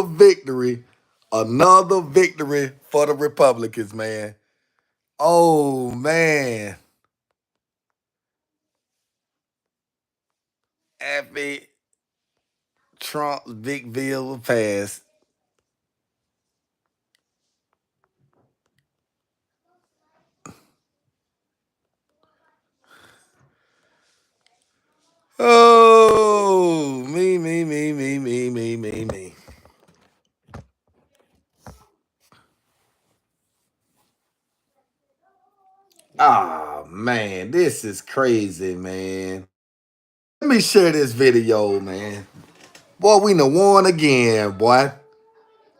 victory, another victory for the Republicans, man. Oh man, happy Trump's big bill will pass. Oh, me. Ah, man, this is crazy, man. Let me share this video, man. Boy, we done won again, boy.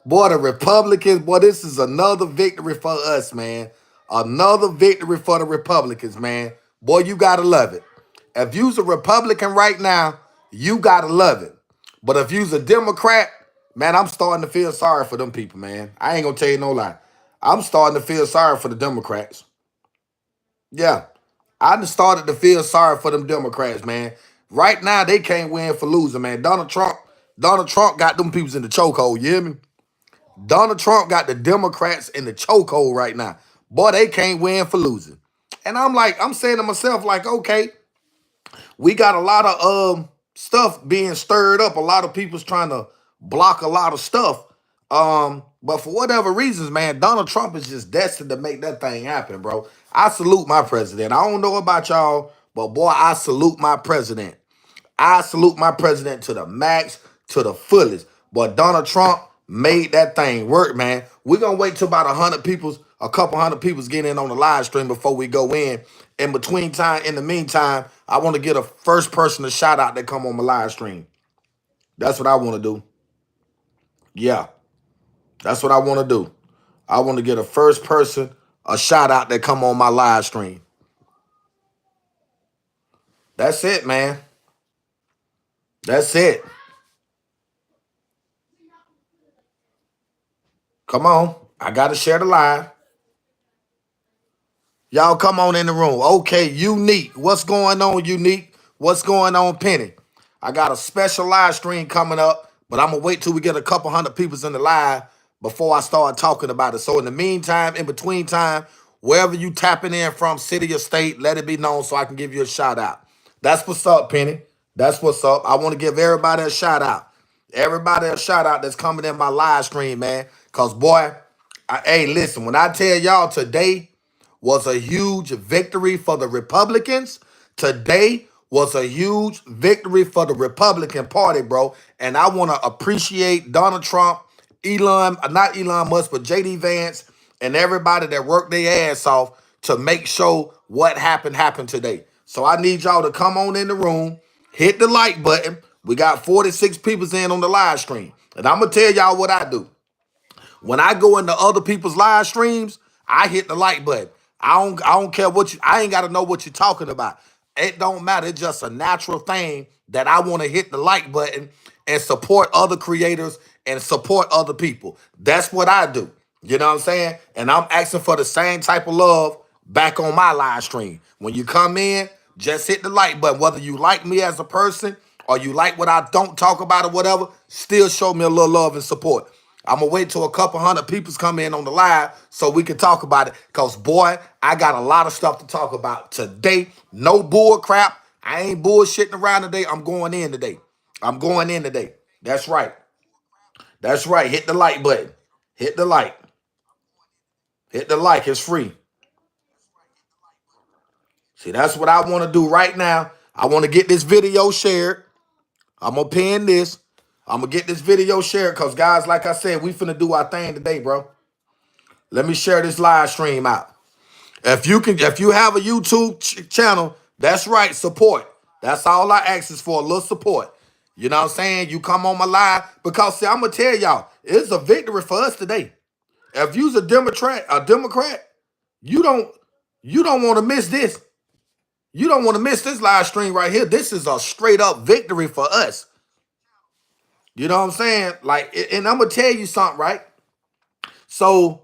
Boy, the Republicans, boy, this is another victory for us, man. Another victory for the Republicans, man. Boy, you gotta love it. If you's a Republican right now, you gotta love it. But if you's a Democrat, man, I'm starting to feel sorry for them people, man. I ain't gonna tell you no lie. I'm starting to feel sorry for the Democrats. Yeah. I just started to feel sorry for them Democrats, man. Right now, they can't win for losing, man. Donald Trump got them peoples in the chokehold, you hear me? Donald Trump got the Democrats in the chokehold right now. Boy, they can't win for losing. And I'm saying to myself, like, okay, we got a lot of stuff being stirred up. A lot of people's trying to block a lot of stuff. But for whatever reasons, man, Donald Trump is just destined to make that thing happen, bro. I salute my president. I don't know about y'all, but boy, I salute my president. I salute my president to the max, to the fullest. But Donald Trump made that thing work, man. We're gonna wait till about a couple hundred people's getting in on the live stream before we go in. In the meantime, I want to get a first person a shout out that come on my live stream. That's what I want to do. Yeah, that's what I want to do. I want to get a first person a shout out that come on my live stream. That's it, man. That's it. Come on. I got to share the live. Y'all come on in the room. Okay, Unique. What's going on, Unique? What's going on, Penny? I got a special live stream coming up, but I'm going to wait till we get a couple hundred people in the live before I start talking about it. So in the meantime, in between time, wherever you tapping in from, city or state, let it be known so I can give you a shout out. That's what's up, Penny. That's what's up. I want to give everybody a shout out. Everybody a shout out that's coming in my live stream, man. Because, boy, hey, listen, when I tell y'all today was a huge victory for the Republicans. Today was a huge victory for the Republican Party, bro. And I want to appreciate Donald Trump, not Elon Musk, but JD Vance and everybody that worked their ass off to make sure what happened today. So I need y'all to come on in the room, hit the like button. We got 46 people in on the live stream. And I'm going to tell y'all what I do. When I go into other people's live streams, I hit the like button. I don't care what I ain't gotta know what you're talking about. It don't matter. It's just a natural thing that I want to hit the like button and support other creators and support other people. That's what I do. You know what I'm saying? And I'm asking for the same type of love back on my live stream. When you come in, just hit the like button. Whether you like me as a person or you like what I don't talk about or whatever, still show me a little love and support. I'm gonna wait till a couple hundred people's come in on the live so we can talk about it. Cause boy, I got a lot of stuff to talk about today. No bull crap. I ain't bullshitting around today. I'm going in today. I'm going in today. That's right. That's right. Hit the like button. Hit the like. Hit the like. It's free. See, that's what I want to do right now. I want to get this video shared. I'm gonna pin this. I'm gonna get this video shared because guys, like I said, we finna do our thing today, bro. Let me share this live stream out. If you have a YouTube channel, that's right, support. That's all I ask is for a little support. You know what I'm saying? You come on my live because see, I'm gonna tell y'all, it's a victory for us today. If you's a Democrat, you don't you don't want to miss this. You don't want to miss this live stream right here. This is a straight up victory for us. You know what I'm saying? Like, and I'm gonna tell you something, right? So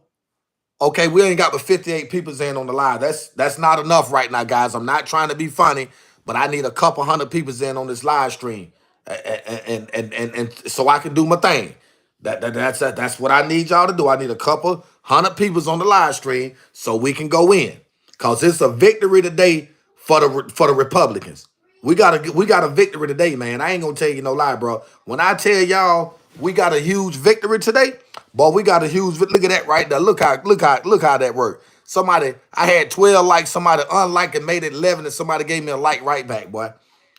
okay, we ain't got but 58 people in on the live. That's not enough right now, guys. I'm not trying to be funny, but I need a couple hundred people in on this live stream, and so I can do my thing. That's what I need y'all to do. I need a couple hundred peoples on the live stream so we can go in. Cause it's a victory today for the Republicans. We got a victory today, man. I ain't gonna tell you no lie, bro. When I tell y'all we got a huge victory today, boy, we got a huge. Look at that right there. Look how that worked. Somebody, I had 12 likes. Somebody unliked and made it 11, and somebody gave me a like right back, boy.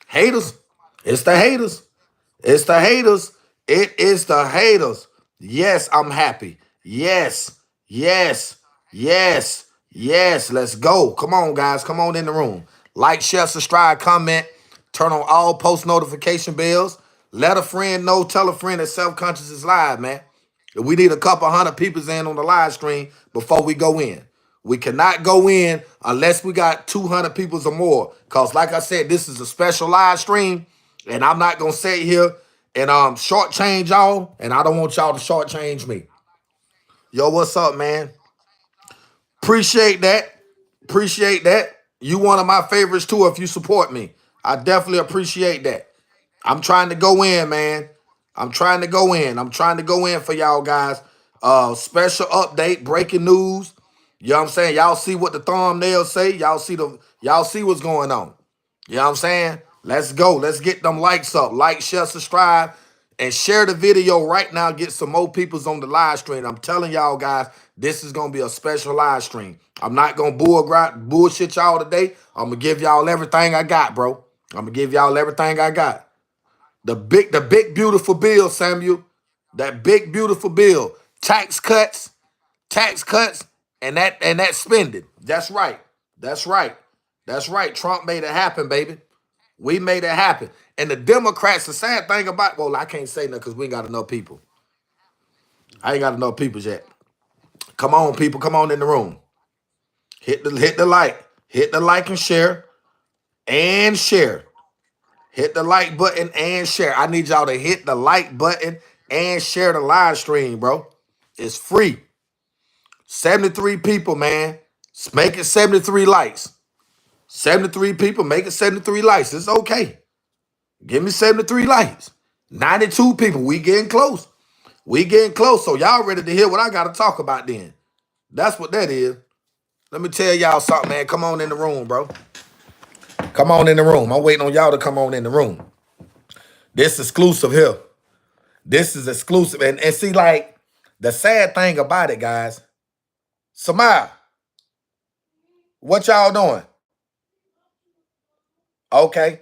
Haters, it's the haters. It's the haters. It is the haters. Yes, I'm happy. Yes, yes, yes, yes. Let's go. Come on, guys. Come on in the room. Like, share, subscribe, comment. Turn on all post notification bells. Let a friend know. Tell a friend that Self-Conscious is live, man. We need a couple hundred people in on the live stream before we go in. We cannot go in unless we got 200 people or more. Because like I said, this is a special live stream. And I'm not going to sit here and shortchange y'all. And I don't want y'all to shortchange me. Yo, what's up, man? Appreciate that. Appreciate that. You one of my favorites too if you support me. I definitely appreciate that. I'm trying to go in, man. I'm trying to go in. I'm trying to go in for y'all guys. Special update, breaking news. You know what I'm saying? Y'all see what the thumbnails say. Y'all see what's going on. You know what I'm saying? Let's go. Let's get them likes up. Like, share, subscribe, and share the video right now. Get some more peoples on the live stream. I'm telling y'all guys, this is gonna be a special live stream. I'm not gonna bullshit y'all today. I'm gonna give y'all everything I got, bro. I'm gonna give y'all everything I got. The big beautiful bill, Samuel. That big beautiful bill. Tax cuts, and that spending. That's right. That's right. That's right. Trump made it happen, baby. We made it happen. And the Democrats, the sad thing about, well, I can't say nothing because we ain't got enough people. I ain't got enough people yet. Come on, people. Come on in the room. Hit the like. Hit the like and share. And share. Hit the like button and share. I need y'all to hit the like button and share the live stream, bro. It's free. 73 people, man. Make it 73 likes. 73 people, make it 73 likes. It's okay. Give me 73 likes. 92 people. We getting close. We getting close. So y'all ready to hear what I got to talk about then? That's what that is. Let me tell y'all something, man. Come on in the room, bro. Come on in the room. I'm waiting on y'all to come on in the room. This exclusive here. This is exclusive. And see, like, the sad thing about it, guys, Samaya, what y'all doing? Okay.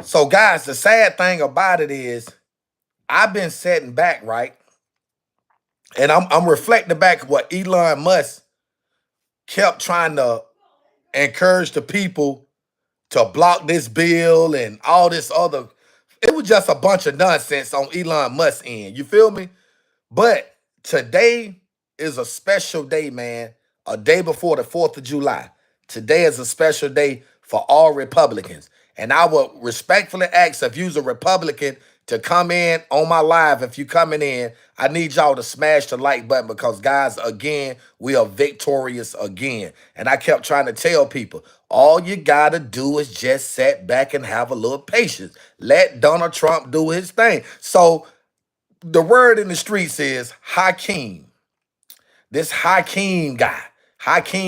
So, guys, the sad thing about it is I've been sitting back, right? And I'm reflecting back what Elon Musk kept trying to encourage the people to block this bill and all this other. It was just a bunch of nonsense on Elon Musk's end. You feel me? But today is a special day, man. A day before the 4th of July. Today is a special day for all Republicans. And I would respectfully ask if you're a Republican to come in on my live. If you coming in, I need y'all to smash the like button because, guys, again, we are victorious again. And I kept trying to tell people, all you got to do is just sit back and have a little patience. Let Donald Trump do his thing. So the word in the streets is Hakeem. This Hakeem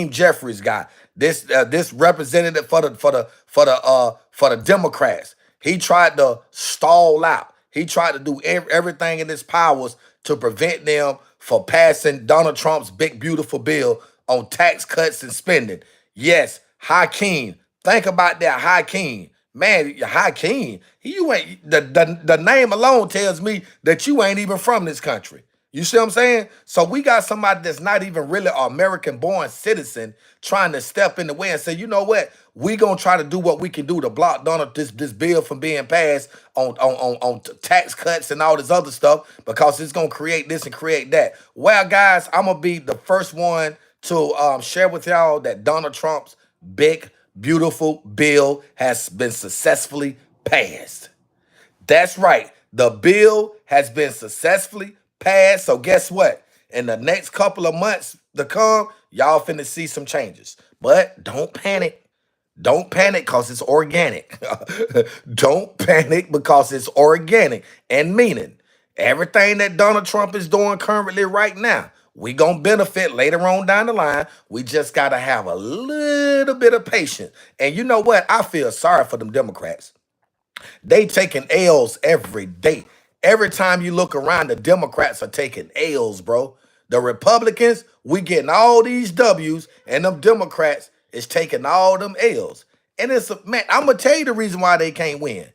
Jeffries guy, this representative for the Democrats. He tried to stall out. He tried to do everything in his powers to prevent them from passing Donald Trump's big beautiful bill on tax cuts and spending. Yes, Hakeem. Think about that, Hakeem. Man, Hakeem, you ain't the name alone tells me that you ain't even from this country. You see what I'm saying? So we got somebody that's not even really an American-born citizen trying to step in the way and say, you know what? We gonna try to do what we can do to block Donald this bill from being passed on tax cuts and all this other stuff because it's gonna create this and create that. Well, guys, I'm gonna be the first one to share with y'all that Donald Trump's big, beautiful bill has been successfully passed. That's right. The bill has been successfully passed. So guess what? In the next couple of months to come, y'all finna see some changes. But don't panic. Don't panic because it's organic. Don't panic because it's organic and meaning. Everything that Donald Trump is doing currently right now, we gonna benefit later on down the line. We just gotta have a little bit of patience. And you know what? I feel sorry for them Democrats. They taking L's every day. Every time you look around, the Democrats are taking L's, bro. The Republicans, we getting all these W's, and them Democrats is taking all them L's. And it's a man, I'm gonna tell you the reason why they can't win.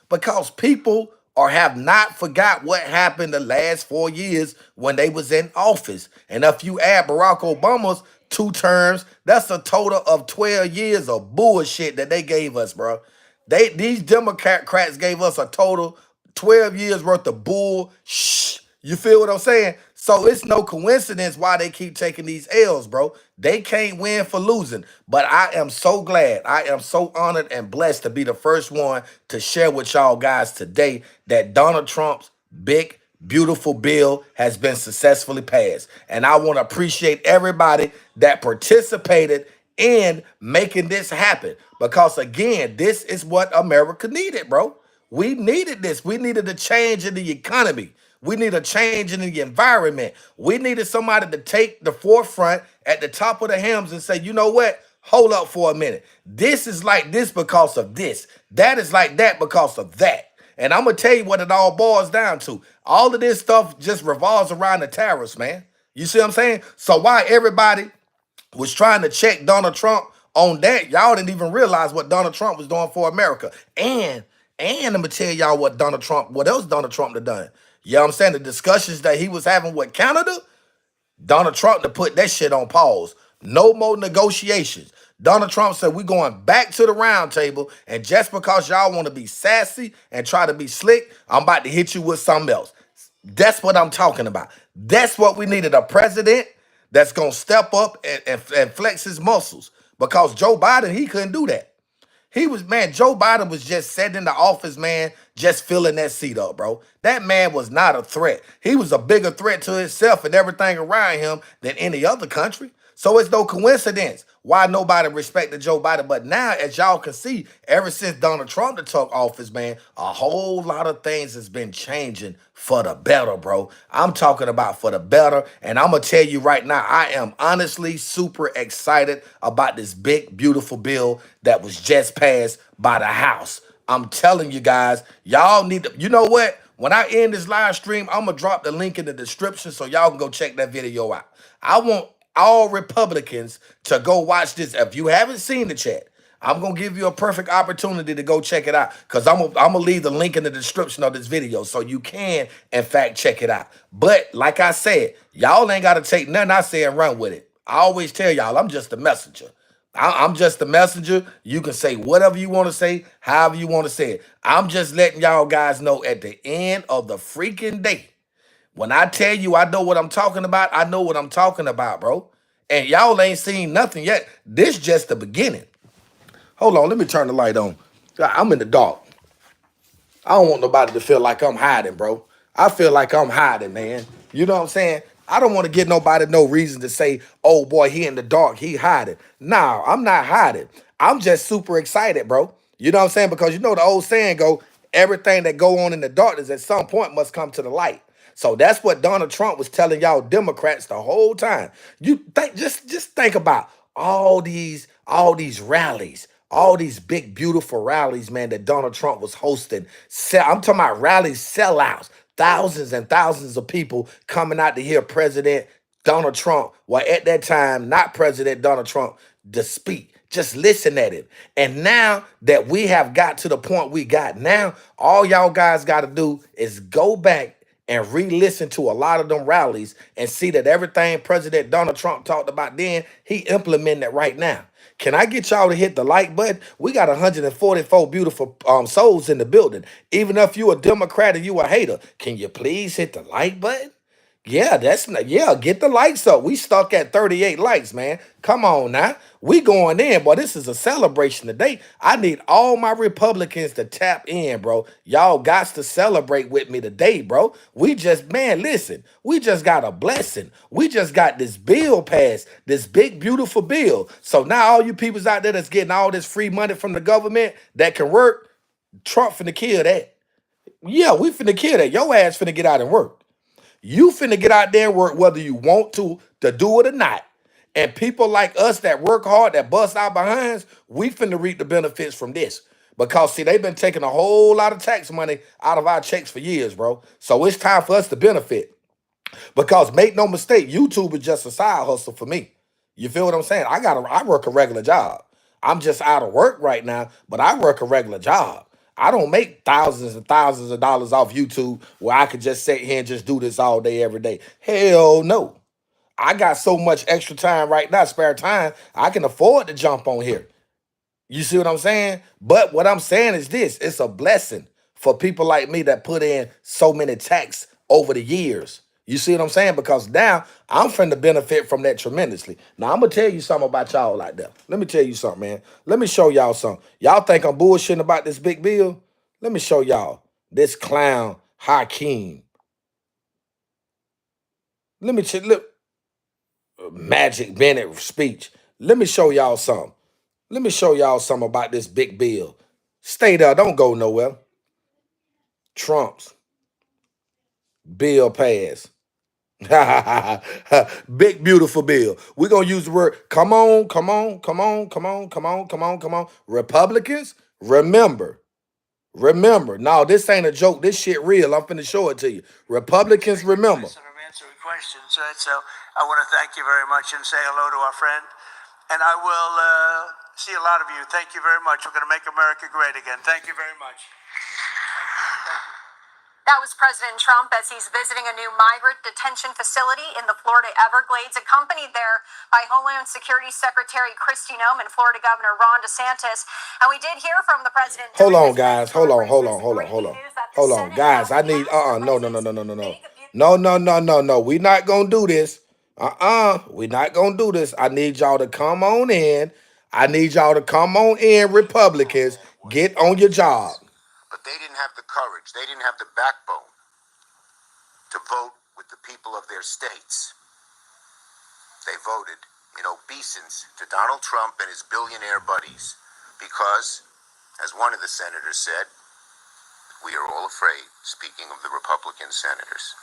Because people or have not forgot what happened the last 4 years when they was in office. And if you add Barack Obama's 2 terms, that's a total of 12 years of bullshit that they gave us, bro. These Democrats gave us a total 12 years worth of bull. Shh. You feel what I'm saying? So it's no coincidence why they keep taking these L's, bro. They can't win for losing. But I am so glad. I am so honored and blessed to be the first one to share with y'all guys today that Donald Trump's big, beautiful bill has been successfully passed. And I want to appreciate everybody that participated in making this happen. Because again, this is what America needed, bro. We needed this. We needed a change in the economy. We need a change in the environment. We needed somebody to take the forefront at the top of the helms and say, you know what? Hold up for a minute. This is like this because of this. That is like that because of that. And I'm going to tell you what it all boils down to. All of this stuff just revolves around the tariffs, man. You see what I'm saying? So why everybody was trying to check Donald Trump on that, y'all didn't even realize what Donald Trump was doing for America. And I'm gonna tell y'all what else Donald Trump done. You know what I'm saying? The discussions that he was having with Canada, Donald Trump to put that shit on pause. No more negotiations. Donald Trump said, we're going back to the round table, and just because y'all want to be sassy and try to be slick, I'm about to hit you with something else. That's what I'm talking about. That's what we needed, a president that's going to step up and flex his muscles, because Joe Biden, he couldn't do that. Joe Biden was just sitting in the office, man, just filling that seat up, bro. That man was not a threat. He was a bigger threat to himself and everything around him than any other country. So it's no coincidence why nobody respected Joe Biden. But now, as y'all can see, ever since Donald Trump took office, man, a whole lot of things has been changing for the better, bro. I'm talking about for the better. And I'm going to tell you right now, I am honestly super excited about this big, beautiful bill that was just passed by the House. I'm telling you guys, y'all need to, you know what? When I end this live stream, I'm going to drop the link in the description so y'all can go check that video out. I want all Republicans to go watch this. If you haven't seen the chat, I'm going to give you a perfect opportunity to go check it out, because I'm gonna leave the link in the description of this video so you can, in fact, check it out. But like I said, y'all ain't got to take nothing I say and run with it. I always tell y'all, I'm just a messenger. I'm just a messenger. You can say whatever you want to say, however you want to say it. I'm just letting y'all guys know at the end of the freaking day, when I tell you I know what I'm talking about, I know what I'm talking about, bro. And y'all ain't seen nothing yet. This just the beginning. Hold on, let me turn the light on. I'm in the dark. I don't want nobody to feel like I'm hiding, bro. I feel like I'm hiding, man. You know what I'm saying? I don't want to give nobody no reason to say, oh boy, he in the dark, he hiding. Nah, I'm not hiding. I'm just super excited, bro. You know what I'm saying? Because you know the old saying go, everything that go on in the darkness at some point must come to the light. So that's what Donald Trump was telling y'all Democrats the whole time. You think, just think about all these rallies, all these big, beautiful rallies, man, that Donald Trump was hosting. I'm talking about rallies, sellouts, thousands and thousands of people coming out to hear President Donald Trump, well, at that time, not President Donald Trump, to speak. Just listen at it. And now that we have got to the point we got now, all y'all guys got to do is go back and re-listen to a lot of them rallies and see that everything President Donald Trump talked about then, he implementing it right now. Can I get y'all to hit the like button? We got 144 beautiful souls in the building. Even if you a Democrat or you a hater, can you please hit the like button? Yeah, that's not, yeah, get the likes up. We stuck at 38 likes, man. Come on now. We going in, boy. This is a celebration today. I need all my Republicans to tap in, bro. Y'all got to celebrate with me today, bro. We just, man, listen, we just got a blessing. We just got this bill passed, this big, beautiful bill. So now all you peoples out there that's getting all this free money from the government that can work, Trump finna kill that. Yeah, we finna kill that. Your ass finna get out and work. You finna get out there and work whether you want to do it or not. And people like us that work hard, that bust our behinds, we finna reap the benefits from this. Because see, they've been taking a whole lot of tax money out of our checks for years, bro. So it's time for us to benefit. Because make no mistake, YouTube is just a side hustle for me. You feel what I'm saying? I work a regular job. I'm just out of work right now, but I work a regular job. I don't make thousands and thousands of dollars off YouTube where I could just sit here and just do this all day, every day. Hell no. I got so much extra time right now, spare time, I can afford to jump on here. You see what I'm saying? But what I'm saying is this, it's a blessing for people like me that put in so many tax over the years. You see what I'm saying? Because now I'm finna benefit from that tremendously. Now I'm gonna tell you something about y'all like that. Let me tell you something, man. Let me show y'all something. Y'all think I'm bullshitting about this big bill? Let me show y'all this clown Hakeem. Let me look, Magic Bennett speech. Let me show y'all something. Let me show y'all something about this big bill. Stay there, don't go nowhere. Trump's bill passed. Big beautiful bill. We're gonna use the word come on, come on, come on, come on, come on, come on, come on. Republicans, remember. Remember. No, this ain't a joke. This shit real. I'm finna show it to you. Republicans, remember. Answering questions, right? So I want to thank you very much and say hello to our friend. And I will see a lot of you. Thank you very much. We're going to make America great again. Thank you very much. That was President Trump as he's visiting a new migrant detention facility in the Florida Everglades, accompanied there by Homeland Security Secretary Kristi Noem and Florida Governor Ron DeSantis. And we did hear from the president. Hold on, guys. Hold on. Hold on, guys. I need no. No. We're not gonna do this. We're not gonna do this. I need y'all to come on in. Republicans. Get on your job. But they didn't have the courage. They didn't have the backbone to vote with the people of their states. They voted in obeisance to Donald Trump and his billionaire buddies because, as one of the senators said, we are all afraid, speaking of the Republican senators.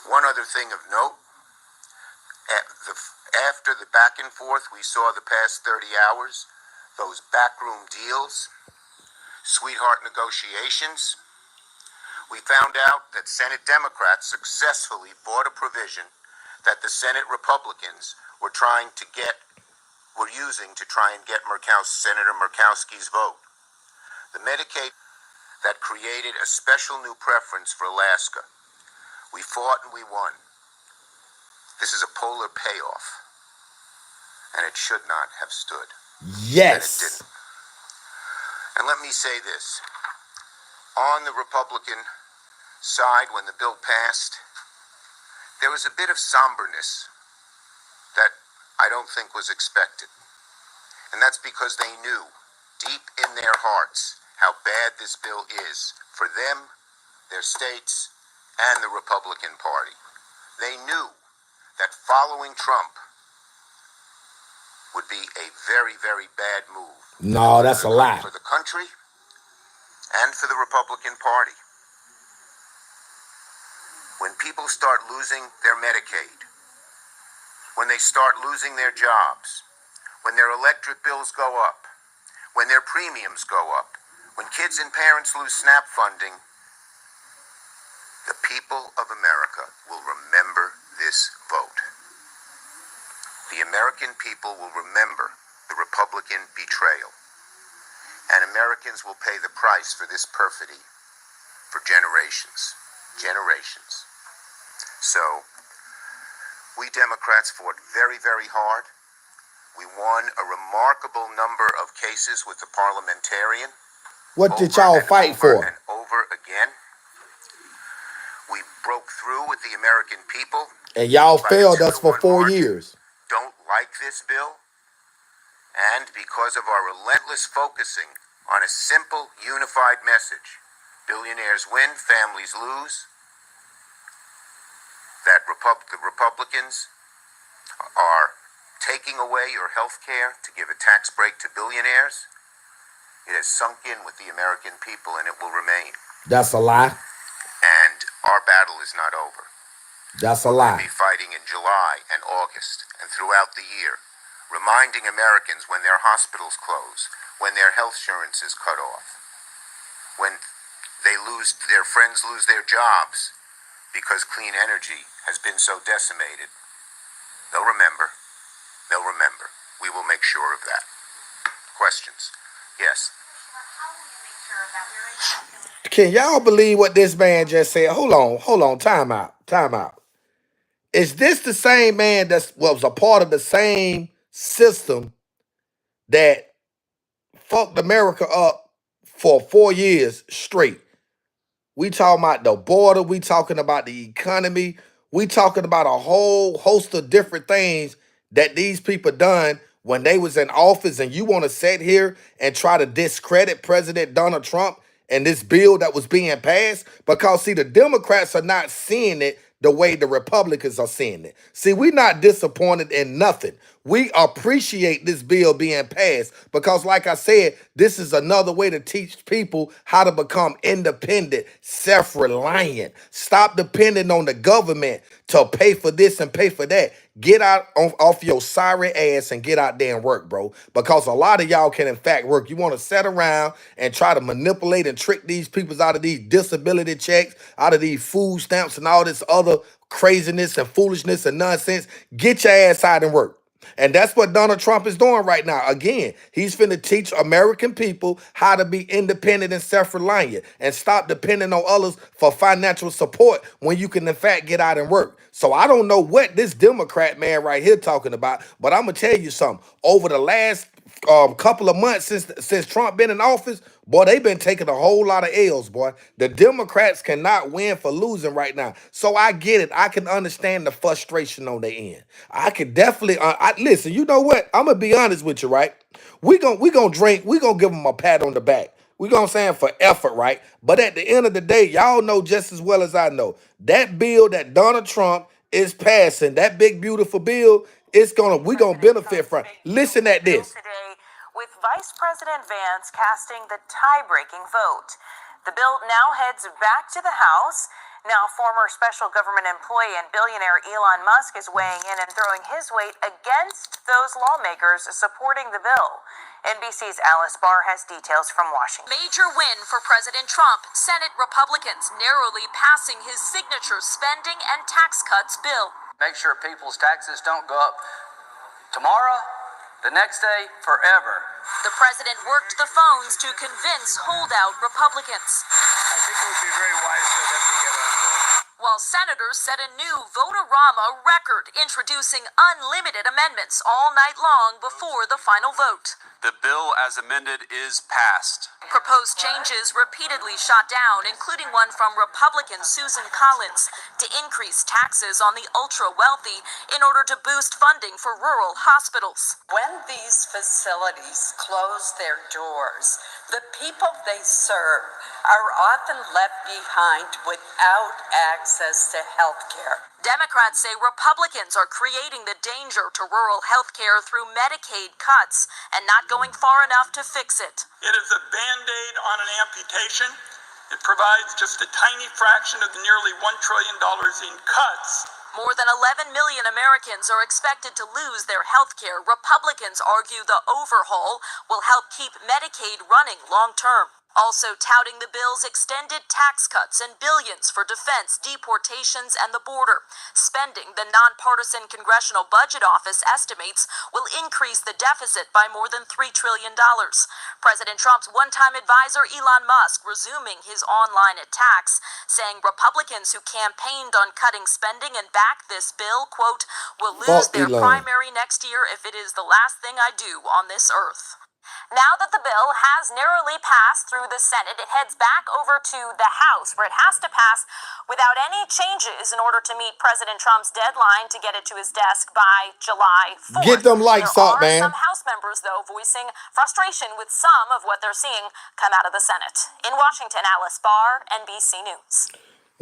One other thing of note, after the back and forth we saw the past 30 hours, those backroom deals, sweetheart negotiations, we found out that Senate Democrats successfully fought a provision that the Senate Republicans were using to try and get Senator Murkowski's vote. The Medicaid that created a special new preference for Alaska. We fought and we won. This is a polar payoff, and it should not have stood. Yes. And it didn't. And let me say this. On the Republican side, when the bill passed, there was a bit of somberness that I don't think was expected. And that's because they knew deep in their hearts how bad this bill is for them, their states, and the Republican Party. They knew that following Trump would be a very, very bad move. No, that's a lie. For the country and for the Republican Party. When people start losing their Medicaid, when they start losing their jobs, when their electric bills go up, when their premiums go up, when kids and parents lose SNAP funding, the people of America will remember this vote. The American people will remember the Republican betrayal. And Americans will pay the price for this perfidy for generations. Generations. So, we Democrats fought very, very hard. We won a remarkable number of cases with the parliamentarian. What did y'all fight for? And over again. We broke through with the American people. And y'all failed us for 4 years. Don't like this bill. And because of our relentless focusing on a simple, unified message, billionaires win, families lose, that the Republicans are taking away your health care to give a tax break to billionaires, it has sunk in with the American people and it will remain. That's a lie. And our battle is not over. That's a We're going to lie. be fighting in July and August and throughout the year, reminding Americans when their hospitals close, when their health insurance is cut off, when their friends lose their jobs because clean energy has been so decimated. They'll remember. They'll remember. We will make sure of that. Questions? Yes. Can y'all believe what this man just said? Hold on, time out, time out. Is this the same man that was a part of the same system that fucked America up for 4 years straight? We talking about the border. We talking about the economy. We talking about a whole host of different things that these people done when they was in office. And you want to sit here and try to discredit President Donald Trump and this bill that was being passed? Because see, the Democrats are not seeing it the way the Republicans are seeing it. See, we're not disappointed in nothing. We appreciate this bill being passed because, like I said, this is another way to teach people how to become independent, self-reliant. Stop depending on the government to pay for this and pay for that. Get out off your sorry ass and get out there and work, bro. Because a lot of y'all can, in fact, work. You want to sit around and try to manipulate and trick these people out of these disability checks, out of these food stamps and all this other craziness and foolishness and nonsense. Get your ass out and work. And that's what Donald Trump is doing right now. Again, he's finna teach American people how to be independent and self-reliant and stop depending on others for financial support when you can, in fact, get out and work. So I don't know what this Democrat man right here talking about, but I'm gonna tell you something. Over the last couple of months since Trump been in office, boy, they've been taking a whole lot of L's, boy. The Democrats cannot win for losing right now. So I get it. I can understand the frustration on their end. I can definitely listen. You know what? I'm gonna be honest with you, right? We gonna drink. We gonna give them a pat on the back. We gonna say for effort, right? But at the end of the day, y'all know just as well as I know that bill that Donald Trump is passing, that big beautiful bill, we gonna benefit from. Listen at this. Today, with Vice President Vance casting the tie-breaking vote. The bill now heads back to the House. Now, former special government employee and billionaire Elon Musk is weighing in and throwing his weight against those lawmakers supporting the bill. NBC's Alice Barr has details from Washington. Major win for President Trump. Senate Republicans narrowly passing his signature spending and tax cuts bill. Make sure people's taxes don't go up tomorrow, the next day, forever. The president worked the phones to convince holdout Republicans. I think it would be very wise for them to get on board. While senators set a new vote-a-rama record, introducing unlimited amendments all night long before the final vote. The bill as amended is passed. Proposed changes repeatedly shot down, including one from Republican Susan Collins, to increase taxes on the ultra-wealthy in order to boost funding for rural hospitals. When these facilities close their doors, the people they serve are often left behind without access to health care. Democrats say Republicans are creating the danger to rural health care through Medicaid cuts and not going far enough to fix it. It is a Band-Aid on an amputation. It provides just a tiny fraction of the nearly $1 trillion in cuts. More than 11 million Americans are expected to lose their health care. Republicans argue the overhaul will help keep Medicaid running long term. Also touting the bill's extended tax cuts and billions for defense, deportations, and the border. Spending, the nonpartisan Congressional Budget Office estimates, will increase the deficit by more than $3 trillion. President Trump's one-time advisor, Elon Musk, resuming his online attacks, saying Republicans who campaigned on cutting spending and backed this bill, quote, will lose their primary next year if it is the last thing I do on this earth. Now that the bill has narrowly passed through the Senate, it heads back over to the House, where it has to pass without any changes in order to meet President Trump's deadline to get it to his desk by July 4th. Get them likes up, man. There are some House members, though, voicing frustration with some of what they're seeing come out of the Senate. In Washington, Alice Barr, NBC News.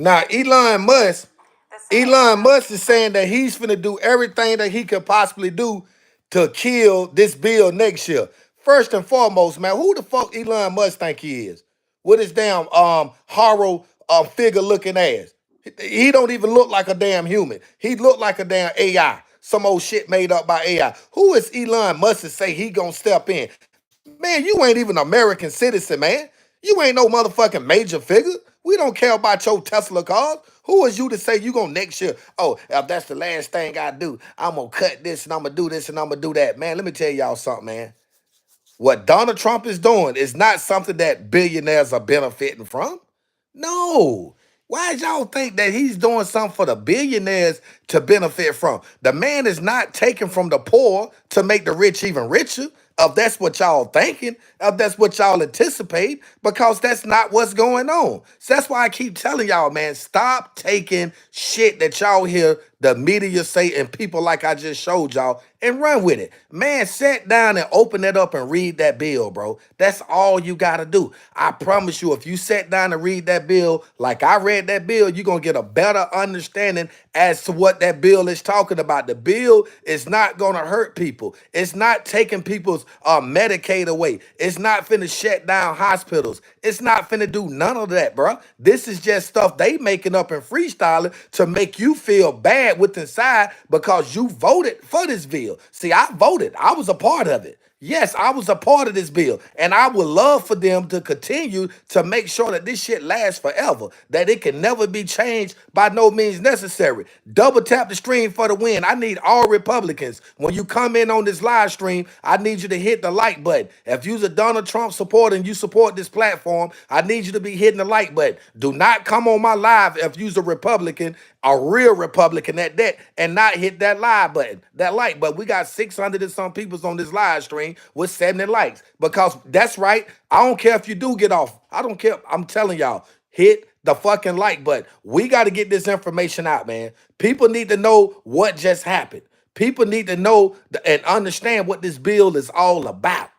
Now, Elon Musk is saying that he's finna do everything that he could possibly do to kill this bill next year. First and foremost, man, who the fuck Elon Musk think he is? with his damn horror figure looking ass. He don't even look like a damn human. He look like a damn AI. Some old shit made up by AI. Who is Elon Musk to say he gonna step in? Man, you ain't even an American citizen, man. You ain't no motherfucking major figure. We don't care about your Tesla cars. Who is you to say you gonna next year? Oh, if that's the last thing I do, I'm gonna cut this and I'm gonna do this and I'm gonna do that. Man, let me tell y'all something, man. What Donald Trump is doing is not something that billionaires are benefiting from. No. Why y'all think that he's doing something for the billionaires to benefit from? The man is not taking from the poor to make the rich even richer. If that's what y'all thinking, if that's what y'all anticipate, because that's not what's going on. So that's why I keep telling y'all, man, stop taking shit that y'all hear the media say and people like I just showed y'all and run with it. Man, sit down and open it up and read that bill, bro. That's all you got to do. I promise you, if you sat down and read that bill like I read that bill, you're going to get a better understanding as to what that bill is talking about. The bill is not going to hurt people. It's not taking people's Medicaid away. It's not finna shut down hospitals. It's not finna do none of that, bro. This is just stuff they making up and freestyling to make you feel bad with inside because you voted for this bill. See, I voted. I was a part of it. Yes, I was a part of this bill, and I would love for them to continue to make sure that this shit lasts forever, that it can never be changed by no means necessary. Double tap the stream for the win. I need all Republicans. When you come in on this live stream, I need you to hit the like button. If you're a Donald Trump supporter and you support this platform, I need you to be hitting the like button. Do not come on my live if you're a Republican, a real Republican at that, and not hit that live button, that like button. We got 600 and some people on this live stream with 70 likes because that's right. I don't care if you do get off. I don't care. I'm telling y'all, hit the fucking like button. We got to get this information out, man. People need to know what just happened. People need to know and understand what this bill is all about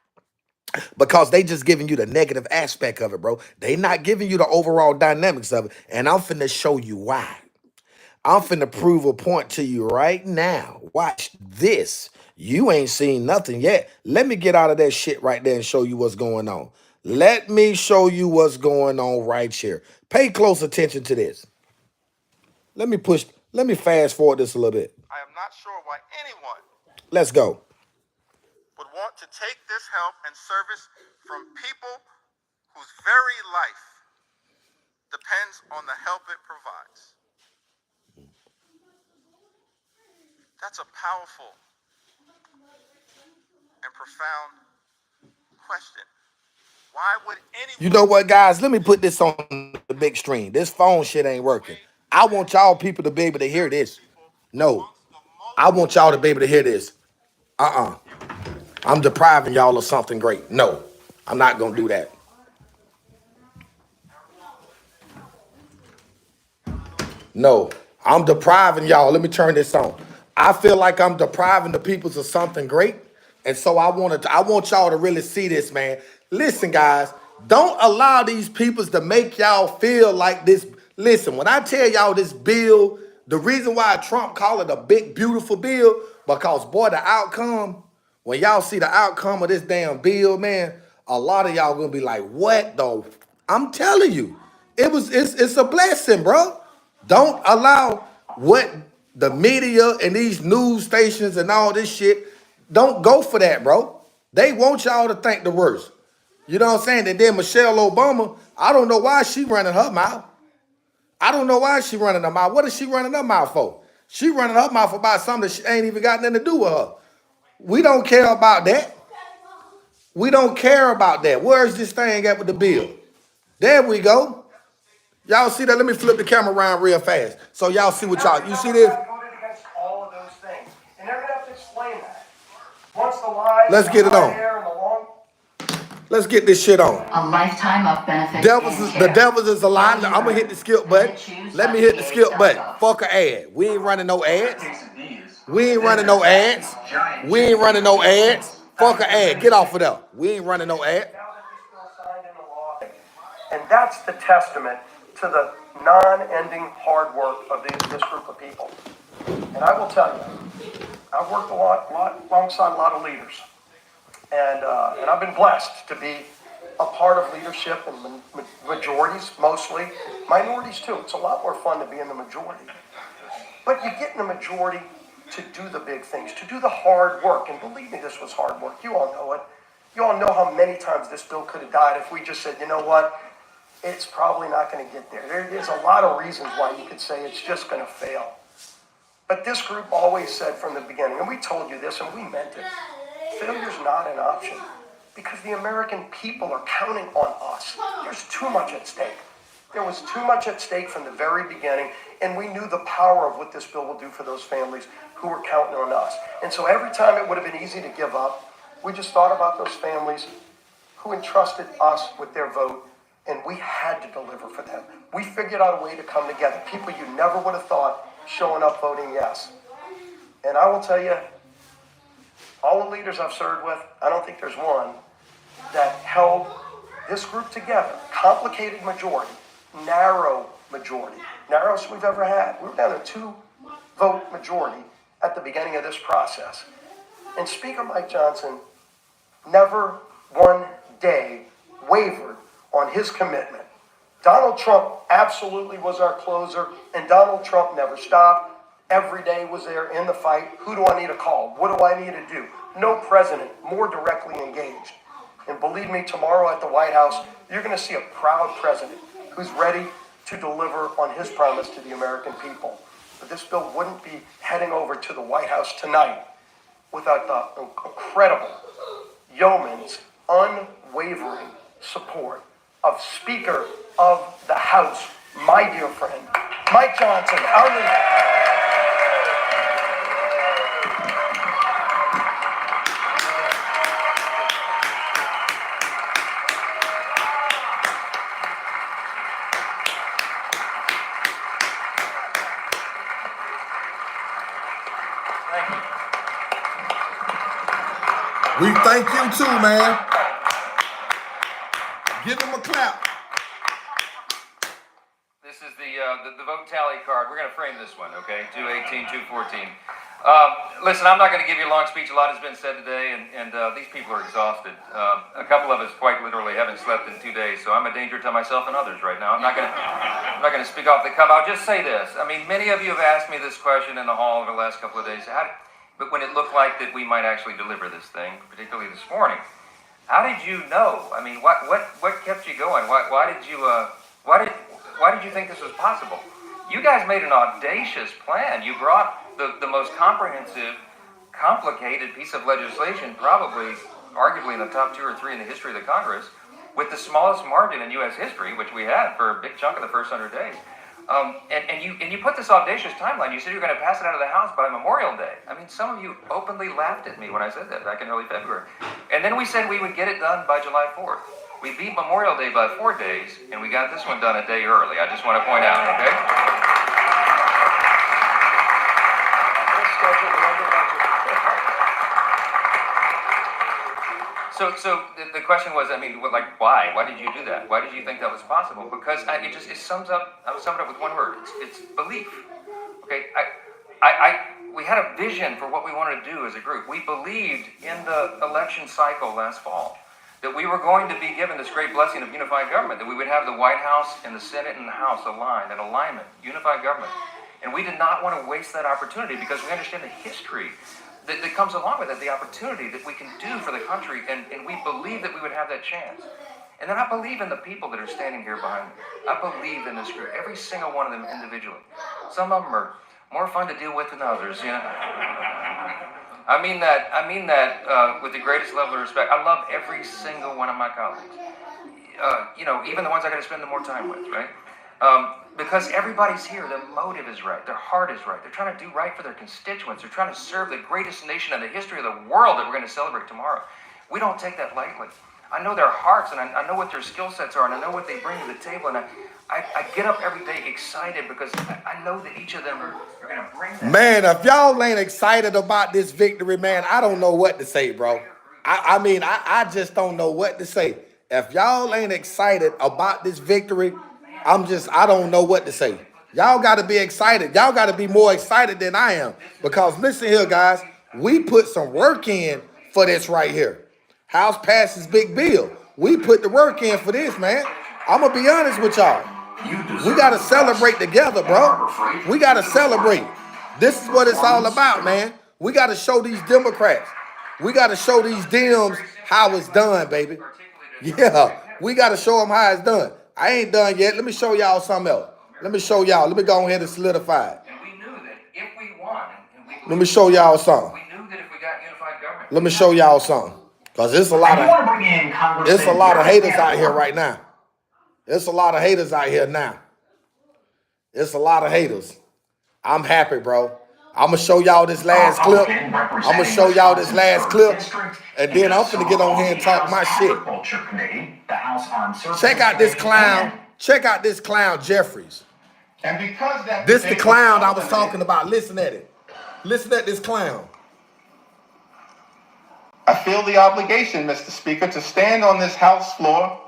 because they just giving you the negative aspect of it, bro. They not giving you the overall dynamics of it. And I'm finna show you why. I'm finna prove a point to you right now. Watch this. You ain't seen nothing yet. Let me get out of that shit right there and show you what's going on. Let me show you what's going on right here. Pay close attention to this. Let me fast forward this a little bit. I am not sure why anyone Let's go. would want to take this help and service from people whose very life depends on the help it provides. That's a powerful and profound question. Why would anyone... You know what, guys? Let me put this on the big screen. This phone shit ain't working. I want y'all people to be able to hear this. No, I want y'all to be able to hear this. I'm depriving y'all of something great. No, I'm not going to do that. No, I'm depriving y'all. Let me turn this on. I feel like I'm depriving the peoples of something great. And so I want y'all to really see this, man. Listen, guys, don't allow these peoples to make y'all feel like this. Listen, when I tell y'all this bill, the reason why Trump call it a big, beautiful bill, because, boy, the outcome, when y'all see the outcome of this damn bill, man, a lot of y'all gonna be like, what the? I'm telling you, it's a blessing, bro. Don't allow what the media and these news stations and all this shit, don't go for that, bro. They want y'all to think the worst. You know what I'm saying? And then Michelle Obama, I don't know why she running her mouth. I don't know why she running her mouth. What is she running her mouth for? She running her mouth about something that she ain't even got nothing to do with her. We don't care about that. We don't care about that. Where's this thing at with the bill? There we go. Y'all see that? Let me flip the camera around real fast so y'all see what y'all. You see this? Voted against all of those things, and they're gonna have to explain that. Once the lies, Let's get it on. Let's get this shit on. A lifetime of benefits. The devils is a lie. I'm gonna hit the skip button. Let me hit the skip button. Fuck an ad. We ain't running no ads. We ain't running no ads. We ain't running no ads. Fuck an ad. Get off of there. We ain't running no ad. And that's the testament to the non-ending hard work of this group of people. And I will tell you, I've worked alongside a lot of leaders, and I've been blessed to be a part of leadership and majorities mostly, minorities too. It's a lot more fun to be in the majority. But you get in the majority to do the big things, to do the hard work. And believe me, this was hard work. You all know it. You all know how many times this bill could have died if we just said, you know what, it's probably not going to get there. There's a lot of reasons why you could say it's just going to fail. But this group always said from the beginning, and we told you this and we meant it, failure's not an option because the American people are counting on us. There's too much at stake. There was too much at stake from the very beginning, and we knew the power of what this bill will do for those families who were counting on us. And so every time it would have been easy to give up, we just thought about those families who entrusted us with their vote, and we had to deliver for them. We figured out a way to come together. People you never would have thought showing up voting yes. And I will tell you, all the leaders I've served with, I don't think there's one that held this group together. Complicated majority, narrow majority, narrowest we've ever had. We were down to 2-vote majority at the beginning of this process. And Speaker Mike Johnson never one day wavered on his commitment. Donald Trump absolutely was our closer, and Donald Trump never stopped. Every day was there in the fight. Who do I need to call? What do I need to do? No president more directly engaged. And believe me, tomorrow at the White House, you're going to see a proud president who's ready to deliver on his promise to the American people. But this bill wouldn't be heading over to the White House tonight without the incredible yeoman's unwavering support of Speaker of the House, my dear friend, Mike Johnson, our leader. We thank you too, man. Give him a clap. This is the vote tally card. We're going to frame this one, okay? 218, 214. Listen, I'm not going to give you a long speech. A lot has been said today, and these people are exhausted. A couple of us quite literally haven't slept in 2 days, so I'm a danger to myself and others right now. I'm not going to speak off the cuff. I'll just say this. I mean, many of you have asked me this question in the hall over the last couple of days. But when it looked like that we might actually deliver this thing, particularly this morning, how did you know? I mean, what kept you going? Why did you think this was possible? You guys made an audacious plan. You brought the most comprehensive, complicated piece of legislation, probably, arguably in the top 2 or 3 in the history of the Congress, with the smallest margin in U.S. history, which we had for a big chunk of the first 100 days. And you put this audacious timeline. You said you were going to pass it out of the House by Memorial Day. I mean, some of you openly laughed at me when I said that back in early February. And then we said we would get it done by July 4th. We beat Memorial Day by 4 days, and we got this one done a day early. I just want to point out, okay? So the question was, I mean, why? Why did you do that? Why did you think that was possible? Because it sums up. I would sum it up with one word. It's belief. Okay. We had a vision for what we wanted to do as a group. We believed in the election cycle last fall that we were going to be given this great blessing of unified government, that we would have the White House and the Senate and the House aligned, an alignment, unified government. And we did not want to waste that opportunity because we understand the history that comes along with it, the opportunity that we can do for the country, and we believe that we would have that chance. And then I believe in the people that are standing here behind me. I believe in this group, every single one of them individually. Some of them are more fun to deal with than others, you know. I mean that with the greatest level of respect. I love every single one of my colleagues. Even the ones I got to spend more time with, right? Because everybody's here, their motive is right, their heart is right. They're trying to do right for their constituents. They're trying to serve the greatest nation in the history of the world that we're going to celebrate tomorrow. We don't take that lightly. I know their hearts, and I know what their skill sets are, and I know what they bring to the table, and I get up every day excited because I know that each of them are going to bring that. Man, if y'all ain't excited about this victory, man, I don't know what to say, bro. I just don't know what to say. If y'all ain't excited about this victory, I don't know what to say. Y'all got to be excited. Y'all got to be more excited than I am. Because listen here, guys, we put some work in for this right here. House passes big bill. We put the work in for this, man. I'm gonna be honest with y'all. We gotta celebrate together, bro. We gotta celebrate. This is what it's all about, man. We gotta show these Democrats. We gotta show these Dems how it's done, baby. Yeah, we gotta show them how it's done. I ain't done yet. Let me show y'all something else. Let me show y'all. Let me go ahead and solidify it. And we knew that if we won, Let me show y'all something. we knew that if we got unified government. Let me show y'all something. Cause it's a lot of haters out here right now. It's a lot of haters out here now. It's a lot of haters. I'm happy, bro. I'm gonna show y'all this last clip. And then I'm finna get on here and talk my shit. Check out this clown. Check out this clown, Jeffries. And because that This the clown I was talking about. Listen at it. Listen at this clown. I feel the obligation, Mr. Speaker, to stand on this House floor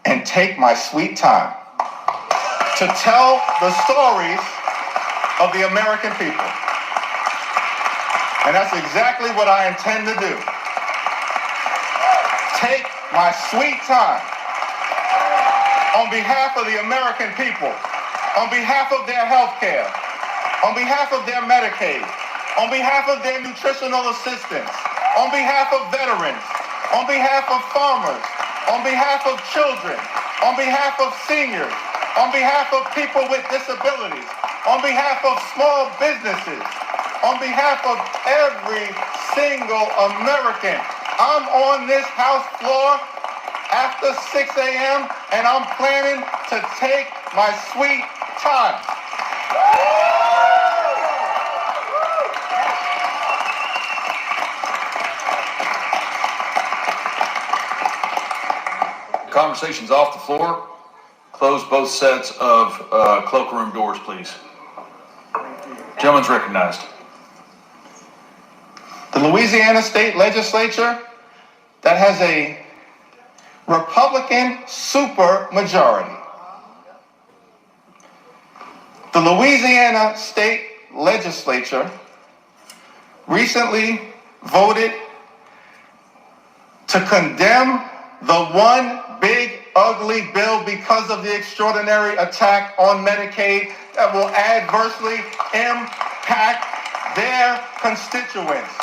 and take my sweet time to tell the stories of the American people. And that's exactly what I intend to do. Take my sweet time on behalf of the American people, on behalf of their health care, on behalf of their Medicaid, on behalf of their nutritional assistance, on behalf of veterans, on behalf of farmers, on behalf of children, on behalf of seniors, on behalf of people with disabilities, on behalf of small businesses, on behalf of every single American. I'm on this House floor after 6 a.m. and I'm planning to take my sweet time. Conversations off the floor. Close both sets of cloakroom doors, please. Gentleman's recognized. The Louisiana State Legislature that has a Republican supermajority. The Louisiana State Legislature recently voted to condemn the one big ugly bill because of the extraordinary attack on Medicaid that will adversely impact their constituents.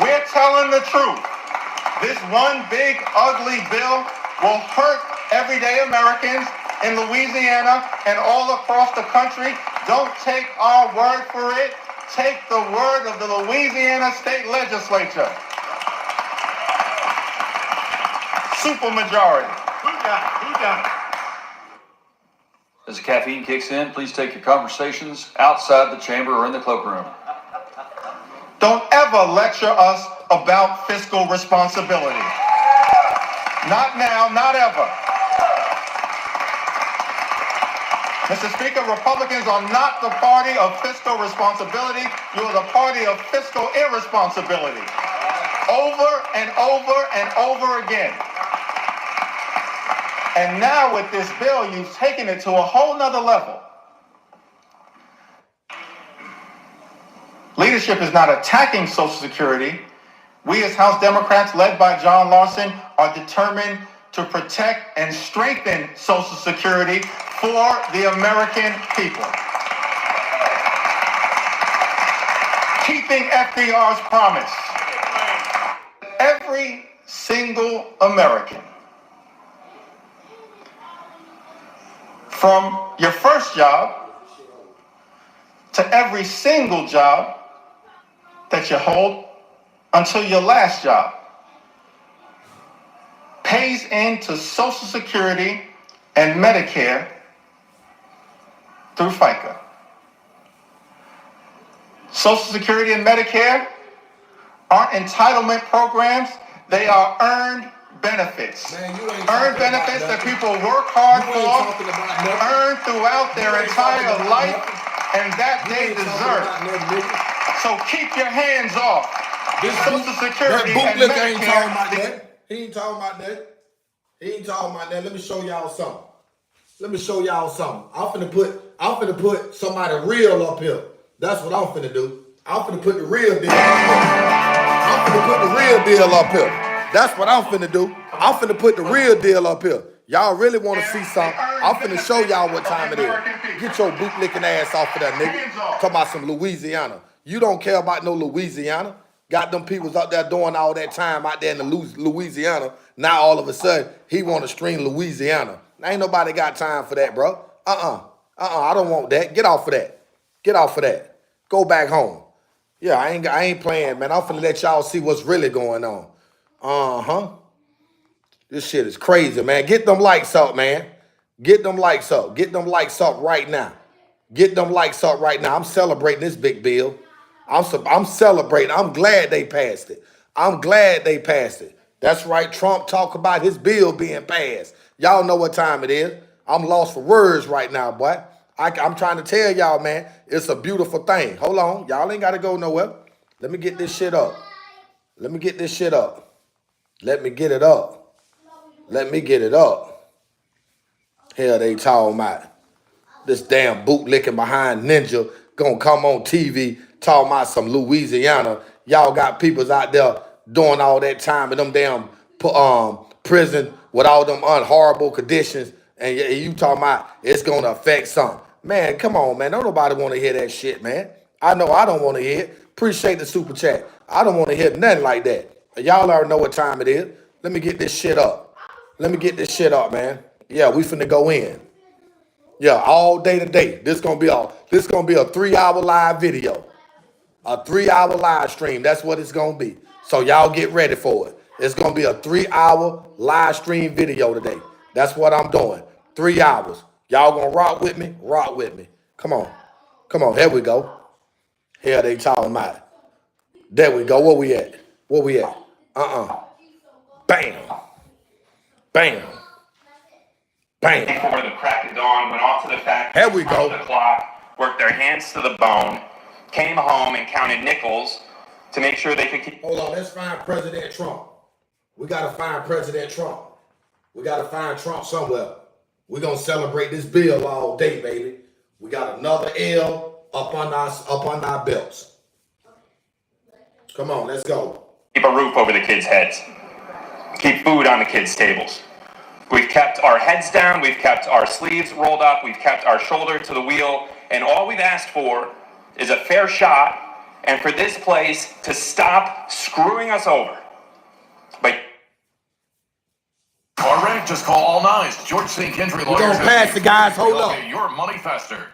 We're telling the truth. This one big ugly bill will hurt everyday Americans in Louisiana and all across the country. Don't take our word for it. Take the word of the Louisiana State Legislature. Supermajority. Who got it? As the caffeine kicks in, please take your conversations outside the chamber or in the cloakroom. Don't ever lecture us about fiscal responsibility. Not now, not ever. Mr. Speaker, Republicans are not the party of fiscal responsibility. You are the party of fiscal irresponsibility. Over and over and over again. And now with this bill, you've taken it to a whole nother level. Leadership is not attacking Social Security. We as House Democrats, led by John Lawson, are determined to protect and strengthen Social Security for the American people. Keeping FDR's promise. Every single American, from your first job to every single job that you hold until your last job, pays into Social Security and Medicare through FICA. Social Security and Medicare aren't entitlement programs, they are earned benefits. Earned benefits that people work hard for, earned throughout their entire life, and that they deserve. So keep your hands off Social Security and Medicare. He ain't talking about that. He ain't talking about that. Let me show y'all something. Let me show y'all something. I'm finna put somebody real up here. That's what I'm finna do. I'm finna put the real deal up here. I'm finna put the real deal up here. That's what I'm finna do. I'm finna put the real deal up here. Y'all really want to see something? I'm finna show y'all what time it is. Get your boot licking ass off of that nigga. Talking about some Louisiana. You don't care about no Louisiana. Got them peoples out there doing all that time out there in the Louisiana. Now all of a sudden he want to string Louisiana. Ain't nobody got time for that, bro. I don't want that. Get off of that. Get off of that. Go back home. Yeah, I ain't playing, man. I'm finna let y'all see what's really going on. This shit is crazy, man. Get them likes up, man. Get them likes up. Get them likes up right now. Get them likes up right now. I'm celebrating this big bill. I'm celebrating. I'm glad they passed it. I'm glad they passed it. That's right. Trump talk about his bill being passed. Y'all know what time it is. I'm lost for words right now, boy. I'm trying to tell y'all, man, it's a beautiful thing. Hold on. Y'all ain't got to go nowhere. Let me get this shit up. Let me get this shit up. Let me get it up. Let me get it up. Hell, they talking about this damn bootlicking behind ninja gonna come on TV talking about some Louisiana. Y'all got peoples out there doing all that time in them damn prison with all them horrible conditions, and you talking about it's gonna affect something. Man, come on, man. Don't nobody want to hear that shit, man. I know I don't want to hear it. Appreciate the super chat. I don't want to hear nothing like that. Y'all already know what time it is. Let me get this shit up. Let me get this shit up, man. Yeah, we finna go in. Yeah, all day today. This gonna be a 3-hour live video. A 3-hour live stream. That's what it's gonna be. So y'all get ready for it. It's gonna be a 3-hour live stream video today. That's what I'm doing. 3 hours. Y'all gonna rock with me? Rock with me. Come on. Come on. Here we go. Here they talking about. There we go. Where we at? Where we at? Bam. Bam. Bam. Before the crack of dawn, went off to the factory, Here we go. the clock, worked their hands to the bone, came home and counted nickels to make sure they could keep. Hold on, let's find President Trump. We gotta find President Trump. We gotta find Trump somewhere. We're gonna celebrate this bill all day, baby. We got another L up on our belts. Come on, let's go. Keep a roof over the kids' heads. Keep food on the kids' tables. We've kept our heads down, we've kept our sleeves rolled up, we've kept our shoulder to the wheel, and all we've asked for is a fair shot and for this place to stop screwing us over. But All right, just call all nines. George St. Kendry lawyers. We're gonna pass it, guys. Hold up. Your money faster.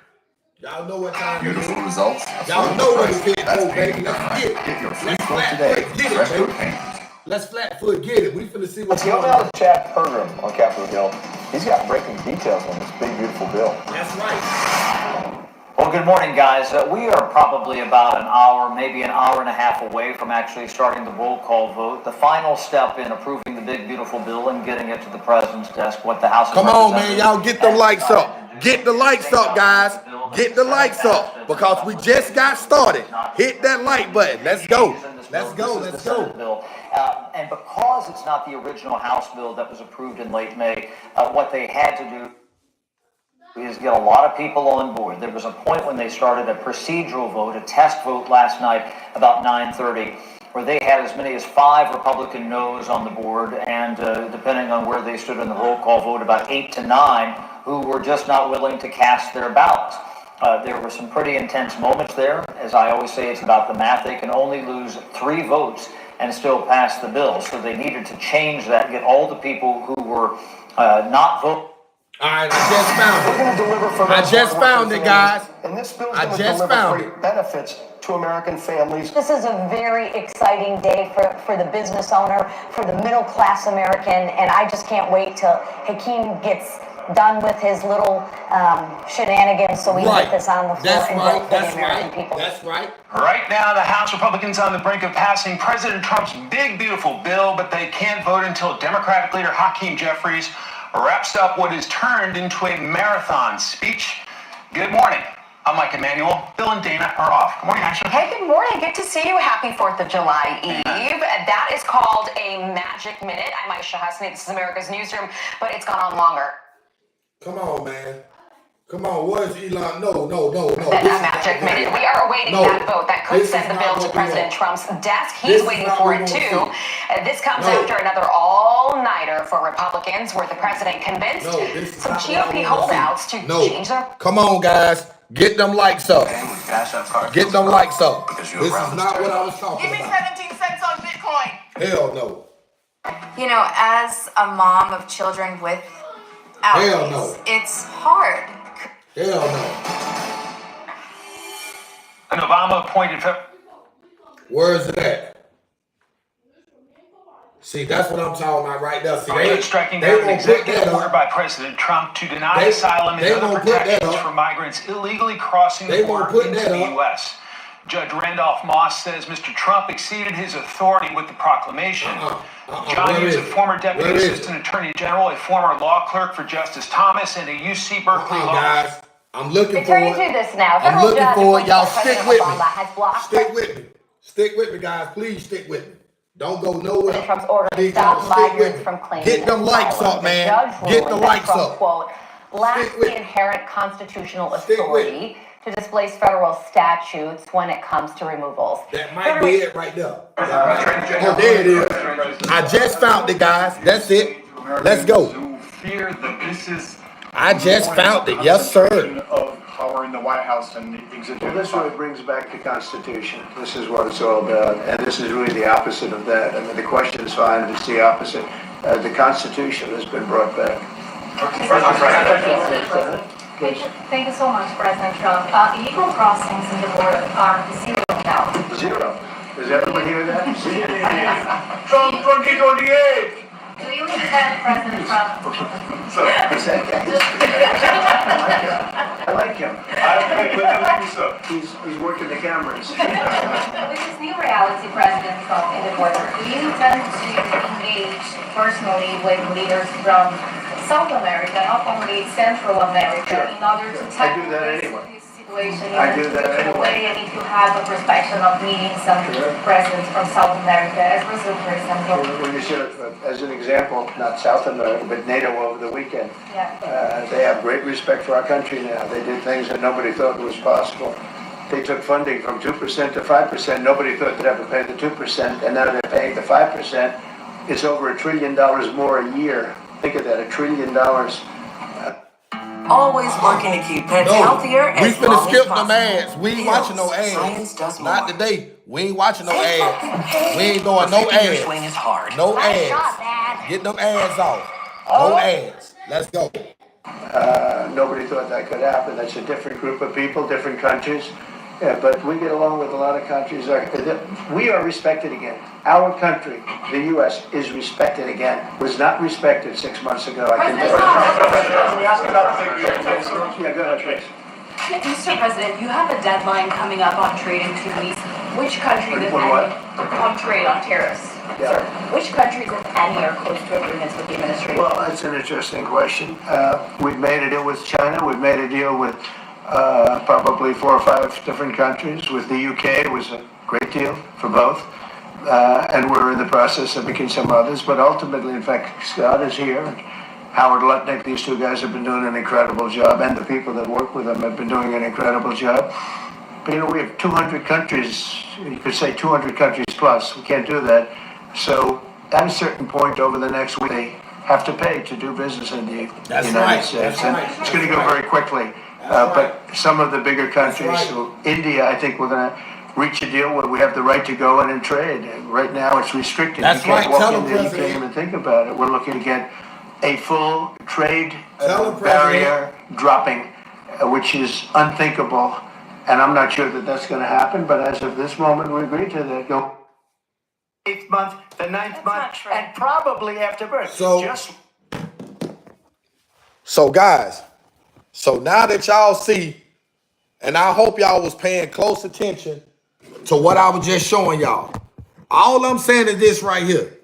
Y'all know what time it is. Beautiful results. Y'all know what it is, baby. Let's get it. Get your free Let's quote flat today. foot get it, Fresh baby. Coat Painters. Let's flat foot get it. We finna see what's Let's go going now on. to Chad Pergram on Capitol Hill. He's got breaking details on this big, beautiful bill. That's right. Well, good morning, guys. We are probably about an hour, maybe an hour and a half away from actually starting the roll call vote. The final step in approving the big, beautiful bill and getting it to the president's desk, what the House of Come on, man. Representatives Y'all get them likes up. Get the likes up, guys. Get the likes up because we just got started. Hit that like button. Let's go. Let's go. Let's go. And because it's not the original House bill that was approved in late May, what they had to do is get a lot of people on board. There was a point when they started a procedural vote, a test vote last night about 9:30, where they had as many as 5 Republican no's on the board, and depending on where they stood in the roll call vote, about 8 to 9 who were just not willing to cast their ballots. There were some pretty intense moments there. As I always say, it's about the math. They can only lose 3 votes and still pass the bill. So they needed to change that, get all the people who were not voting. All right, I just found We're going to deliver for it. I just found it, guys. And this bill is I going to just deliver found great benefits to American families. This is a very exciting day for the business owner, for the middle class American, and I just can't wait till Hakeem gets done with his little shenanigans so we can get this on the floor and vote for the American people. That's right. Right now, the House Republicans on the brink of passing President Trump's big, beautiful bill, but they can't vote until Democratic leader Hakeem Jeffries wraps up what is turned into a marathon speech. Good morning. I'm Mike Emanuel. Bill and Dana are off. Good morning, Ashley. Hey, good morning. Good to see you. Happy 4th of July Eve. That is called a magic minute. I'm Aisha Hasni. This is America's Newsroom, but it's gone on longer. Come on, man. Come on, what is Elon? No. That magic minute. We are awaiting that vote that could send the bill to President Trump's desk. He's waiting for it too. This comes after another all-nighter for Republicans, where the president convinced some GOP holdouts to change their. Come on, guys. Get them likes up. Get them likes up. This is not what I was talking about. Give me 17 cents on Bitcoin. Hell no. You know, as a mom of children with allergies, it's hard. Hell no. An Obama-appointed. Where is it at? See, that's what I'm talking about right there. See, Striking down an executive order by President Trump to deny asylum and other protections for migrants illegally crossing the border into the U.S. Judge Randolph Moss says Mr. Trump exceeded his authority with the proclamation. John is a former deputy assistant attorney general, a former law clerk for Justice Thomas, and a UC Berkeley law. Guys, I'm looking for Turning to this now. I'm looking for it. Y'all stick with me. Stick with me. Stick with me, guys. Please stick with me. Don't go nowhere. Trump's order to stop migrants from claiming Get them likes up, man. Get the likes up. Quote, lacks the inherent constitutional authority to displace federal statutes when it comes to removals. That might be it right there. Oh, there it is. I just found it, guys. That's it. Let's go. Fear that this is. I just found it. Yes, sir. Of power in the White House and the executive. Well, this really brings back the Constitution. This is what it's all about, and this is really the opposite of that. I mean, the question is fine, it's the opposite. The Constitution has been brought back. Thank you so much, President Trump. Illegal crossings in the border are zero now. Zero. Does everyone hear that? Trump 2028. Do you think that, President Trump? I like him. He's working the cameras. With this new reality, President Trump, in the border, do you intend to engage personally with leaders from South America, not only Central America, in order to tackle this situation in a different way, and if you have a perspective of meeting some presidents from South America, as Brazil, for example? When you should, as an example, not South America, but NATO over the weekend, they have great respect for our country now. They did things that nobody thought was possible. They took funding from 2% to 5%. Nobody thought they'd ever pay the 2%, and now they're paying the 5%. It's over $1 trillion more a year. Think of that, $1 trillion. Always working to keep pets healthier and we finna skip them ads. We ain't watching no ads. Not today. We ain't watching no ads. We ain't doing no ads. No ads. Get them ads off. No ads. Let's go. Nobody thought that could happen. That's a different group of people, different countries. Yeah, but we get along with a lot of countries. We are respected again. Our country, the U.S., is respected again. Was not respected 6 months ago. I can tell you. Yeah, go ahead, please. Mr. President, you have a deadline coming up on trade in 2 weeks. Which countries, if any, on trade, on tariffs? Yeah. Which countries, if any, are close to agreements with the administration? Well, that's an interesting question. We've made a deal with China. We've made a deal with probably 4 or 5 different countries. With the UK, it was a great deal for both. And we're in the process of making some others. But ultimately, in fact, Scott is here. And Howard Lutnick, these 2 guys have been doing an incredible job. And the people that work with them have been doing an incredible job. But, you know, we have 200 countries. You could say 200 countries plus. We can't do that. So at a certain point over the next week, they have to pay to do business in the United States. And it's going to go very quickly. But some of the bigger countries, so India, I think we're going to reach a deal where we have the right to go in and trade. And right now it's restricted. You can't walk in there, you can't even think about it. We're looking to get a full trade barrier dropping, which is unthinkable. And I'm not sure that that's going to happen, but as of this moment, we agreed to that. Go 8th month, the 9th month, and probably after birth. So guys, so now that y'all see, and I hope y'all was paying close attention to what I was just showing y'all. All I'm saying is this right here.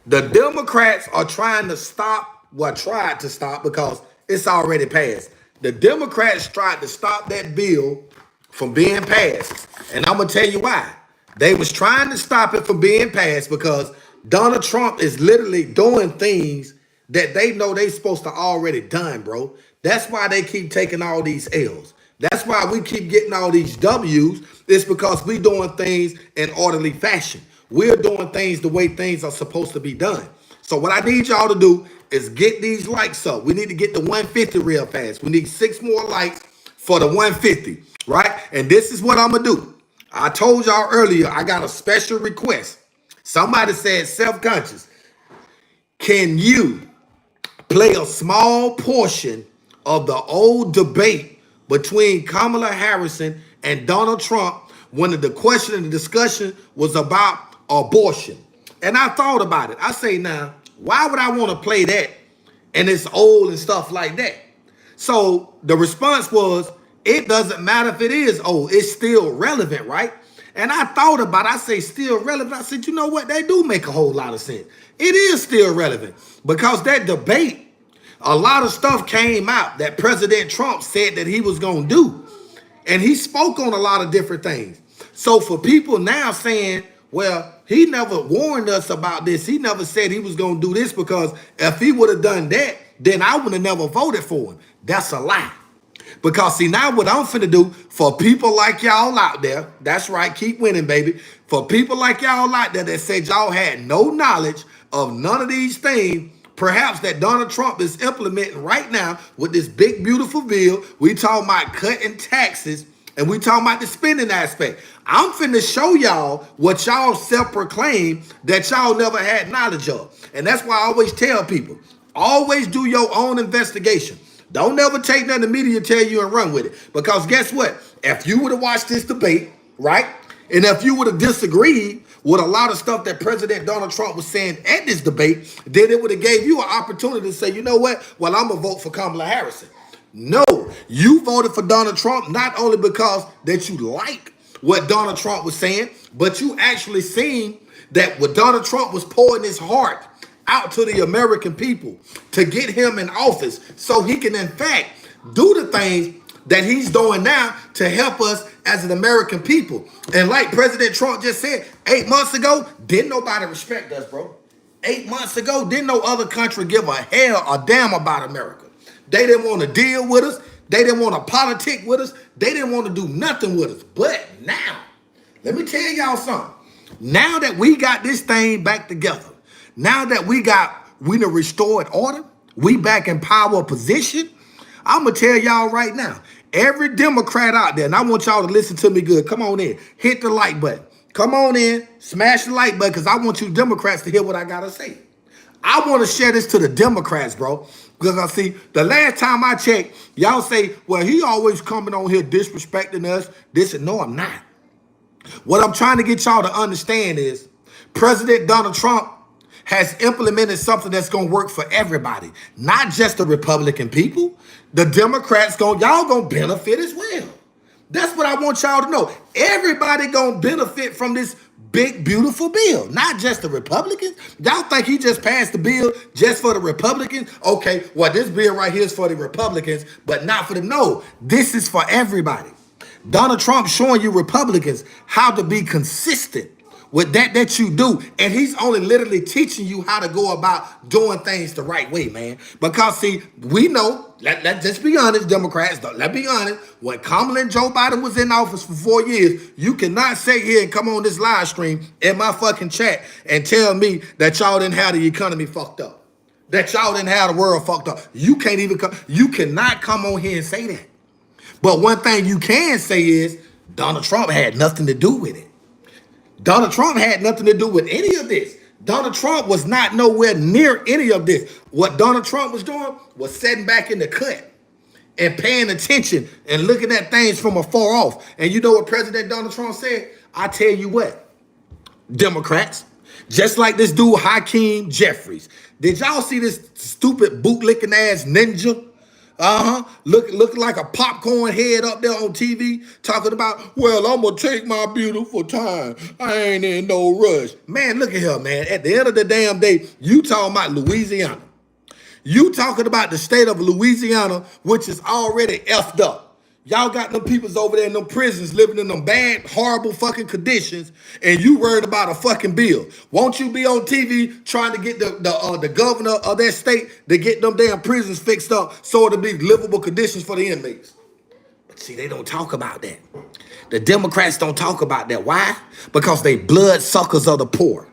The Democrats are trying to stop, tried to stop because it's already passed. The Democrats tried to stop that bill from being passed. And I'm going to tell you why. They was trying to stop it from being passed because Donald Trump is literally doing things that they know they supposed to already done, bro. That's why they keep taking all these L's. That's why we keep getting all these W's. It's because we doing things in orderly fashion. We're doing things the way things are supposed to be done. So what I need y'all to do is get these likes up. We need to get the 150 real fast. We need 6 more likes for the 150, right? And this is what I'm going to do. I told y'all earlier, I got a special request. Somebody said self-conscious. Can you play a small portion of the old debate between Kamala Harris and Donald Trump when the question and the discussion was about abortion? And I thought about it. I say, now, why would I want to play that and it's old and stuff like that? So the response was, it doesn't matter if it is old, it's still relevant, right? And I thought about it. I say still relevant. I said, you know what? They do make a whole lot of sense. It is still relevant because that debate, a lot of stuff came out that President Trump said that he was going to do. And he spoke on a lot of different things. So for people now saying, well, he never warned us about this. He never said he was going to do this because if he would have done that, then I would have never voted for him. That's a lie. Because see, now what I'm finna do for people like y'all out there, that's right, keep winning, baby. For people like y'all out there that said y'all had no knowledge of none of these things, perhaps that Donald Trump is implementing right now with this big, beautiful bill. We talking about cutting taxes and we talking about the spending aspect. I'm finna show y'all what y'all self-proclaim that y'all never had knowledge of. And that's why I always tell people, always do your own investigation. Don't never take nothing the media tell you and run with it. Because guess what? If you would have watched this debate, right? And if you would have disagreed with a lot of stuff that President Donald Trump was saying at this debate, then it would have gave you an opportunity to say, you know what? Well, I'm going to vote for Kamala Harris. No, you voted for Donald Trump not only because that you like what Donald Trump was saying, but you actually seen that what Donald Trump was pouring his heart out to the American people to get him in office so he can, in fact, do the things that he's doing now to help us as an American people. And like President Trump just said, 8 months ago, didn't nobody respect us, bro. 8 months ago, didn't no other country give a hell or damn about America. They didn't want to deal with us. They didn't want to politic with us. They didn't want to do nothing with us. But now, let me tell y'all something. Now that we got this thing back together, now that we done restored order, we back in power position, I'm going to tell y'all right now, every Democrat out there, and I want y'all to listen to me good. Come on in. Hit the like button. Come on in. Smash the like button because I want you Democrats to hear what I got to say. I want to share this to the Democrats, bro. Because I see, the last time I checked, y'all say, well, he always coming on here disrespecting us. No, I'm not. What I'm trying to get y'all to understand is President Donald Trump has implemented something that's going to work for everybody, not just the Republican people. The Democrats, y'all going to benefit as well. That's what I want y'all to know. Everybody going to benefit from this big, beautiful bill, not just the Republicans. Y'all think he just passed the bill just for the Republicans? Okay, well, this bill right here is for the Republicans, but not for them. No, this is for everybody. Donald Trump showing you Republicans how to be consistent with that you do. And he's only literally teaching you how to go about doing things the right way, man. Because, see, we know, let's just be honest, Democrats, let's be honest, when Kamala and Joe Biden was in office for 4 years, you cannot sit here and come on this live stream in my fucking chat and tell me that y'all didn't have the economy fucked up, that y'all didn't have the world fucked up. You can't even come, you cannot come on here and say that. But one thing you can say is Donald Trump had nothing to do with it. Donald Trump had nothing to do with any of this. Donald Trump was not nowhere near any of this. What Donald Trump was doing was sitting back in the cut and paying attention and looking at things from afar off. And you know what President Donald Trump said? I tell you what, Democrats, just like this dude Hakeem Jeffries. Did y'all see this stupid bootlicking ass ninja? Looking like a popcorn head up there on TV talking about, well, I'm going to take my beautiful time. I ain't in no rush. Man, look at here, man. At the end of the damn day, you talking about Louisiana. You talking about the state of Louisiana, which is already effed up. Y'all got them peoples over there in them prisons living in them bad, horrible fucking conditions, and you worried about a fucking bill. Won't you be on TV trying to get the governor of that state to get them damn prisons fixed up so it'll be livable conditions for the inmates? But see, they don't talk about that. The Democrats don't talk about that. Why? Because they blood suckers of the poor.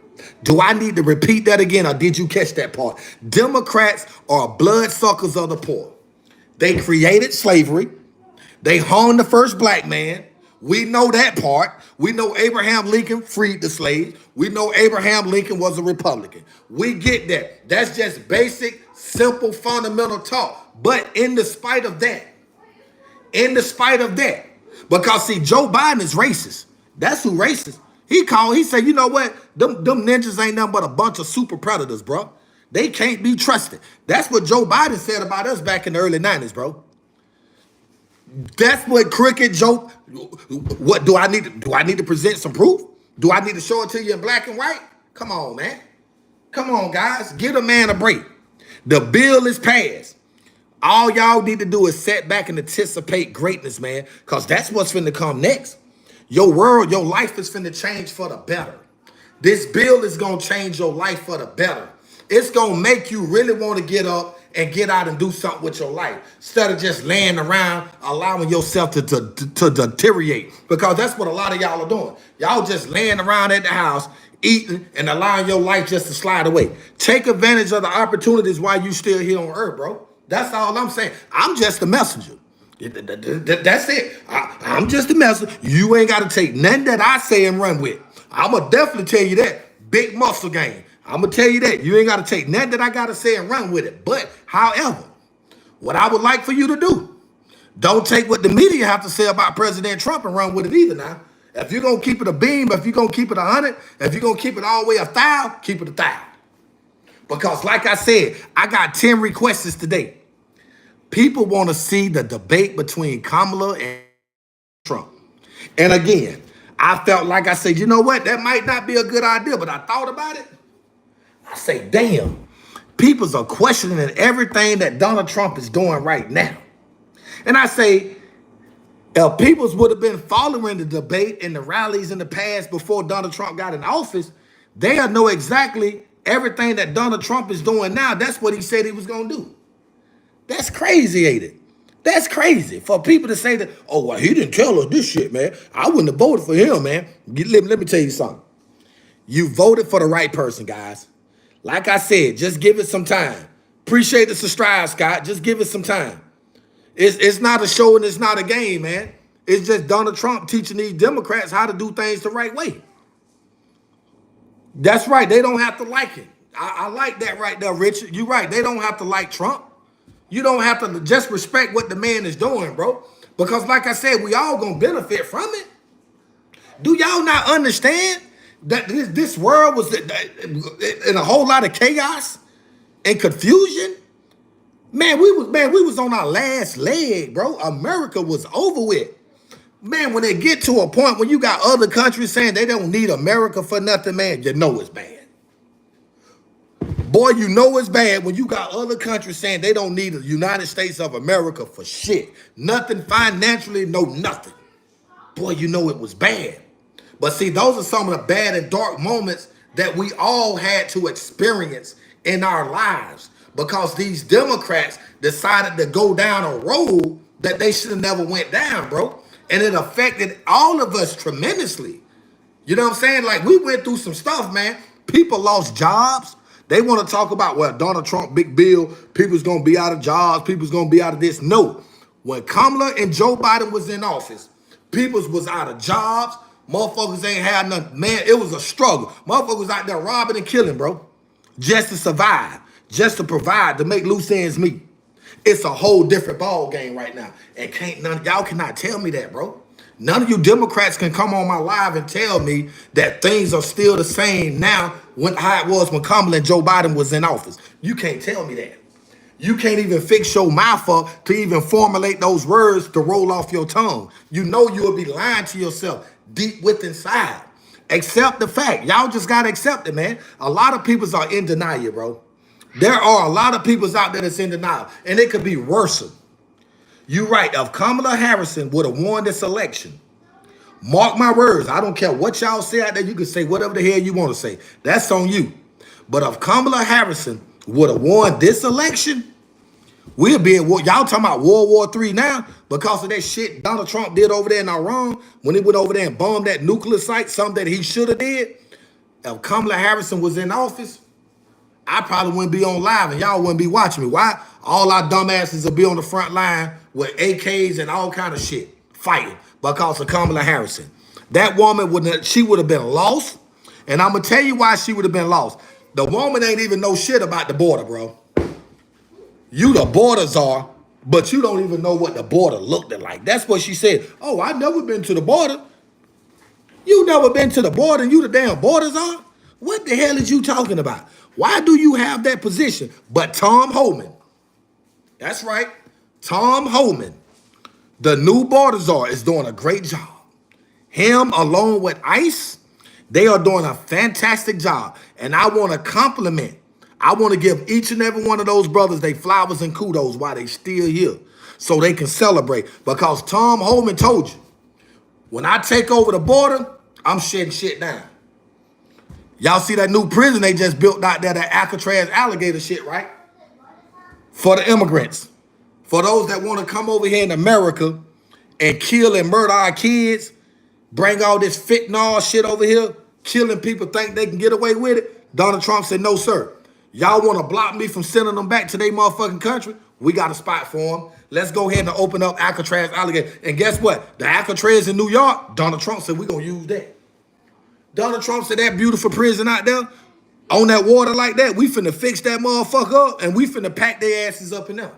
Do I need to repeat that again, or did you catch that part? Democrats are blood suckers of the poor. They created slavery. They hung the first black man. We know that part. We know Abraham Lincoln freed the slaves. We know Abraham Lincoln was a Republican. We get that. That's just basic, simple, fundamental talk. But in the spite of that, because see, Joe Biden is racist. That's who racist. He said, you know what? Them ninjas ain't nothing but a bunch of super predators, bro. They can't be trusted. That's what Joe Biden said about us back in the early 90s, bro. That's what Crooked Joe. What do I need to present some proof? Do I need to show it to you in black and white? Come on, man. Come on, guys. Give a man a break. The bill is passed. All y'all need to do is sit back and anticipate greatness, man, because that's what's finna come next. Your world, your life is finna change for the better. This bill is gonna change your life for the better. It's gonna make you really want to get up and get out and do something with your life instead of just laying around allowing yourself to deteriorate, because that's what a lot of y'all are doing. Y'all just laying around at the house eating and allowing your life just to slide away. Take advantage of the opportunities while you still here on earth, bro. That's all I'm saying. I'm just a messenger. That's it. I'm just a messenger. You ain't got to take nothing that I say and run with. I'm going to definitely tell you that. Big muscle game. I'm going to tell you that. You ain't got to take nothing that I got to say and run with it. But, however, what I would like for you to do, don't take what the media have to say about President Trump and run with it either now. If you're going to keep it a beam, if you're going to keep it 100, if you're going to keep it all the way 1,000, keep it 1,000. Because like I said, I got 10 requests today. People want to see the debate between Kamala and Trump. And again, I felt like I said, you know what? That might not be a good idea, but I thought about it. I say, damn, peoples are questioning everything that Donald Trump is doing right now. And I say, if peoples would have been following the debate and the rallies in the past before Donald Trump got in office, they'll know exactly everything that Donald Trump is doing now. That's what he said he was going to do. That's crazy, ain't it? That's crazy for people to say that, oh, well, he didn't tell us this shit, man. I wouldn't have voted for him, man. Let me tell you something. You voted for the right person, guys. Like I said, just give it some time. Appreciate the subscribe, Scott. Just give it some time. It's not a show and it's not a game, man. It's just Donald Trump teaching these Democrats how to do things the right way. That's right. They don't have to like it. I like that right there, Richard. You're right. They don't have to like Trump. You don't have to just respect what the man is doing, bro. Because like I said, we all gonna benefit from it. Do y'all not understand that this world was in a whole lot of chaos and confusion? Man, we was on our last leg, bro. America was over with. Man, when they get to a point when you got other countries saying they don't need America for nothing, man, you know it's bad. Boy, you know it's bad when you got other countries saying they don't need the United States of America for shit. Nothing financially, no nothing. Boy, you know it was bad. But see, those are some of the bad and dark moments that we all had to experience in our lives because these Democrats decided to go down a road that they should have never went down, bro. And it affected all of us tremendously. You know what I'm saying? Like, we went through some stuff, man. People lost jobs. They want to talk about, well, Donald Trump, big bill, people's going to be out of jobs, people's going to be out of this. No. When Kamala and Joe Biden was in office, people's was out of jobs. Motherfuckers ain't had nothing. Man, it was a struggle. Motherfuckers was out there robbing and killing, bro. Just to survive, just to provide, to make loose ends meet. It's a whole different ball game right now. And y'all cannot tell me that, bro. None of you Democrats can come on my live and tell me that things are still the same now how it was when Kamala and Joe Biden was in office. You can't tell me that. You can't even fix your mouth up to even formulate those words to roll off your tongue. You know you'll be lying to yourself deep within inside. Accept the fact. Y'all just got to accept it, man. A lot of people are in denial, bro. There are a lot of people out there that's in denial, and it could be worse. You right. If Kamala Harrison would have won this election, mark my words, I don't care what y'all say out there. You can say whatever the hell you want to say. That's on you. But if Kamala Harrison would have won this election, we'll be in war. Y'all talking about World War III now because of that shit Donald Trump did over there in Iran when he went over there and bombed that nuclear site, something that he should have did. If Kamala Harrison was in office, I probably wouldn't be on live and y'all wouldn't be watching me. Why? All our dumbasses will be on the front line with AKs and all kind of shit fighting because of Kamala Harrison. That woman she would have been lost. And I'm going to tell you why she would have been lost. The woman ain't even know shit about the border, bro. You the border czar, but you don't even know what the border looked like. That's what she said. Oh, I've never been to the border. You never been to the border and you the damn border czar? What the hell is you talking about? Why do you have that position? But Tom Homan, that's right, Tom Homan, the new border czar, is doing a great job. Him along with ICE, they are doing a fantastic job. And I want to compliment, I want to give each and every one of those brothers their flowers and kudos while they still here so they can celebrate. Because Tom Homan told you, when I take over the border, I'm shutting shit down. Y'all see that new prison they just built out there, that Alcatraz alligator shit, right? For the immigrants. For those that want to come over here in America and kill and murder our kids, bring all this fentanyl shit over here, killing people, think they can get away with it. Donald Trump said, no, sir. Y'all want to block me from sending them back to their motherfucking country? We got a spot for them. Let's go ahead and open up Alcatraz alligator. And guess what? The Alcatraz in New York, Donald Trump said, we're going to use that. Donald Trump said that beautiful prison out there on that water like that, we finna fix that motherfucker up and we finna pack their asses up in there.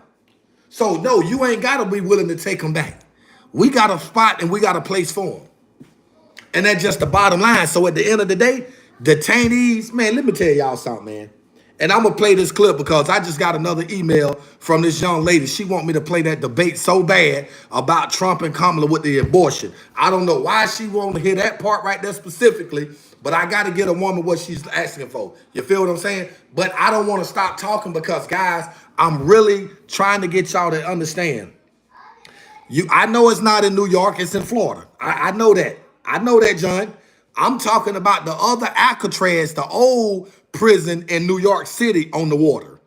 So no, you ain't gotta be willing to take them back. We got a spot and we got a place for them. And that's just the bottom line. So at the end of the day, detainees, man, let me tell y'all something, man. And I'm gonna play this clip because I just got another email from this young lady. She want me to play that debate so bad about Trump and Kamala with the abortion. I don't know why she want to hear that part right there specifically, but I got to get a woman what she's asking for. You feel what I'm saying? But I don't want to stop talking because, guys, I'm really trying to get y'all to understand. I know it's not in New York, it's in Florida. I know that. I know that, John. I'm talking about the other Alcatraz, the old prison in New York City on the water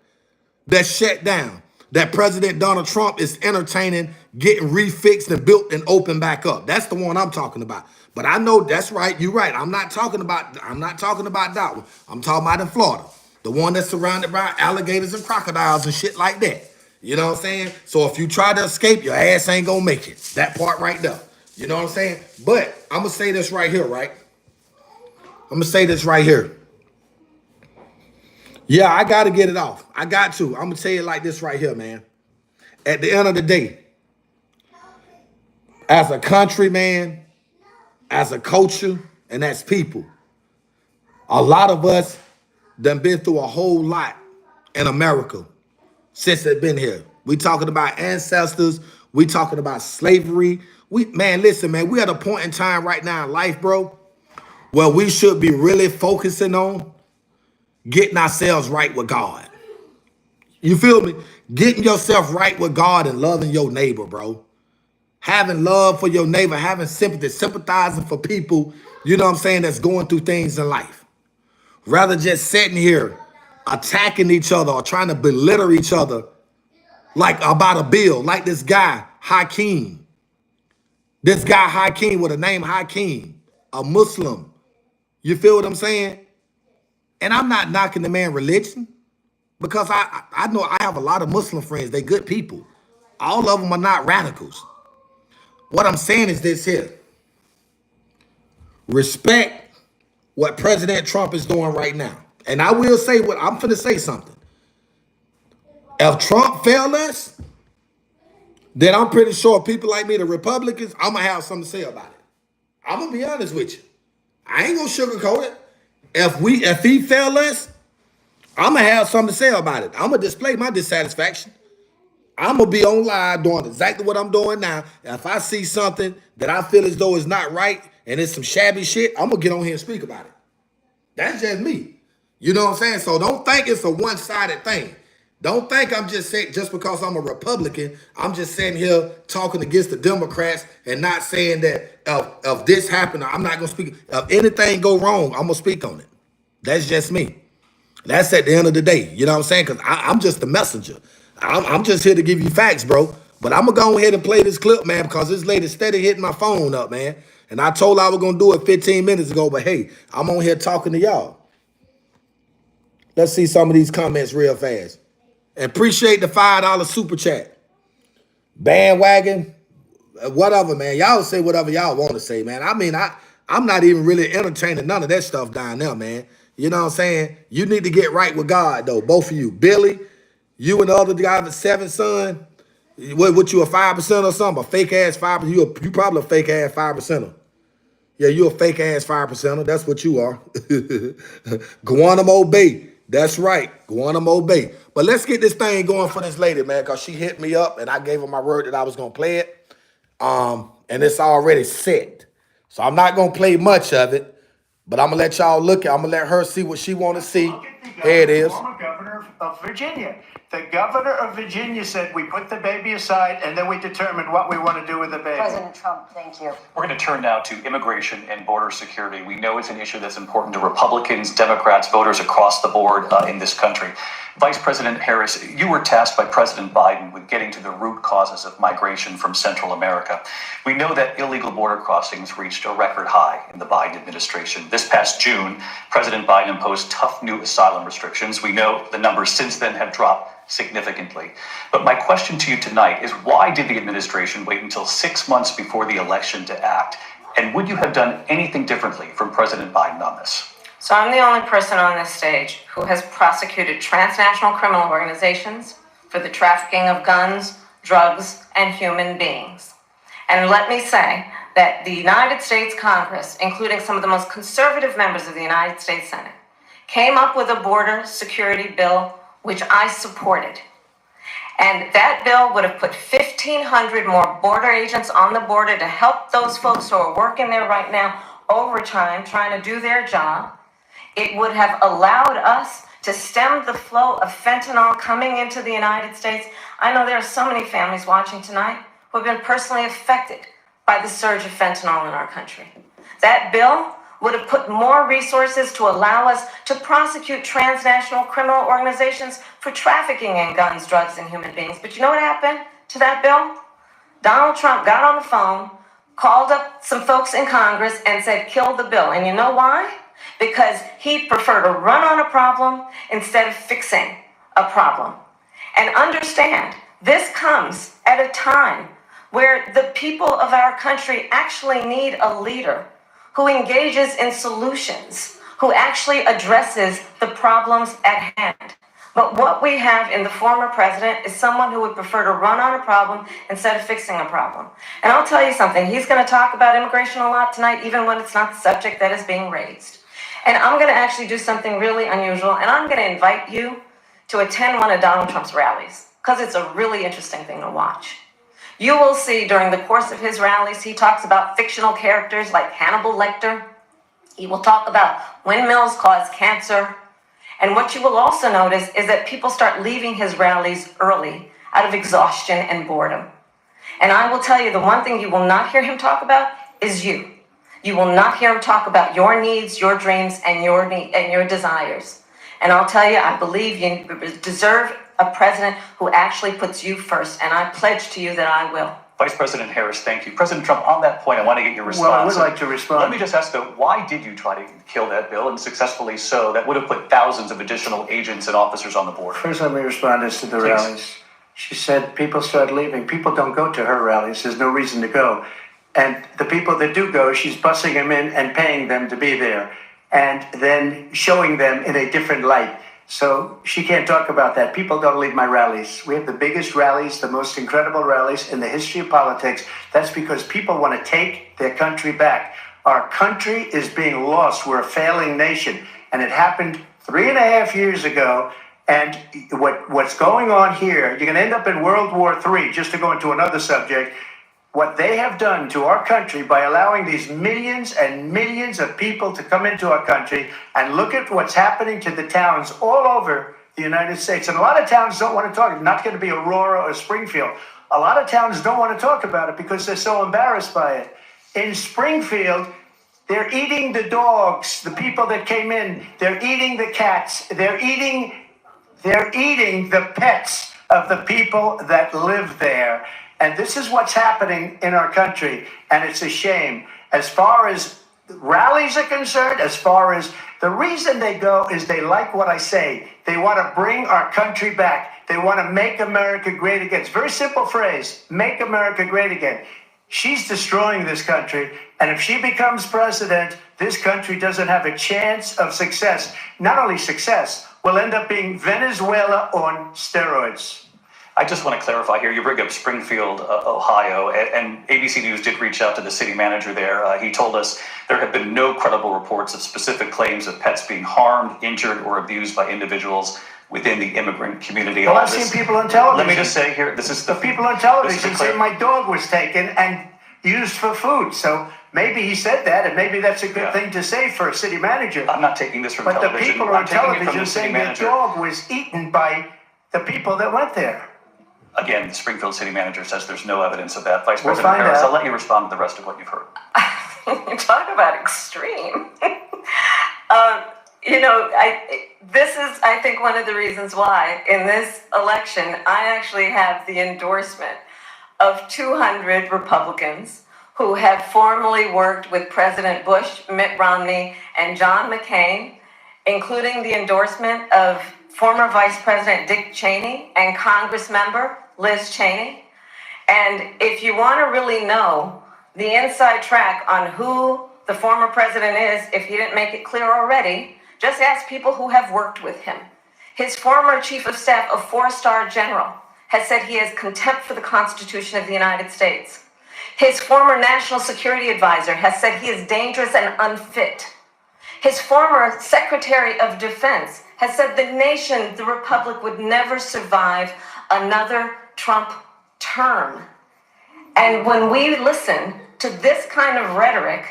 that's shut down, that President Donald Trump is entertaining, getting refixed and built and opened back up. That's the one I'm talking about. But I know that's right. You're right. I'm not talking about that one. I'm talking about in Florida, the one that's surrounded by alligators and crocodiles and shit like that. You know what I'm saying? So if you try to escape, your ass ain't gonna make it. That part right there. You know what I'm saying? But I'm gonna say this right here, right? I'm gonna say this right here. Yeah, I gotta get it off. I got to. I'm gonna tell you like this right here, man. At the end of the day, as a country, man, as a culture, and as people, a lot of us done been through a whole lot in America since they've been here. We talking about ancestors. We talking about slavery. Man, listen, man, we at a point in time right now in life, bro, where we should be really focusing on getting ourselves right with God. You feel me? Getting yourself right with God and loving your neighbor, bro. Having love for your neighbor, having sympathy, sympathizing for people, you know what I'm saying, that's going through things in life. Rather just sitting here attacking each other or trying to belittle each other like about a bill, like this guy, Hakeem. This guy, Hakeem, with a name Hakeem, a Muslim. You feel what I'm saying? And I'm not knocking the man religion because I know I have a lot of Muslim friends. They good people. All of them are not radicals. What I'm saying is this here. Respect what President Trump is doing right now. And I will say what I'm finna say something. If Trump failed us, then I'm pretty sure people like me, the Republicans, I'm gonna have something to say about it. I'm gonna be honest with you. I ain't gonna sugarcoat it. If he failed us, I'm gonna have something to say about it. I'm gonna display my dissatisfaction. I'm gonna be on live doing exactly what I'm doing now. If I see something that I feel as though is not right and it's some shabby shit, I'm gonna get on here and speak about it. That's just me. You know what I'm saying? So don't think it's a one-sided thing. Don't think I'm just saying just because I'm a Republican, I'm just sitting here talking against the Democrats and not saying that if this happened, I'm not gonna speak. If anything go wrong, I'm gonna speak on it. That's just me. That's at the end of the day. You know what I'm saying? Because I'm just the messenger. I'm just here to give you facts, bro. But I'm gonna go ahead and play this clip, man, because this lady steady hitting my phone up, man. And I told her I was gonna do it 15 minutes ago, but hey, I'm on here talking to y'all. Let's see some of these comments real fast. And appreciate the $5 super chat. Bandwagon, whatever, man. Y'all say whatever y'all want to say, man. I mean, I'm not even really entertaining none of that stuff down there, man. You know what I'm saying? You need to get right with God, though, both of you. Billy, you and the other guy, the seventh son, what you a 5% or something? A fake ass 5%? You probably a fake ass 5%er. Yeah, you a fake ass 5%er. That's what you are. Guantanamo Bay. That's right. Guantanamo Bay. But let's get this thing going for this lady, man, because she hit me up and I gave her my word that I was going to play it. And it's already set. So I'm not going to play much of it, but I'm going to let y'all look at it. I'm going to let her see what she want to see. Here it is. Former governor of Virginia. The governor of Virginia said we put the baby aside and then we determine what we want to do with the baby. President Trump, thank you. We're going to turn now to immigration and border security. We know it's an issue that's important to Republicans, Democrats, voters across the board in this country. Vice President Harris, you were tasked by President Biden with getting to the root causes of migration from Central America. We know that illegal border crossings reached a record high in the Biden administration. This past June, President Biden imposed tough new asylum restrictions. We know the numbers since then have dropped significantly. But my question to you tonight is, why did the administration wait until 6 months before the election to act? And would you have done anything differently from President Biden on this? So I'm the only person on this stage who has prosecuted transnational criminal organizations for the trafficking of guns, drugs, and human beings. And let me say that the United States Congress, including some of the most conservative members of the United States Senate, came up with a border security bill which I supported. And that bill would have put 1,500 more border agents on the border to help those folks who are working there right now overtime, trying to do their job. It would have allowed us to stem the flow of fentanyl coming into the United States. I know there are so many families watching tonight who have been personally affected by the surge of fentanyl in our country. That bill would have put more resources to allow us to prosecute transnational criminal organizations for trafficking in guns, drugs, and human beings. But you know what happened to that bill? Donald Trump got on the phone, called up some folks in Congress, and said, kill the bill. And you know why? Because he preferred to run on a problem instead of fixing a problem. And understand, this comes at a time where the people of our country actually need a leader who engages in solutions, who actually addresses the problems at hand. But what we have in the former president is someone who would prefer to run on a problem instead of fixing a problem. And I'll tell you something, he's going to talk about immigration a lot tonight, even when it's not the subject that is being raised. And I'm going to actually do something really unusual, and I'm going to invite you to attend one of Donald Trump's rallies, because it's a really interesting thing to watch. You will see during the course of his rallies, he talks about fictional characters like Hannibal Lecter. He will talk about windmills cause cancer. And what you will also notice is that people start leaving his rallies early out of exhaustion and boredom. And I will tell you, the one thing you will not hear him talk about is you. You will not hear him talk about your needs, your dreams, and your desires. And I'll tell you, I believe you deserve a president who actually puts you first. And I pledge to you that I will. Vice President Harris, thank you. President Trump, on that point, I want to get your response. Well, I would like to respond. Let me just ask, though, why did you try to kill that bill, and successfully so? That would have put thousands of additional agents and officers on the border. First, let me respond as to the rallies. She said people start leaving. People don't go to her rallies. There's no reason to go. And the people that do go, she's bussing them in and paying them to be there, and then showing them in a different light. So she can't talk about that. People don't leave my rallies. We have the biggest rallies, the most incredible rallies in the history of politics. That's because people want to take their country back. Our country is being lost. We're a failing nation. And it happened 3.5 years ago. And what's going on here, you're going to end up in World War III, just to go into another subject. What they have done to our country by allowing these millions and millions of people to come into our country, and look at what's happening to the towns all over the United States. And a lot of towns don't want to talk. It's not going to be Aurora or Springfield. A lot of towns don't want to talk about it because they're so embarrassed by it. In Springfield, they're eating the dogs, the people that came in. They're eating the cats. They're eating the pets of the people that live there. And this is what's happening in our country. And it's a shame. As far as rallies are concerned, as far as the reason they go is they like what I say. They want to bring our country back. They want to make America great again. It's a very simple phrase, make America great again. She's destroying this country. And if she becomes president, this country doesn't have a chance of success. Not only success, we'll end up being Venezuela on steroids. I just want to clarify here. You bring up Springfield, Ohio, and ABC News did reach out to the city manager there. He told us there have been no credible reports of specific claims of pets being harmed, injured, or abused by individuals within the immigrant community. Well, I've seen people on television. Let me just say here, this is the people on television say my dog was taken and used for food. So maybe he said that, and maybe that's a good thing to say for a city manager. I'm not taking this from television. But the people on television saying their dog was eaten by the people that went there. Again, the Springfield city manager says there's no evidence of that. Vice President Harris, I'll let you respond to the rest of what you've heard. Talk about extreme. This is, I think, one of the reasons why in this election, I actually have the endorsement of 200 Republicans who have formerly worked with President Bush, Mitt Romney, and John McCain, including the endorsement of former Vice President Dick Cheney and Congress member Liz Cheney. And if you want to really know the inside track on who the former president is, if he didn't make it clear already, just ask people who have worked with him. His former chief of staff, a 4-star general, has said he has contempt for the Constitution of the United States. His former national security advisor has said he is dangerous and unfit. His former Secretary of Defense has said the nation, the Republic, would never survive another Trump term. And when we listen to this kind of rhetoric,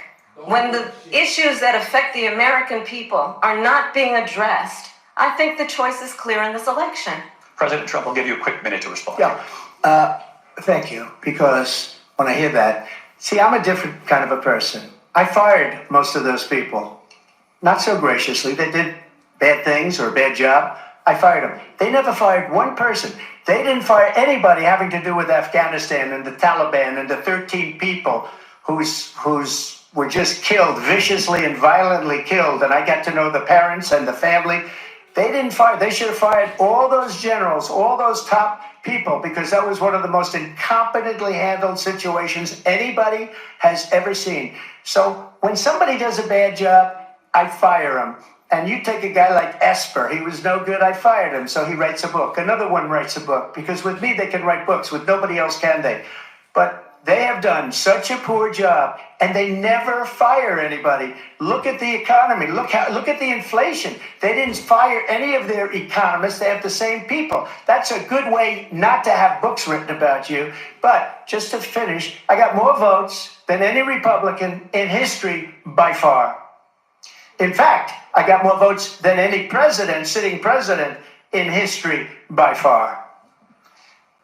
when the issues that affect the American people are not being addressed, I think the choice is clear in this election. President Trump will give you a quick minute to respond. Yeah, thank you. Because when I hear that, see, I'm a different kind of a person. I fired most of those people. Not so graciously. They did bad things or a bad job. I fired them. They never fired one person. They didn't fire anybody having to do with Afghanistan and the Taliban and the 13 people who's were just killed, viciously and violently killed. And I got to know the parents and the family. They didn't fire. They should have fired all those generals, all those top people, because that was one of the most incompetently handled situations anybody has ever seen. So when somebody does a bad job, I fire him. And you take a guy like Esper, he was no good, I fired him, so he writes a book. Another one writes a book, because with me they can write books, with nobody else can they. But they have done such a poor job, and they never fire anybody. Look at the economy, look at the inflation. They didn't fire any of their economists, they have the same people. That's a good way not to have books written about you. But just to finish, I got more votes than any Republican in history by far. In fact, I got more votes than any president, sitting president in history by far.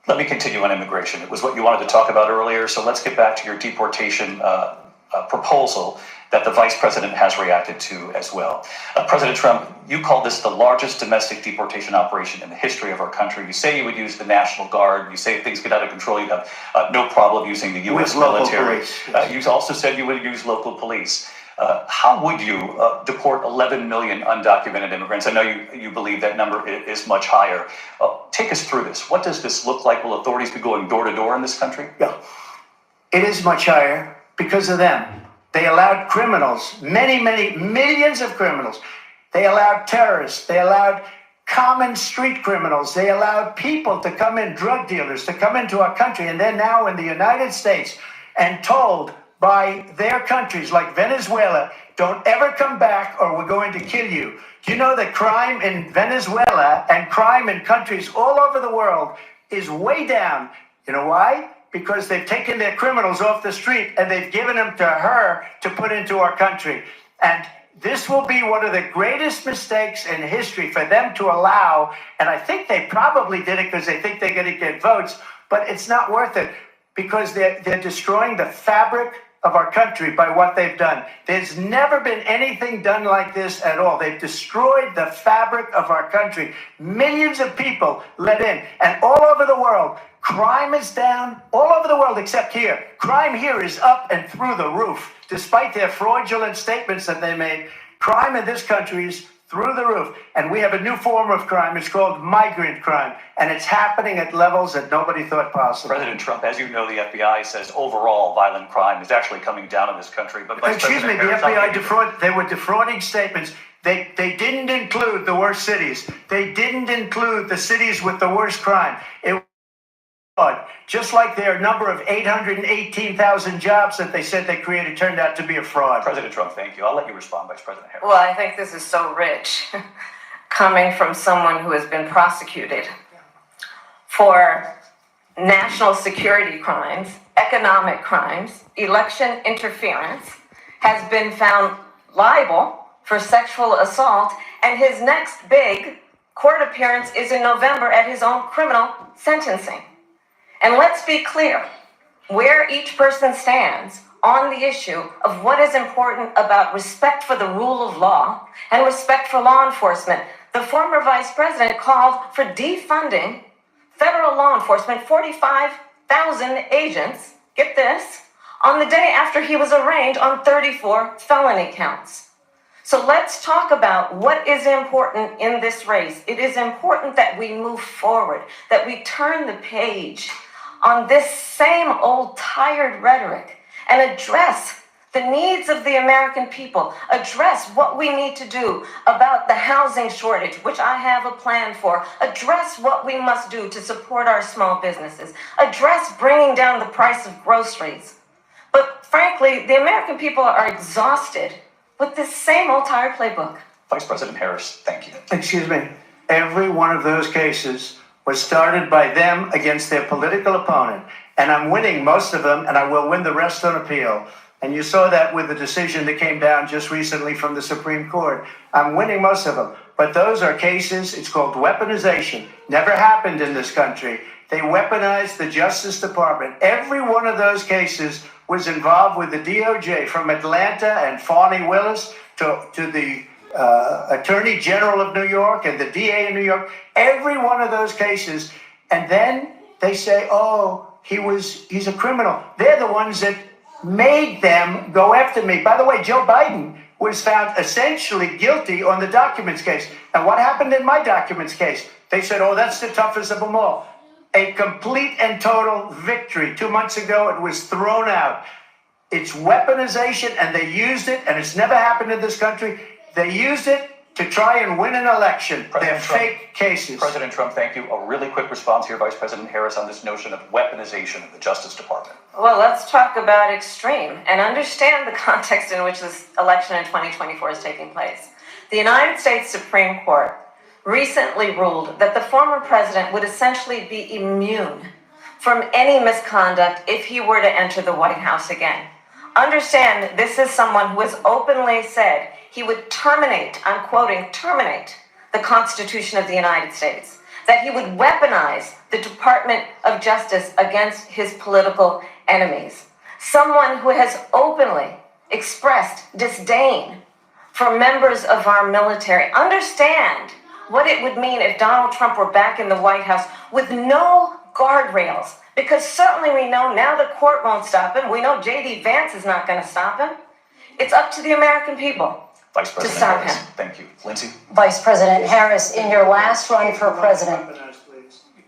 Let me continue on immigration. It was what you wanted to talk about earlier, so let's get back to your deportation proposal that the vice president has reacted to as well. President Trump, you call this the largest domestic deportation operation in the history of our country. You say you would use the National Guard. You say if things get out of control, you'd have no problem using the U.S. military. You also said you would use local police. How would you deport 11 million undocumented immigrants? I know you believe that number is much higher. Take us through this. What does this look like? Will authorities be going door to door in this country? Yeah, it is much higher because of them. They allowed criminals, many millions of criminals. They allowed terrorists. They allowed common street criminals. They allowed people to come in, drug dealers, to come into our country. And they're now in the United States and told by their countries like Venezuela, don't ever come back or we're going to kill you. Do you know that crime in Venezuela and crime in countries all over the world is way down? You know why? Because they've taken their criminals off the street and they've given them to her to put into our country. And this will be one of the greatest mistakes in history for them to allow. And I think they probably did it because they think they're going to get votes, but it's not worth it because they're destroying the fabric of our country by what they've done. There's never been anything done like this at all. They've destroyed the fabric of our country. Millions of people let in, and all over the world, crime is down. All over the world except here. Crime here is up and through the roof. Despite their fraudulent statements that they made, crime in this country is through the roof. And we have a new form of crime. It's called migrant crime. And it's happening at levels that nobody thought possible. President Trump, as you know, the FBI says overall violent crime is actually coming down in this country. But excuse me, the FBI they were defrauding statements. They didn't include the worst cities. They didn't include the cities with the worst crime. Just like their number of 818,000 jobs that they said they created turned out to be a fraud. President Trump, thank you. I'll let you respond, Vice President Harris. Well, I think this is so rich, coming from someone who has been prosecuted for national security crimes, economic crimes, election interference, has been found liable for sexual assault, and his next big court appearance is in November at his own criminal sentencing. And let's be clear, where each person stands on the issue of what is important about respect for the rule of law and respect for law enforcement. The former vice president called for defunding federal law enforcement, 45,000 agents, get this, on the day after he was arraigned on 34 felony counts. So let's talk about what is important in this race. It is important that we move forward, that we turn the page on this same old tired rhetoric and address the needs of the American people, address what we need to do about the housing shortage, which I have a plan for, address what we must do to support our small businesses, address bringing down the price of groceries. But frankly, the American people are exhausted with this same old tired playbook. Vice President Harris, thank you. Excuse me. Every one of those cases was started by them against their political opponent. And I'm winning most of them, and I will win the rest on appeal. And you saw that with the decision that came down just recently from the Supreme Court. I'm winning most of them. But those are cases, it's called weaponization. Never happened in this country. They weaponized the Justice Department. Every one of those cases was involved with the DOJ, from Atlanta and Fani Willis to the Attorney General of New York and the DA in New York. Every one of those cases. And then they say, oh, he's a criminal. They're the ones that made them go after me. By the way, Joe Biden was found essentially guilty on the documents case. And what happened in my documents case? They said, oh, that's the toughest of them all. A complete and total victory. 2 months ago, it was thrown out. It's weaponization, and they used it, and it's never happened in this country. They used it to try and win an election. They're fake cases. President Trump, thank you. A really quick response here, Vice President Harris, on this notion of weaponization of the Justice Department. Well, let's talk about extreme and understand the context in which this election in 2024 is taking place. The United States Supreme Court recently ruled that the former president would essentially be immune from any misconduct if he were to enter the White House again. Understand, this is someone who has openly said he would terminate, I'm quoting, terminate the Constitution of the United States, that he would weaponize the Department of Justice against his political enemies. Someone who has openly expressed disdain for members of our military. Understand what it would mean if Donald Trump were back in the White House with no guardrails, because certainly we know now the court won't stop him. We know J.D. Vance is not going to stop him. It's up to the American people Vice President to stop Harris, him. thank you. Lindsay? Vice President Harris, in your last run for president.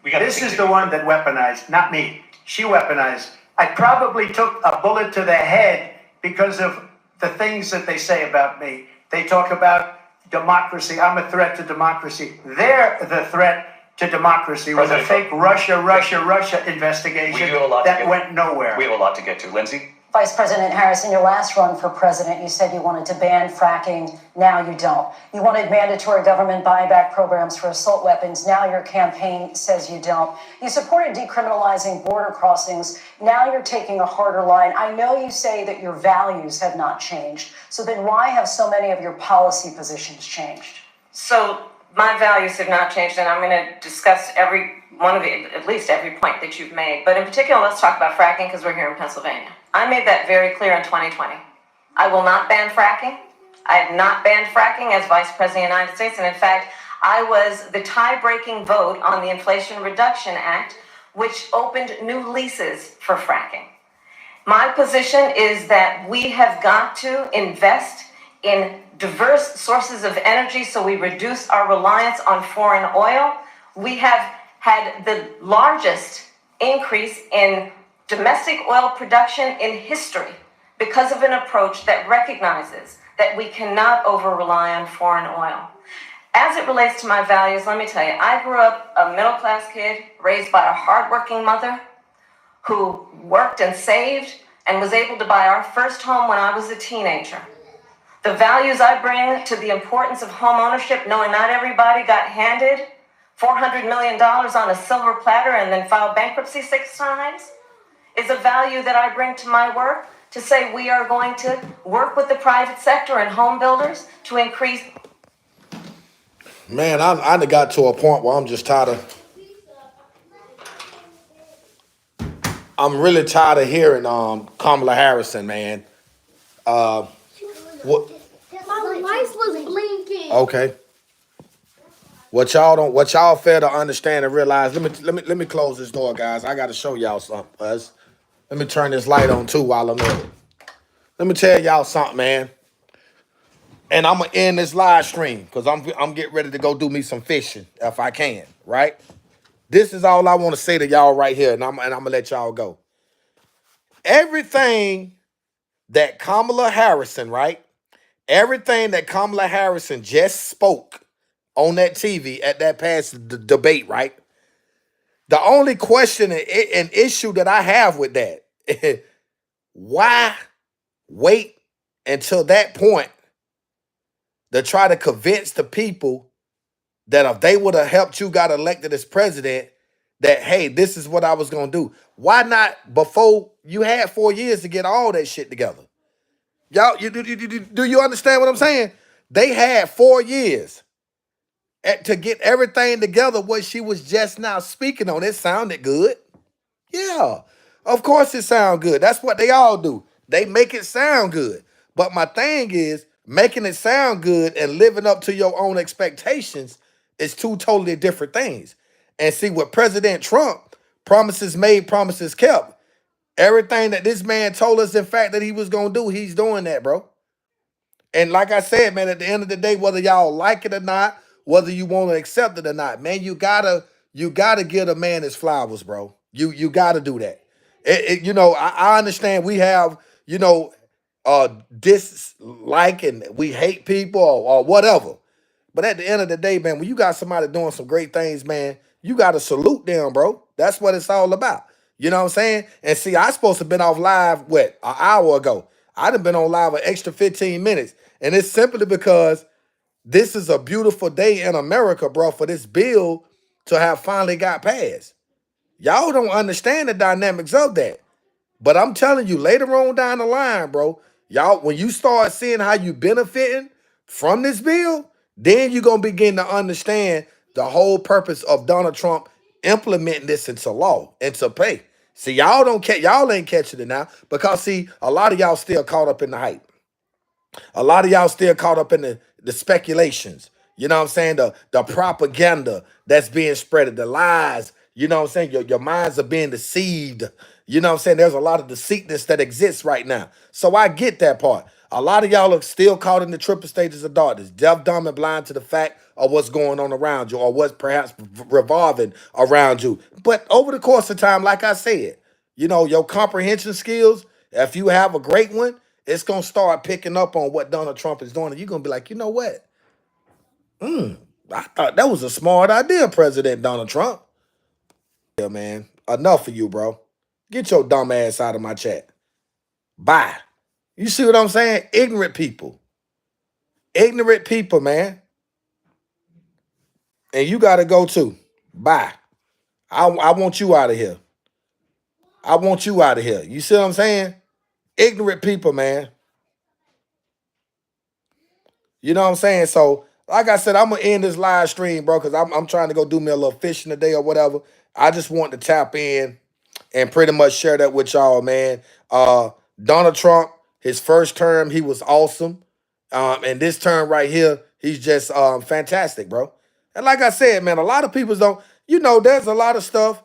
This is the one that weaponized, not me. She weaponized. I probably took a bullet to the head because of the things that they say about me. They talk about democracy. I'm a threat to democracy. They're the threat to democracy with a fake Russia investigation that went nowhere. We have a lot to get to. Lindsay? Vice President Harris, in your last run for president, you said you wanted to ban fracking. Now you don't. You wanted mandatory government buyback programs for assault weapons. Now your campaign says you don't. You supported decriminalizing border crossings. Now you're taking a harder line. I know you say that your values have not changed. So then why have so many of your policy positions changed? So my values have not changed, and I'm going to discuss every one of the, at least every point that you've made. But in particular, let's talk about fracking because we're here in Pennsylvania. I made that very clear in 2020. I will not ban fracking. I have not banned fracking as Vice President of the United States. And in fact, I was the tie-breaking vote on the Inflation Reduction Act, which opened new leases for fracking. My position is that we have got to invest in diverse sources of energy so we reduce our reliance on foreign oil. We have had the largest increase in domestic oil production in history because of an approach that recognizes that we cannot over-rely on foreign oil. As it relates to my values, let me tell you, I grew up a middle-class kid raised by a hardworking mother who worked and saved and was able to buy our first home when I was a teenager. The values I bring to the importance of home ownership, knowing not everybody got handed $400 million on a silver platter and then filed bankruptcy 6 times, is a value that I bring to my work to say we are going to work with the private sector and home builders to increase. Man, I done got to a point where I'm just tired of. I'm really tired of hearing Kamala Harrison, man. What? My lights was blinking. Okay. What y'all fail to understand and realize. Let me close this door, guys. I got to show y'all something. Let me turn this light on too while I'm in it. Let me tell y'all something, man. And I'm gonna end this live stream because I'm getting ready to go do me some fishing if I can. Right. This is all I want to say to y'all right here, and I'm gonna let y'all go. Everything that Kamala Harrison, right? Everything that Kamala Harrison just spoke on that TV at that past debate, right? The only question and issue that I have with that, why wait until that point to try to convince the people that if they would have helped you got elected as president, that, hey, this is what I was going to do. Why not before you had 4 years to get all that shit together? Y'all, do you understand what I'm saying? They had 4 years to get everything together what she was just now speaking on. It sounded good. Yeah, of course it sound good. That's what they all do. They make it sound good. But my thing is, making it sound good and living up to your own expectations is two totally different things. And see, what President Trump, promises made, promises kept. Everything that this man told us, in fact, that he was going to do, he's doing that, bro. And like I said, man, at the end of the day, whether y'all like it or not, whether you want to accept it or not, man, you gotta give a man his flowers, bro. You gotta do that. I understand we have, dislike and we hate people or whatever. But at the end of the day, man, when you got somebody doing some great things, man, you gotta salute them, bro. That's what it's all about. You know what I'm saying? And see, I supposed to have been off live, an hour ago. I'd have been on live an extra 15 minutes. And it's simply because this is a beautiful day in America, bro, for this bill to have finally got passed. Y'all don't understand the dynamics of that. But I'm telling you, later on down the line, bro, y'all, when you start seeing how you benefiting from this bill, then you're going to begin to understand the whole purpose of Donald Trump implementing this into law, into pay. See, y'all ain't catching it now because, see, a lot of y'all still caught up in the hype. A lot of y'all still caught up in the speculations. You know what I'm saying? The propaganda that's being spread, the lies. You know what I'm saying? Your minds are being deceived. You know what I'm saying? There's a lot of deceitness that exists right now. So I get that part. A lot of y'all are still caught in the triple stages of darkness, deaf, dumb, and blind to the fact of what's going on around you or what's perhaps revolving around you. But over the course of time, like I said, your comprehension skills, if you have a great one, it's going to start picking up on what Donald Trump is doing. And you're going to be like, you know what? I thought that was a smart idea, President Donald Trump. Yeah, man. Enough of you, bro. Get your dumb ass out of my chat. Bye. You see what I'm saying? Ignorant people. Ignorant people, man. And you got to go too. Bye. I want you out of here. I want you out of here. You see what I'm saying? Ignorant people, man. You know what I'm saying? So, like I said, I'm going to end this live stream, bro, because I'm trying to go do me a little fishing today or whatever. I just want to tap in and pretty much share that with y'all, man. Donald Trump, his first term, he was awesome. And this term right here, he's just fantastic, bro. And like I said, man, a lot of people don't, there's a lot of stuff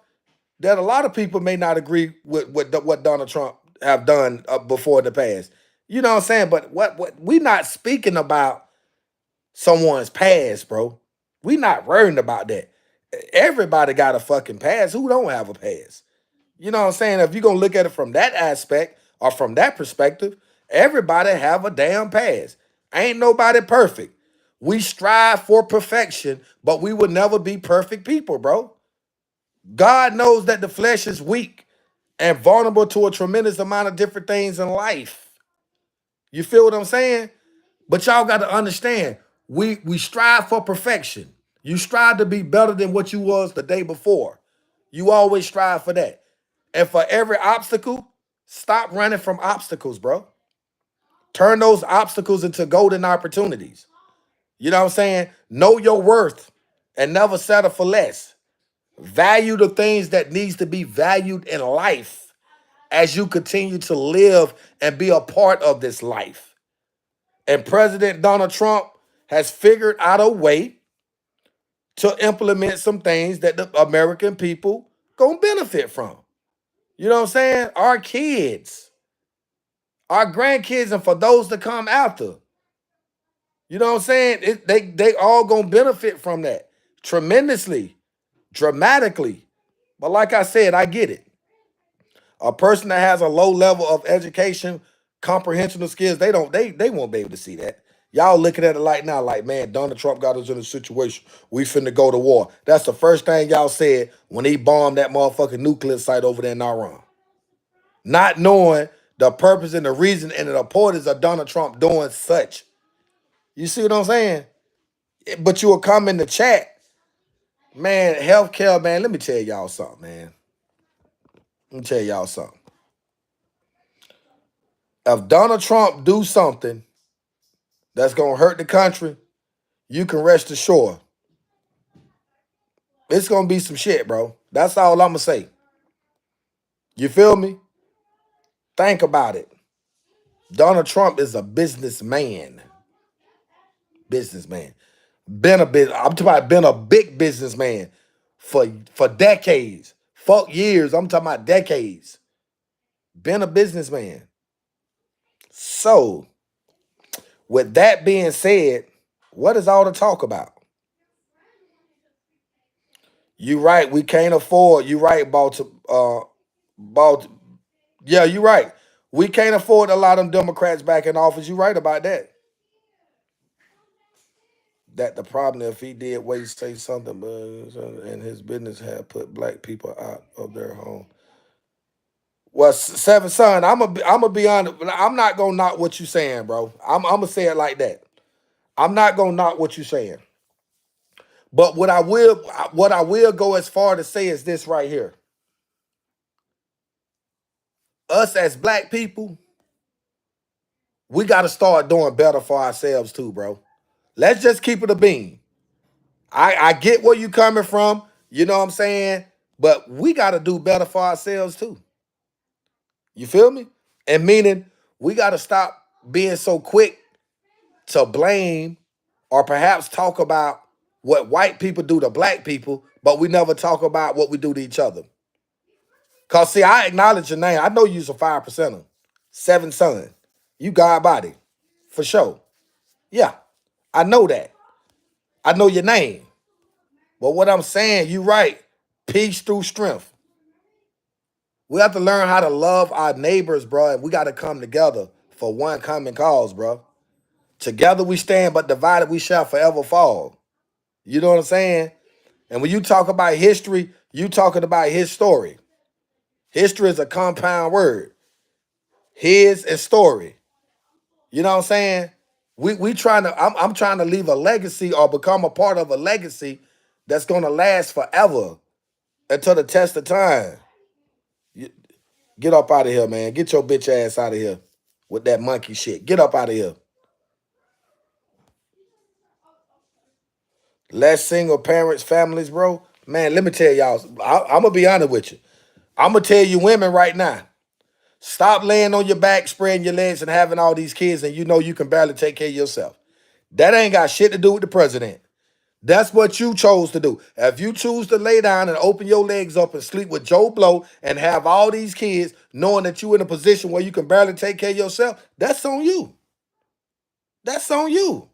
that a lot of people may not agree with what Donald Trump have done before in the past. You know what I'm saying? But what we not speaking about someone's past, bro. We not worrying about that. Everybody got a fucking past. Who don't have a past? You know what I'm saying? If you're going to look at it from that aspect or from that perspective, everybody have a damn past. Ain't nobody perfect. We strive for perfection, but we will never be perfect people, bro. God knows that the flesh is weak and vulnerable to a tremendous amount of different things in life. You feel what I'm saying? But y'all got to understand, we strive for perfection. You strive to be better than what you was the day before. You always strive for that. And for every obstacle, stop running from obstacles, bro. Turn those obstacles into golden opportunities. You know what I'm saying? Know your worth and never settle for less. Value the things that needs to be valued in life as you continue to live and be a part of this life. And President Donald Trump has figured out a way to implement some things that the American people gonna benefit from. You know what I'm saying? Our kids, our grandkids, and for those to come after. You know what I'm saying? They all gonna benefit from that tremendously, dramatically. But like I said, I get it. A person that has a low level of education, comprehensional skills, they won't be able to see that. Y'all looking at it like now, like, man, Donald Trump got us in a situation. We finna go to war. That's the first thing y'all said when he bombed that motherfucking nuclear site over there in Iran. Not knowing the purpose and the reason and the importance of Donald Trump doing such. You see what I'm saying? But you will come in the chat, man, healthcare, man, let me tell y'all something, man. Let me tell y'all something. If Donald Trump do something that's going to hurt the country, you can rest assured. It's going to be some shit, bro. That's all I'm going to say. You feel me? Think about it. Donald Trump is a businessman. Businessman. I'm talking about been a big businessman for decades. Fuck years. I'm talking about decades. Been a businessman. So, with that being said, what is all the talk about? You right, we can't afford. You right, Baltimore. Yeah, you right. We can't afford a lot of them Democrats back in office. You right about that. That the problem if he did wait say something, but and his business had put black people out of their home. Well, Seven Son, I'm gonna be honest. I'm not gonna knock what you saying, bro. I'm gonna say it like that. I'm not gonna knock what you saying. But what I will go as far to say is this right here. Us as black people, we got to start doing better for ourselves too, bro. Let's just keep it a bean. I get where you coming from, you know what I'm saying? But we got to do better for ourselves too. You feel me? And meaning we got to stop being so quick to blame or perhaps talk about what white people do to black people, but we never talk about what we do to each other. Cause see, I acknowledge your name. I know you's a 5%er. Seven Son. You God body. For sure. Yeah. I know that. I know your name. But what I'm saying, you right. Peace through strength. We have to learn how to love our neighbors, bro. And we got to come together for one common cause, bro. Together we stand, but divided we shall forever fall. You know what I'm saying? And when you talk about history, you talking about his story. History is a compound word. his and story. You know what I'm saying? We trying to. I'm trying to leave a legacy or become a part of a legacy that's gonna last forever until the test of time. Get up out of here, man. Get your bitch ass out of here with that monkey shit. Get up out of here. Less single parents, families, bro. Man, let me tell y'all. I'm gonna be honest with you. I'm gonna tell you, women, right now. Stop laying on your back, spreading your legs, and having all these kids, and you know you can barely take care of yourself. That ain't got shit to do with the president. That's what you chose to do. If you choose to lay down and open your legs up and sleep with Joe Blow and have all these kids knowing that you're in a position where you can barely take care of yourself, that's on you. That's on you.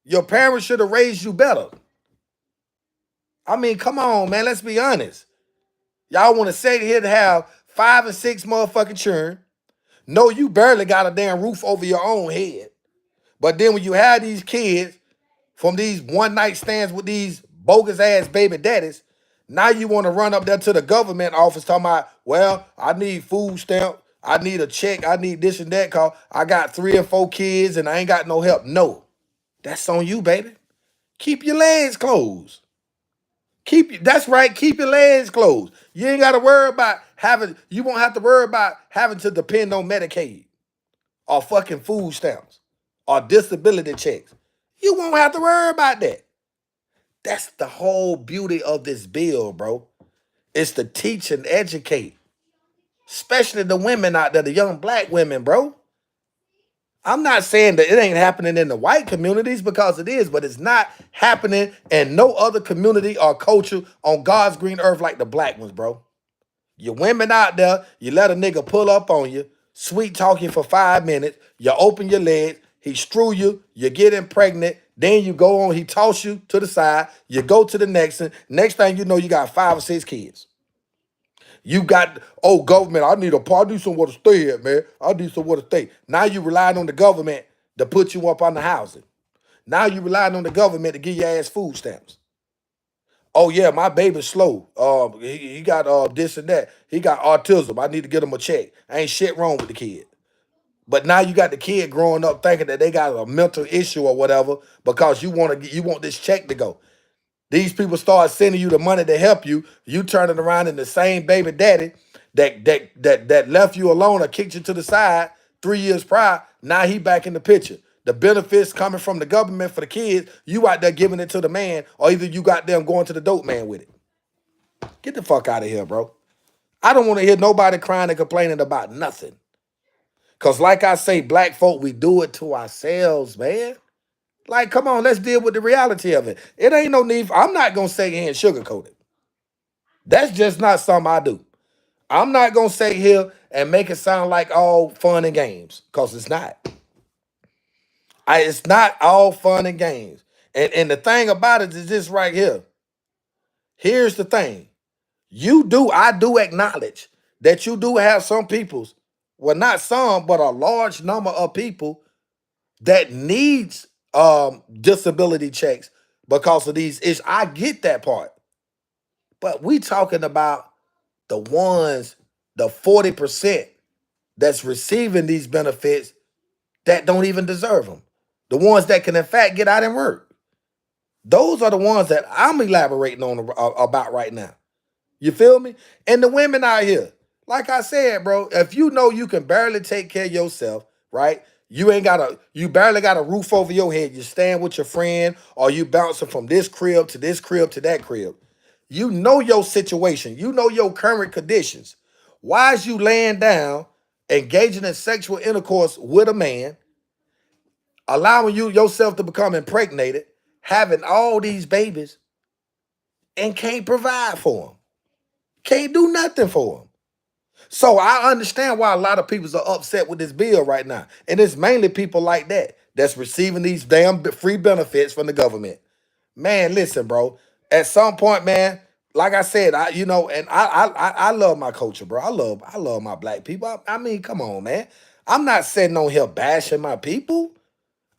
Your parents should have raised you better. I mean, come on, man. Let's be honest. Y'all want to sit here to have 5 and 6 motherfucking children. No, you barely got a damn roof over your own head. But then when you have these kids from these one night stands with these bogus ass baby daddies, now you want to run up there to the government office talking about, well, I need food stamp, I need a check, I need this and that, cause I got 3 or 4 kids and I ain't got no help. No, that's on you, baby. Keep your legs closed. That's right, keep your legs closed. You ain't gotta worry about you won't have to worry about having to depend on Medicaid or fucking food stamps or disability checks. You won't have to worry about that. That's the whole beauty of this bill, bro. It's to teach and educate, especially the women out there, the young black women, bro. I'm not saying that it ain't happening in the white communities, because it is, but it's not happening in no other community or culture on God's green earth like the black ones, bro. You women out there, you let a nigga pull up on you, sweet talk you for 5 minutes, you open your legs, he strew you, you get him pregnant, then you go on, he toss you to the side, you go to the next one. Next thing you know, you got 5 or 6 kids. You got, oh, government, I need somewhere to stay at, man. I need somewhere to stay. Now you relying on the government to put you up on the housing. Now you relying on the government to give your ass food stamps. Oh yeah, my baby's slow. He got this and that. He got autism. I need to get him a check. Ain't shit wrong with the kid. But now you got the kid growing up thinking that they got a mental issue or whatever because you want this check to go. These people start sending you the money to help you. You turn it around and the same baby daddy that left you alone or kicked you to the side 3 years prior. Now he back in the picture. The benefits coming from the government for the kids, you out there giving it to the man, or either you got them going to the dope man with it. Get the fuck out of here, bro. I don't want to hear nobody crying and complaining about nothing. Because like I say, black folk, we do it to ourselves, man. Like, come on, let's deal with the reality of it. It ain't no need. I'm not going to sit here and sugarcoat it. That's just not something I do. I'm not going to sit here and make it sound like all fun and games, because it's not. It's not all fun and games. And the thing about it is this right here. Here's the thing. I do acknowledge that you do have some peoples, well, not some, but a large number of people that needs disability checks because of these issues. I get that part. But we talking about the ones, the 40% that's receiving these benefits that don't even deserve them. The ones that can in fact get out and work. Those are the ones that I'm elaborating on about right now. You feel me? And the women out here, like I said, bro, if you know you can barely take care of yourself, right? You barely got a roof over your head. You staying with your friend, or you bouncing from this crib to this crib to that crib. You know your situation. You know your current conditions. Why is you laying down, engaging in sexual intercourse with a man, allowing yourself to become impregnated, having all these babies, and can't provide for them? Can't do nothing for them. So I understand why a lot of people are upset with this bill right now. And it's mainly people like that that's receiving these damn free benefits from the government. Man, listen, bro. At some point, man, like I said, I love my culture, bro. I love my black people. I mean, come on, man. I'm not sitting on here bashing my people.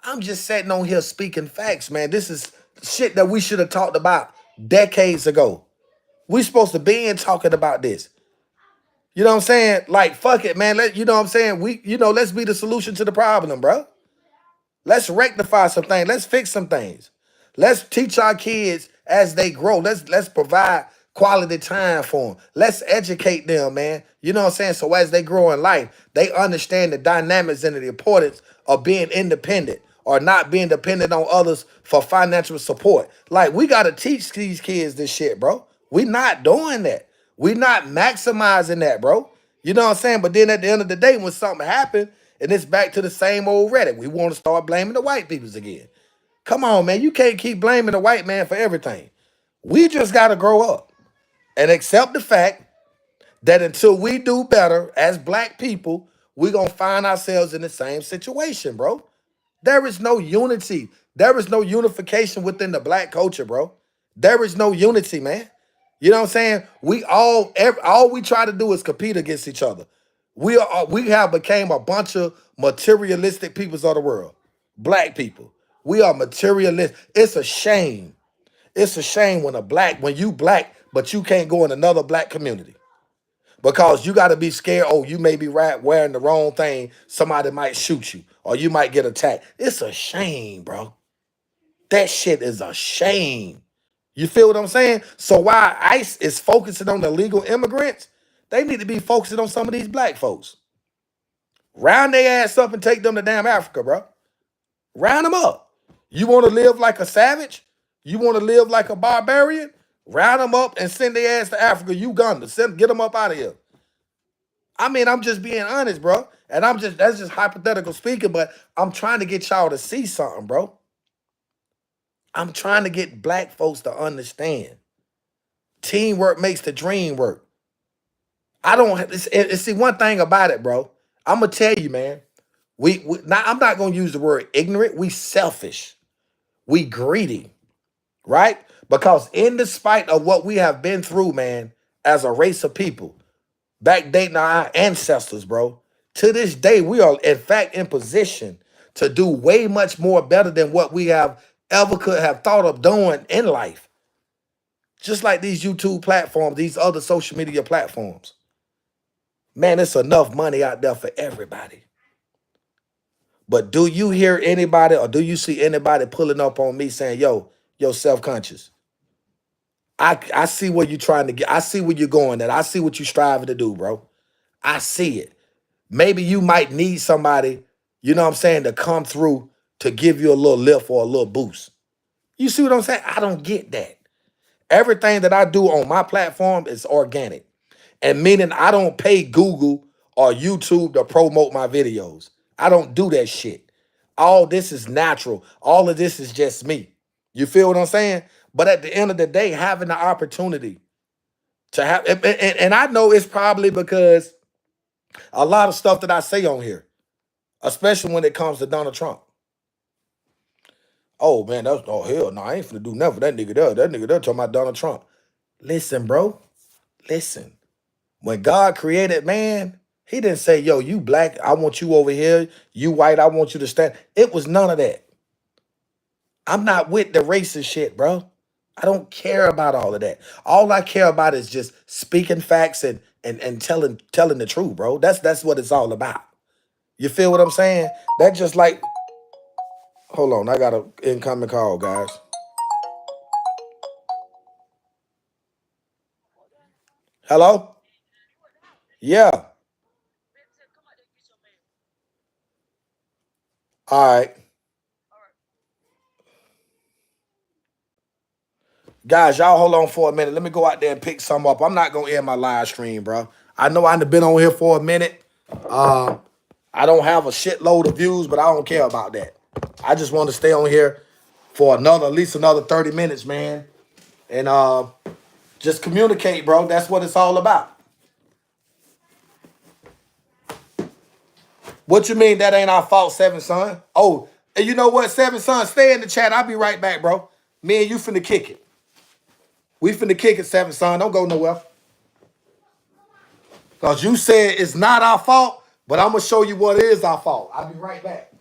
I'm just sitting on here speaking facts, man. This is shit that we should have talked about decades ago. We supposed to be talking about this. You know what I'm saying? Like, fuck it, man. You know what I'm saying? Let's be the solution to the problem, bro. Let's rectify some things. Let's fix some things. Let's teach our kids as they grow. Let's provide quality time for them. Let's educate them, man. You know what I'm saying? So as they grow in life, they understand the dynamics and the importance of being independent or not being dependent on others for financial support. Like, we got to teach these kids this shit, bro. We not doing that. We not maximizing that, bro. You know what I'm saying? But then at the end of the day, when something happened, and it's back to the same old Reddit, we want to start blaming the white peoples again. Come on, man. You can't keep blaming the white man for everything. We just got to grow up and accept the fact that until we do better as black people, we're going to find ourselves in the same situation, bro. There is no unity. There is no unification within the black culture, bro. There is no unity, man. You know what I'm saying? All we try to do is compete against each other. We have became a bunch of materialistic peoples of the world. Black people. We are materialistic. It's a shame. It's a shame when you black, but you can't go in another black community. Because you got to be scared, oh, you may be wearing the wrong thing. Somebody might shoot you or you might get attacked. It's a shame, bro. That shit is a shame. You feel what I'm saying? So while ICE is focusing on the illegal immigrants, they need to be focusing on some of these black folks. Round their ass up and take them to damn Africa, bro. Round them up. You want to live like a savage? You want to live like a barbarian? Round them up and send their ass to Africa, Uganda. Get them up out of here. I mean, I'm just being honest, bro. And that's just hypothetical speaking, but I'm trying to get y'all to see something, bro. I'm trying to get black folks to understand. Teamwork makes the dream work. See one thing about it, bro. I'm gonna tell you, man. I'm not gonna use the word ignorant. We selfish. We greedy, right? Because in despite of what we have been through, man, as a race of people, back dating our ancestors, bro. To this day, we are in fact in position to do way much more better than what we have ever could have thought of doing in life. Just like these YouTube platforms, these other social media platforms. Man, it's enough money out there for everybody. But do you hear anybody or do you see anybody pulling up on me saying, yo, self-conscious? I see where you're trying to get. I see where you're going at. I see what you're striving to do, bro. I see it. Maybe you might need somebody, you know what I'm saying, to come through to give you a little lift or a little boost. You see what I'm saying? I don't get that. Everything that I do on my platform is organic. And meaning I don't pay Google or YouTube to promote my videos. I don't do that shit. All this is natural. All of this is just me. You feel what I'm saying? But at the end of the day, having the opportunity to have, and I know it's probably because a lot of stuff that I say on here, especially when it comes to Donald Trump. Oh man, oh hell no, I ain't finna do nothing for that nigga there. That nigga there talking about Donald Trump. Listen, bro. Listen. When God created man, he didn't say, yo, you black, I want you over here. You white, I want you to stand. It was none of that. I'm not with the racist shit, bro. I don't care about all of that. All I care about is just speaking facts and telling the truth, bro. That's what it's all about. You feel what I'm saying? That just like, hold on, I got an incoming call, guys. Hello? Yeah. All right. Guys, y'all hold on for a minute. Let me go out there and pick some up. I'm not going to end my live stream, bro. I know I've been on here for a minute. I don't have a shitload of views, but I don't care about that. I just want to stay on here for at least another 30 minutes, man. And just communicate, bro. That's what it's all about. What you mean that ain't our fault, Seven Son? Oh, and you know what, Seven Son? Stay in the chat. I'll be right back, bro. Me and you finna kick it. We finna kick it, Seven Son. Don't go nowhere. Because you said it's not our fault, but I'm going to show you what is our fault. I'll be right back.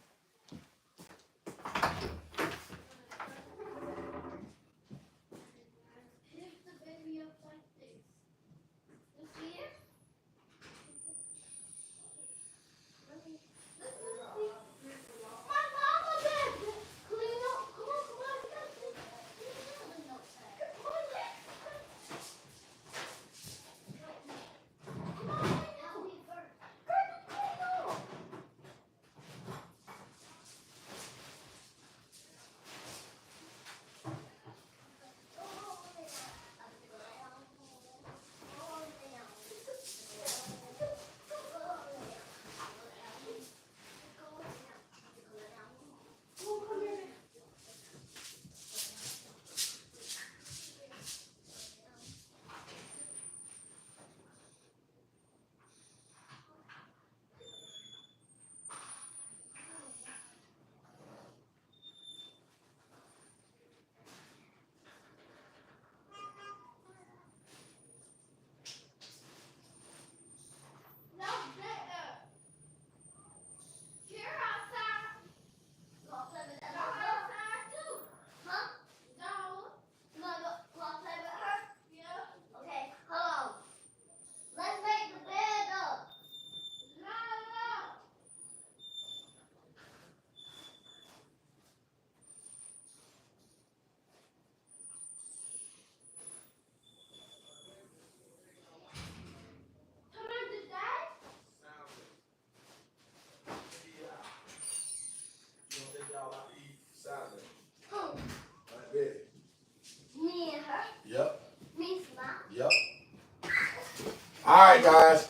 right, guys.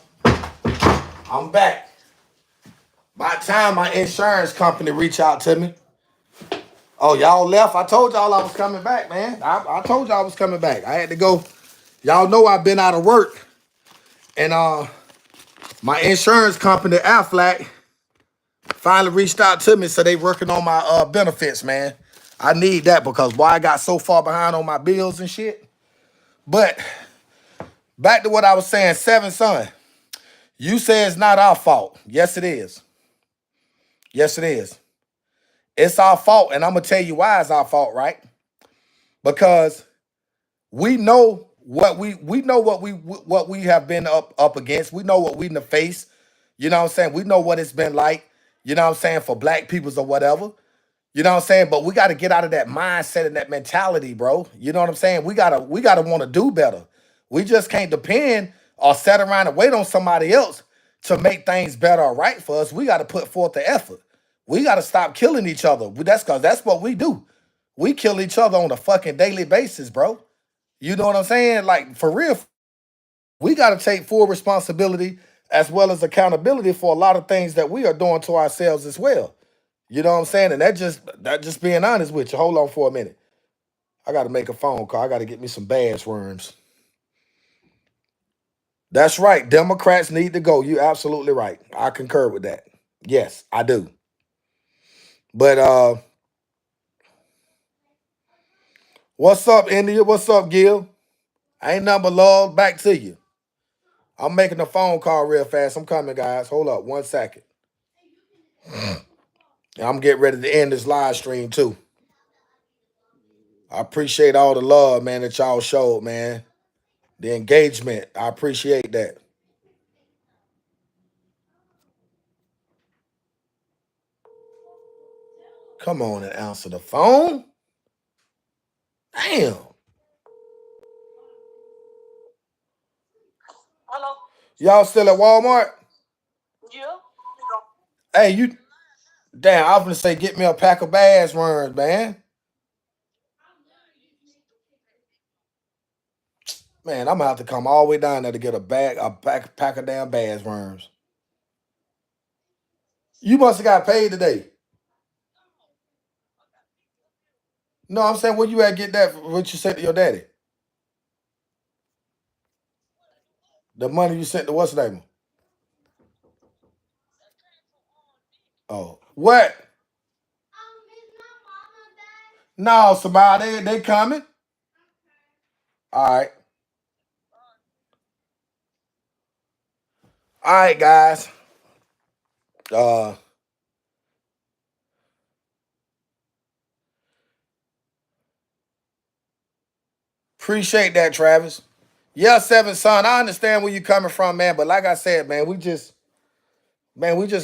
I'm back. By the time my insurance company reached out to me. Oh, y'all left? I told y'all I was coming back, man. I told y'all I was coming back. I had to go. Y'all know I've been out of work. And my insurance company, Aflac, finally reached out to me, so they working on my benefits, man. I need that because, boy, I got so far behind on my bills and shit. But back to what I was saying, Seven Son, you say it's not our fault. Yes, it is. Yes, it is. It's our fault, and I'm going to tell you why it's our fault, right? Because we know what we have been up against. We know what we in the face. You know what I'm saying? We know what it's been like, you know what I'm saying, for black peoples or whatever. You know what I'm saying? But we got to get out of that mindset and that mentality, bro. You know what I'm saying? We gotta want to do better. We just can't depend or sit around and wait on somebody else to make things better or right for us. We got to put forth the effort. We got to stop killing each other. That's what we do. We kill each other on a fucking daily basis, bro. You know what I'm saying? Like, for real, we got to take full responsibility as well as accountability for a lot of things that we are doing to ourselves as well. You know what I'm saying? And that just being honest with you. Hold on for a minute. I got to make a phone call. I got to get me some badge worms. That's right. Democrats need to go. You're absolutely right. I concur with that. Yes, I do. But what's up, India? What's up, Gil? Ain't nothing but love. Back to you. I'm making a phone call real fast. I'm coming, guys. Hold up 1 second. I'm getting ready to end this live stream too. I appreciate all the love, man, that y'all showed, man. The engagement. I appreciate that. Come on and answer the phone. Damn. Hello. Y'all still at Walmart? Yeah. Hey, you. Damn, I was gonna say, get me a pack of bass worms, man. Man, I'm gonna have to come all the way down there to get a pack of damn bass worms. You must have got paid today. No, I'm saying, where you at get that? What you sent to your daddy? The money you sent to what's the name? Oh, what? No, somebody they coming. All right, guys. Appreciate that, Travis. Yeah, Seven Son. I understand where you coming from, man. But like I said, man, we just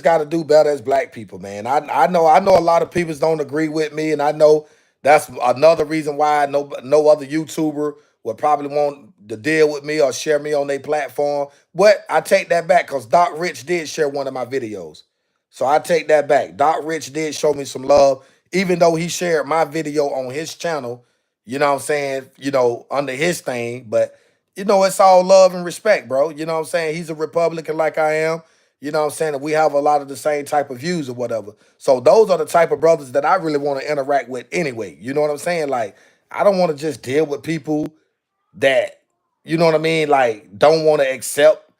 got to do better as black people, man. I know a lot of people don't agree with me, and I know that's another reason why no other YouTuber would probably want to deal with me or share me on their platform. But I take that back because Doc Rich did share one of my videos. So I take that back. Doc Rich did show me some love, even though he shared my video on his channel, you know what I'm saying, under his thing. But, it's all love and respect, bro. You know what I'm saying? He's a Republican like I am. You know what I'm saying? And we have a lot of the same type of views or whatever. So those are the type of brothers that I really want to interact with anyway. You know what I'm saying? Like, I don't want to just deal with people that, you know what I mean, like, don't want to accept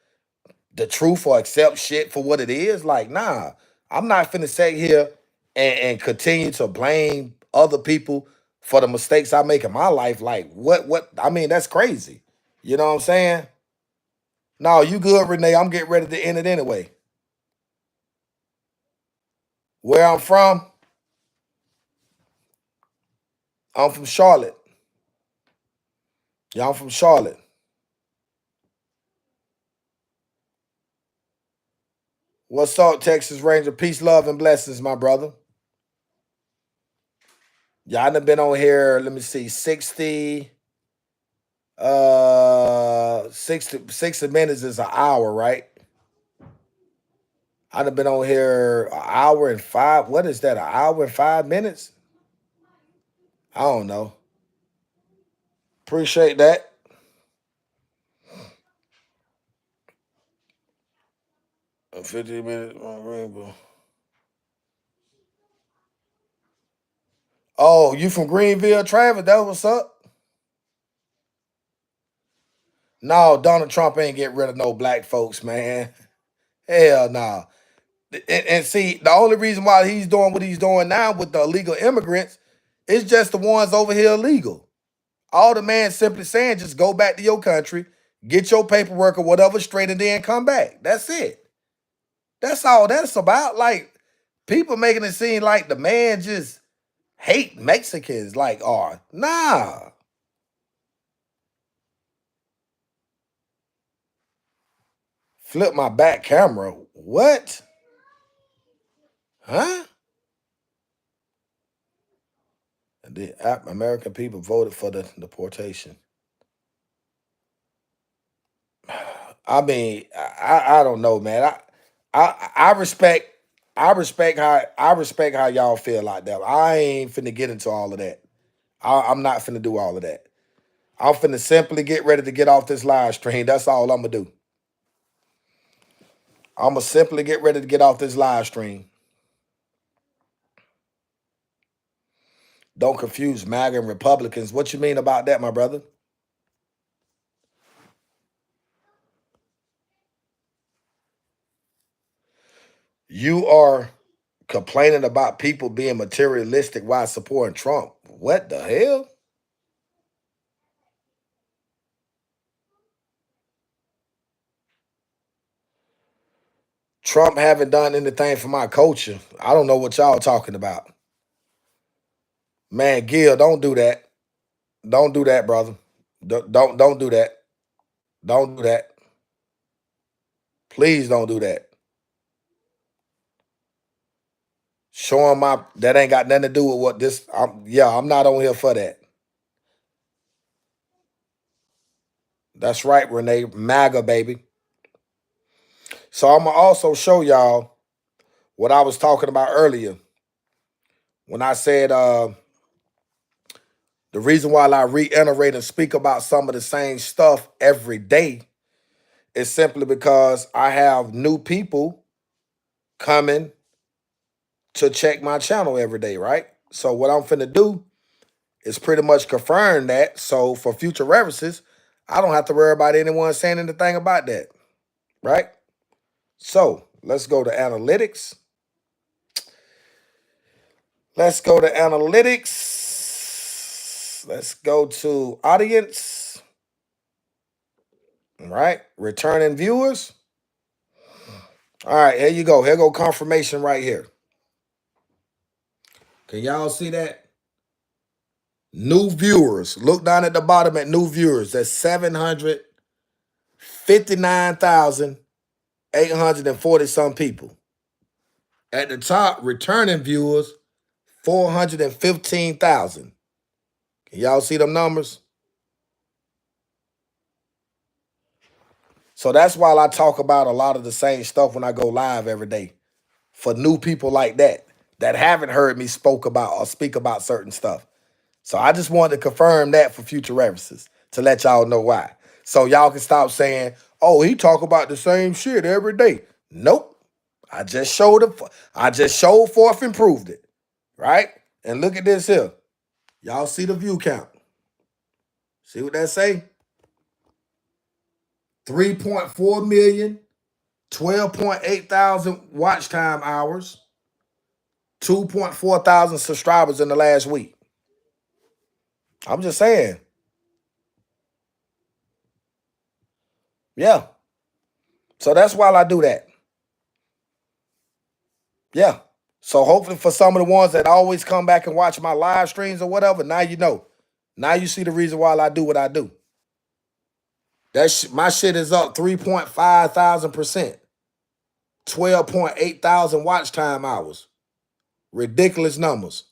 the truth or accept shit for what it is. Like, nah, I'm not finna sit here and continue to blame other people for the mistakes I make in my life. Like, I mean, that's crazy. You know what I'm saying? No, you good, Renee. I'm getting ready to end it anyway. Where I'm from Charlotte. Yeah, I'm from Charlotte. What's up, Texas Ranger? Peace, love, and blessings, my brother. Yeah, I done been on here, let me see, 60 minutes is an hour, right? I done been on here an hour and five. What is that? An hour and 5 minutes? I don't know. Appreciate that. 15 minutes on Rainbow. Oh, you from Greenville, Travis? That what's up? No, Donald Trump ain't get rid of no black folks, man. Hell no. And see, the only reason why he's doing what he's doing now with the illegal immigrants is just the ones over here illegal. All the man simply saying, just go back to your country, get your paperwork or whatever straight, and then come back. That's it. That's all that's about. Like, people making it seem like the man just hate Mexicans. Like, oh, nah. Flip my back camera. What? Huh? The American people voted for the deportation. I mean, I don't know, man. I respect how y'all feel like that. I ain't finna get into all of that. I'm not finna do all of that. I'm finna simply get ready to get off this live stream. That's all I'm gonna do. I'm gonna simply get ready to get off this live stream. Don't confuse MAGA and Republicans. What you mean about that, my brother? You are complaining about people being materialistic while supporting Trump. What the hell? Trump haven't done anything for my culture. I don't know what y'all talking about. Man, Gil, don't do that. Don't do that, brother. Don't do that. Don't do that. Please don't do that. Show him that ain't got nothing to do with what this. I'm not on here for that. That's right, Renee. MAGA, baby. So I'm gonna also show y'all what I was talking about earlier when I said the reason why I reiterate and speak about some of the same stuff every day is simply because I have new people coming to check my channel every day, right? So what I'm finna do is pretty much confirm that. So for future references, I don't have to worry about anyone saying anything about that, right? So let's go to analytics. Let's go to analytics. Let's go to audience. All right, returning viewers. All right, here you go. Here go confirmation right here. Can y'all see that? New viewers. Look down at the bottom at new viewers. That's 759,840 some people. At the top, returning viewers, 415,000. Can y'all see them numbers? So that's why I talk about a lot of the same stuff when I go live every day. For new people like that haven't heard me speak about certain stuff. So I just wanted to confirm that for future references to let y'all know why. So y'all can stop saying, oh, he talk about the same shit every day. Nope. I just showed forth and proved it. Right? And look at this here. Y'all see the view count. See what that say? 3.4 million, 12.8 thousand watch time hours, 2.4 thousand subscribers in the last week. I'm just saying. Yeah. So that's why I do that. Yeah. So hopefully for some of the ones that always come back and watch my live streams or whatever, now you know. Now you see the reason why I do what I do. My shit is up 3.5,000%. 12.8 thousand watch time hours. Ridiculous numbers.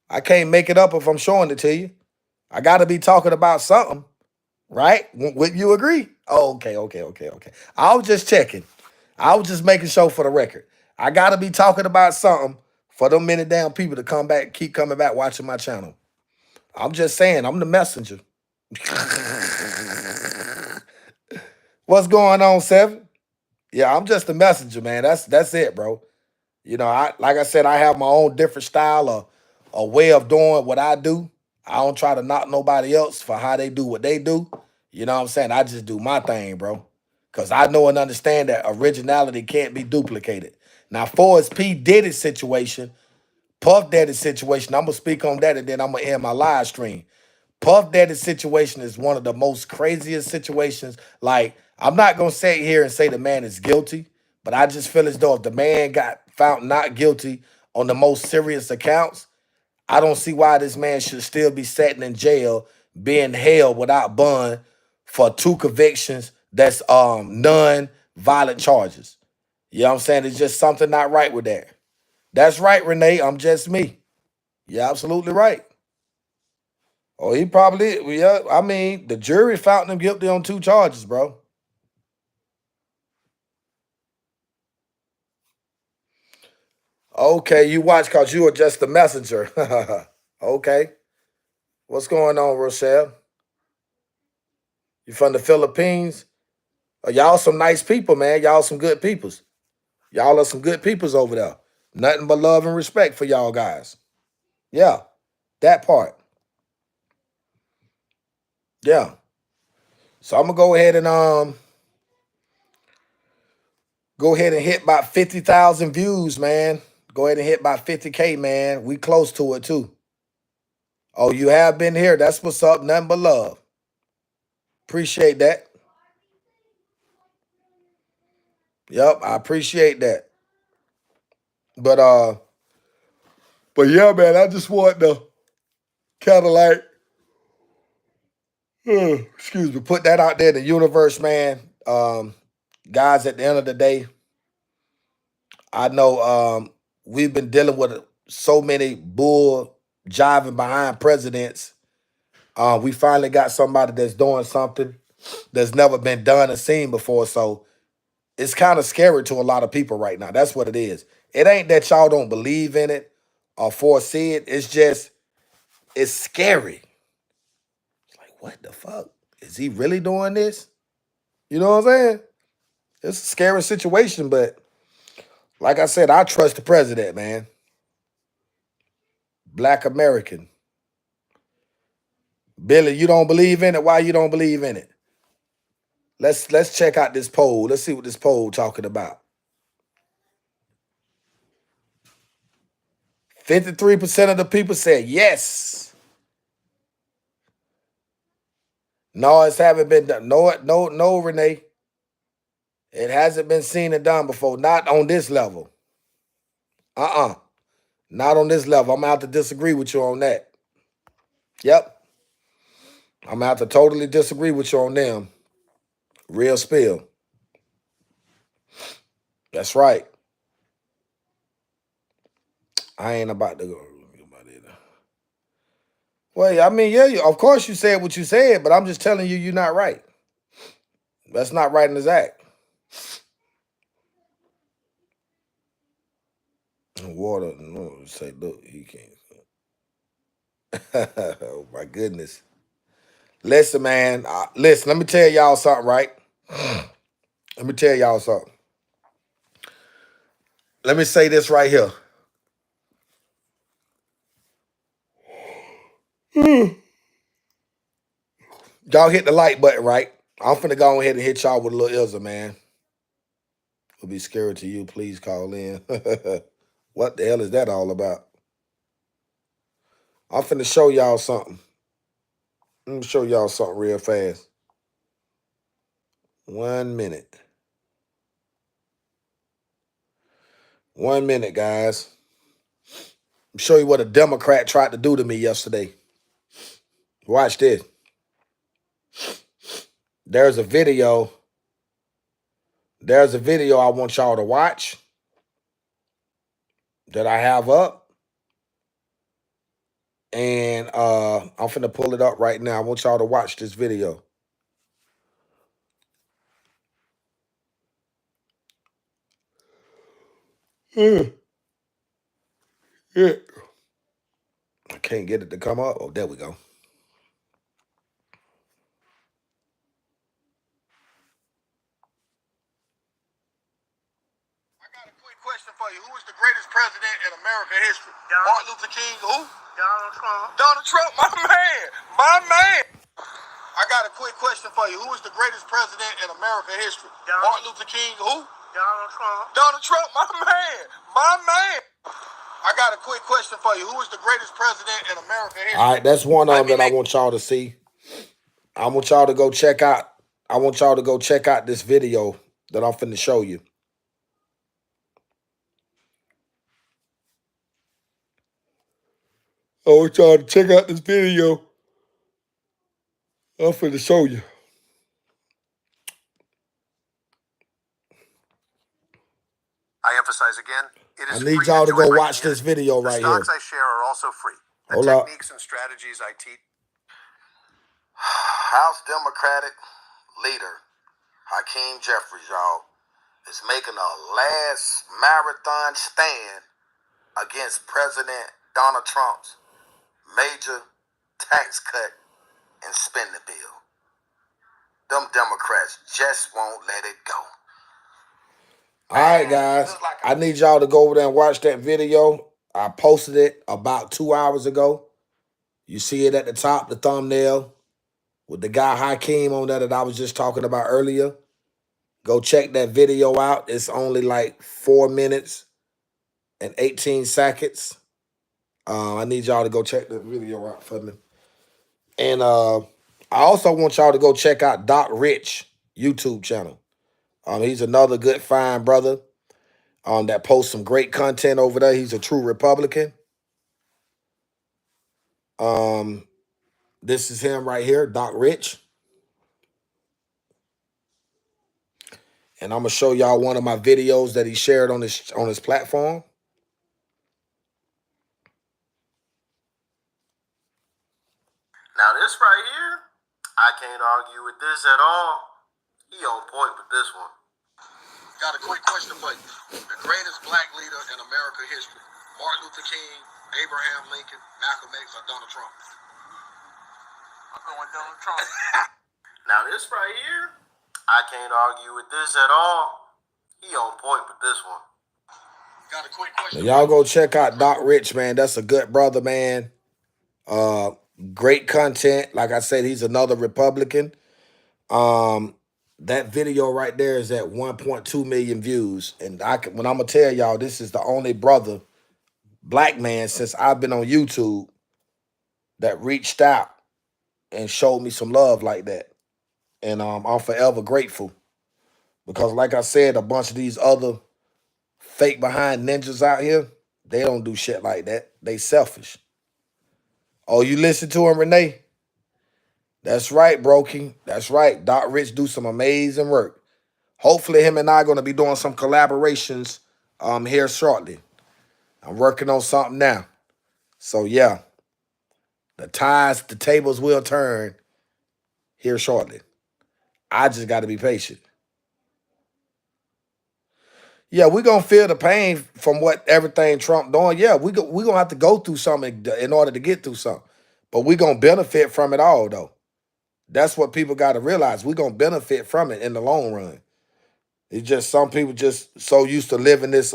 I can't make it up if I'm showing it to you. I got to be talking about something, right? Would you agree? Oh, okay. I was just checking. I was just making sure for the record. I got to be talking about something for them many damn people to come back, keep coming back watching my channel. I'm just saying, I'm the messenger. What's going on, Seven? Yeah, I'm just a messenger, man. That's it, bro. You know, I like I said, I have my own different style or a way of doing what I do. I don't try to knock nobody else for how they do what they do. You know what I'm saying? I just do my thing, bro. Cause I know and understand that originality can't be duplicated. Now, for his P. Diddy's situation, Puff Daddy's situation, I'm gonna speak on that and then I'm gonna end my live stream. Puff Daddy's situation is one of the most craziest situations. Like, I'm not gonna sit here and say the man is guilty, but I just feel as though if the man got found not guilty on the most serious accounts, I don't see why this man should still be sitting in jail, being held without bond for 2 convictions that's non-violent charges. You know what I'm saying? It's just something not right with that. That's right, Renee. I'm just me. You're absolutely right. Oh, he probably, yeah. I mean, the jury found him guilty on 2 charges, bro. Okay, you watch because you are just the messenger. Okay. What's going on, Rochelle? You from the Philippines? Y'all some nice people, man. Y'all some good peoples. Y'all are some good peoples over there. Nothing but love and respect for y'all guys. Yeah, that part. Yeah. So I'm gonna go ahead and hit about 50,000 views, man. Go ahead and hit about 50K, man. We close to it too. Oh, you have been here. That's what's up. Nothing but love. Appreciate that. Yep, I appreciate that. But yeah, man, I just want to kind of like, excuse me, put that out there in the universe, man. Guys, at the end of the day, I know we've been dealing with so many bull jiving behind presidents. We finally got somebody that's doing something that's never been done or seen before. So it's kind of scary to a lot of people right now. That's what it is. It ain't that y'all don't believe in it or foresee it. It's just, it's scary. It's like, what the fuck? Is he really doing this? You know what I'm saying? It's a scary situation, but like I said, I trust the president, man. Black American. Billy, you don't believe in it? Why you don't believe in it? Let's check out this poll. Let's see what this poll talking about. 53% of the people said yes. No, it haven't been done. No, Renee. It hasn't been seen and done before. Not on this level. Not on this level. I'm gonna have to disagree with you on that. Yep. I'm gonna have to totally disagree with you on them. Real spill. That's right. I ain't about to go. Well, I mean, yeah, of course you said what you said, but I'm just telling you, you're not right. That's not right in his act. Water, no, say, look, he can't. Oh my goodness. Listen, man. Listen, let me tell y'all something, right? Let me tell y'all something. Let me say this right here. Y'all hit the like button, right? I'm finna go ahead and hit y'all with a little Ilza, man. We'll be scared to you. Please call in. What the hell is that all about? I'm finna show y'all something. Let me show y'all something real fast. 1 minute. 1 minute, guys. I'm show you what a Democrat tried to do to me yesterday. Watch this. There's a video. There's a video I want y'all to watch that I have up. And I'm finna pull it up right now. I want y'all to watch this video. Yeah. I can't get it to come up. Oh, there we go. American history? Martin Luther King, who? Donald Trump. Donald Trump, my man. My man. I got a quick question for you. Who is the greatest president in American history? Martin Luther King, who? Donald Trump. Donald Trump, my man. My man. I got a quick question for you. Who is the greatest president in American history? All right, that's one of them that I want y'all to see. I want y'all to go check out. I want y'all to go check out this video that I'm finna show you. I want y'all to check out this video. I'm finna show you. I emphasize again, it is I need y'all to go watch this video right here. The stocks I share are also free. The Hold up. techniques and strategies I teach. House Democratic leader Hakeem Jeffries, y'all, is making a last marathon stand against President Donald Trump's major tax cut and spending bill. Them Democrats just won't let it go. All right, guys. I need y'all to go over there and watch that video. I posted it about 2 hours ago. You see it at the top, the thumbnail, with the guy Hakeem on there that I was just talking about earlier. Go check that video out. It's only like 4 minutes and 18 seconds. I need y'all to go check the video out for me. And I also want y'all to go check out Doc Rich YouTube channel. He's another good, fine brother that posts some great content over there. He's a true Republican. This is him right here, Doc Rich. And I'm gonna show y'all one of my videos that he shared on his platform. Now this right here, I can't argue with this at all. He on point with this one. Got a quick question for you. The greatest black leader in American history: Martin Luther King, Abraham Lincoln, Malcolm X, or Donald Trump? I'm going Donald Trump. Now this right here, I can't argue with this at all. He on point with this one. Got a quick question. Now, y'all go check out Doc Rich, man. That's a good brother, man. Great content. Like I said, he's another Republican. That video right there is at 1.2 million views. And when I'm gonna tell y'all, this is the only brother, black man, since I've been on YouTube that reached out and showed me some love like that. And I'm forever grateful. Because like I said, a bunch of these other fake behind ninjas out here, they don't do shit like that. They selfish. Oh, you listen to him, Renee? That's right, Brokey. That's right. Doc Rich do some amazing work. Hopefully him and I are going to be doing some collaborations here shortly. I'm working on something now. So, yeah. The tables will turn here shortly. I just got to be patient. Yeah, we're going to feel the pain from what everything Trump doing. Yeah, we're going to have to go through something in order to get through something. But we're going to benefit from it all, though. That's what people got to realize. We're going to benefit from it in the long run. It's just some people just so used to living this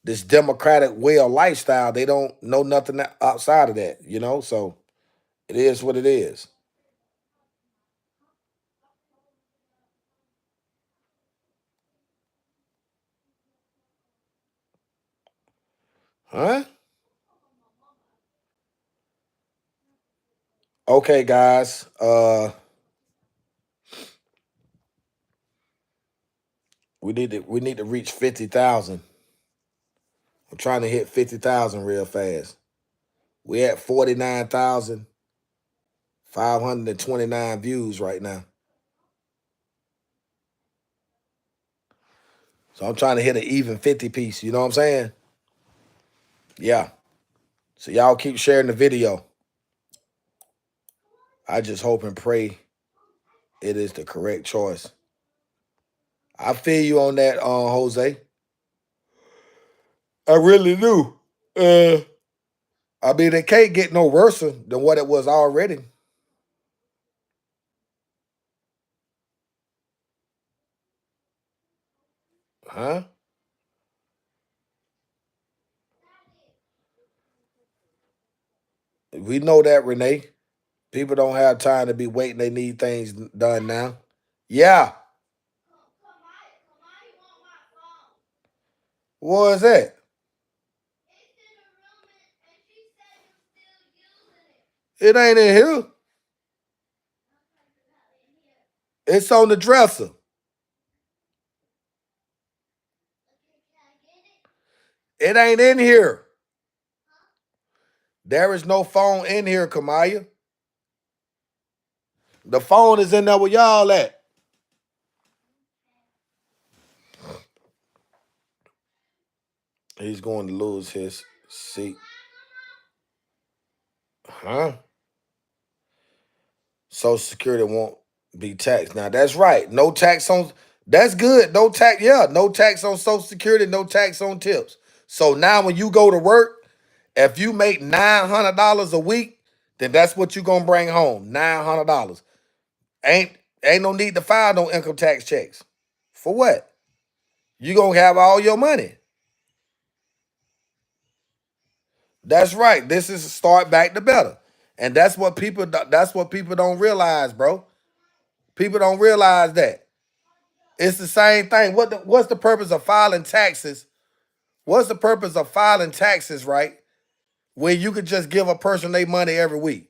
this democratic way of lifestyle, they don't know nothing outside of that, you know? So it is what it is. Huh? Okay, guys. We need to reach 50,000. I'm trying to hit 50,000 real fast. We at 49,529 views right now. So I'm trying to hit an even 50 piece. You know what I'm saying? Yeah. So y'all keep sharing the video. I just hope and pray it is the correct choice. I feel you on that, Jose. I really do. I mean, it can't get no worse than what it was already. Huh? We know that, Renee. People don't have time to be waiting. They need things done now. Yeah. What is that? It ain't in here. It's on the dresser. It ain't in here. There is no phone in here, Kamaya. The phone is in there where y'all at. He's going to lose his seat. Huh? Social Security won't be taxed. Now, that's right. No tax on... That's good. No tax. Yeah, no tax on Social Security, no tax on tips. So now when you go to work, if you make $900 a week, then that's what you're going to bring home, $900. Ain't no need to file no income tax checks. For what? You going to have all your money. That's right. This is start back to better. And that's what people don't realize, bro. People don't realize that. It's the same thing. What's the purpose of filing taxes? What's the purpose of filing taxes, right? When you could just give a person their money every week.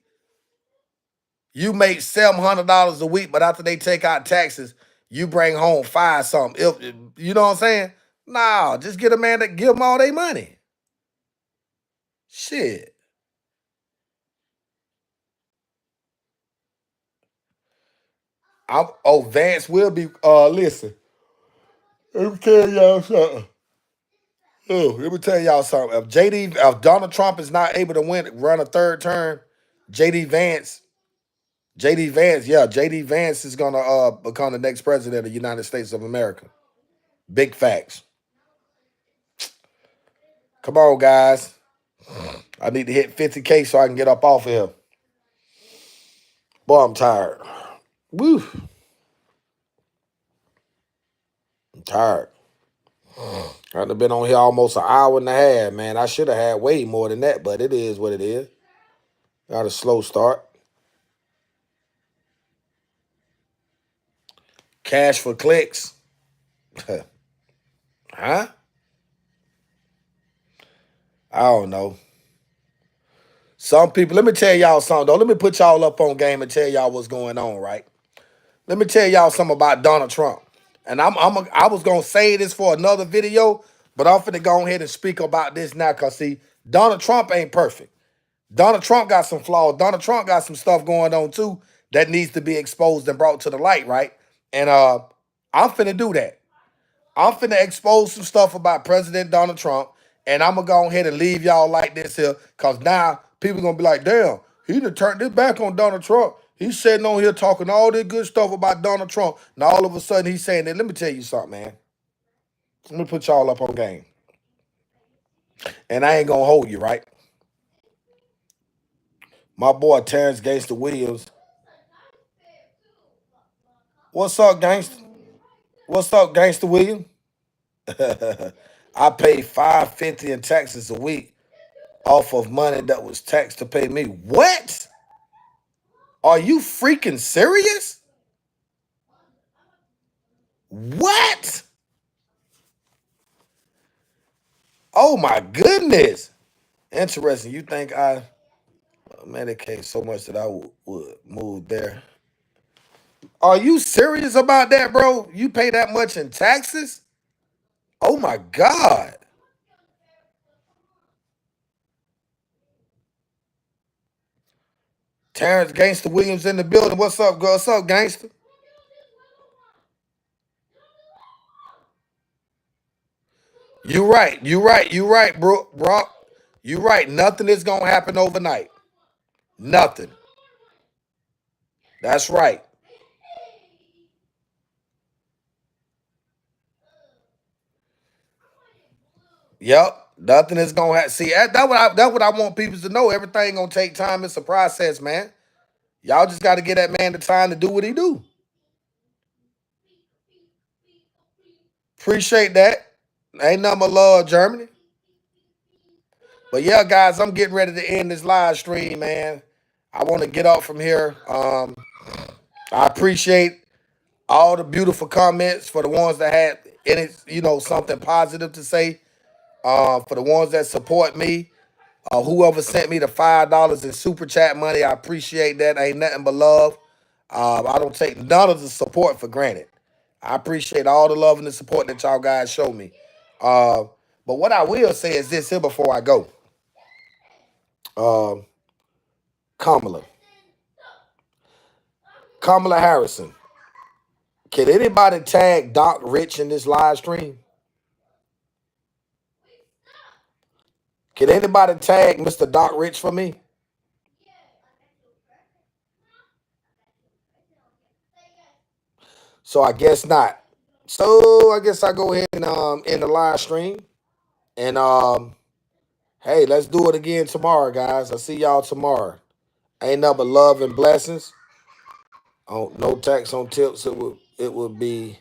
You make $700 a week, but after they take out taxes, you bring home five something. You know what I'm saying? Nah, just get a man that give them all their money. Shit. Vance will be listen. Let me tell y'all something. Let me tell y'all something. If Donald Trump is not able to run a third term, JD Vance, JD Vance is gonna become the next president of the United States of America. Big facts. Come on, guys. I need to hit 50K so I can get up off of here. Boy, I'm tired. Woo. I'm tired. I've been on here almost an hour and a half, man. I should have had way more than that, but it is what it is. Got a slow start. Cash for clicks. Huh? I don't know. Some people, let me tell y'all something, though. Let me put y'all up on game and tell y'all what's going on, right? Let me tell y'all something about Donald Trump. And I was going to say this for another video, but I'm finna go ahead and speak about this now because, see, Donald Trump ain't perfect. Donald Trump got some flaws. Donald Trump got some stuff going on, too, that needs to be exposed and brought to the light, right? And I'm finna do that. I'm finna expose some stuff about President Donald Trump, and I'm going to go ahead and leave y'all like this here, because now people going to be like, damn, he done turned his back on Donald Trump. He's sitting on here talking all this good stuff about Donald Trump. Now, all of a sudden, he's saying that. Let me tell you something, man. Let me put y'all up on game. And I ain't going to hold you, right? My boy, Terrence Gangster Williams. What's up, Gangster? What's up, Gangster Williams? I paid $550 in taxes a week off of money that was taxed to pay me. What? Are you freaking serious? What? Oh my goodness. Interesting. You think I medicate so much that I would move there? Are you serious about that, bro? You pay that much in taxes? Oh my God. Terrence Gangster Williams in the building. What's up, girl? What's up, Gangster? You right, bro. You right. Nothing is gonna happen overnight. Nothing. That's right. Yep. Nothing is gonna happen. See, that's what I want people to know. Everything gonna take time. It's a process, man. Y'all just gotta give that man the time to do what he do. Appreciate that. Ain't nothing but love, Germany. But yeah, guys, I'm getting ready to end this live stream, man. I want to get up from here. I appreciate all the beautiful comments for the ones that had any, something positive to say. For the ones that support me, whoever sent me the $5 in super chat money, I appreciate that. Ain't nothing but love. I don't take none of the support for granted. I appreciate all the love and the support that y'all guys show me. But what I will say is this here before I go. Kamala Harrison. Can anybody tag Doc Rich in this live stream? Can anybody tag Mr. Doc Rich for me? So I guess not. So I guess I go ahead and end the live stream. And hey, let's do it again tomorrow, guys. I'll see y'all tomorrow. Ain't nothing but love and blessings. Oh, no tax on tips. It would be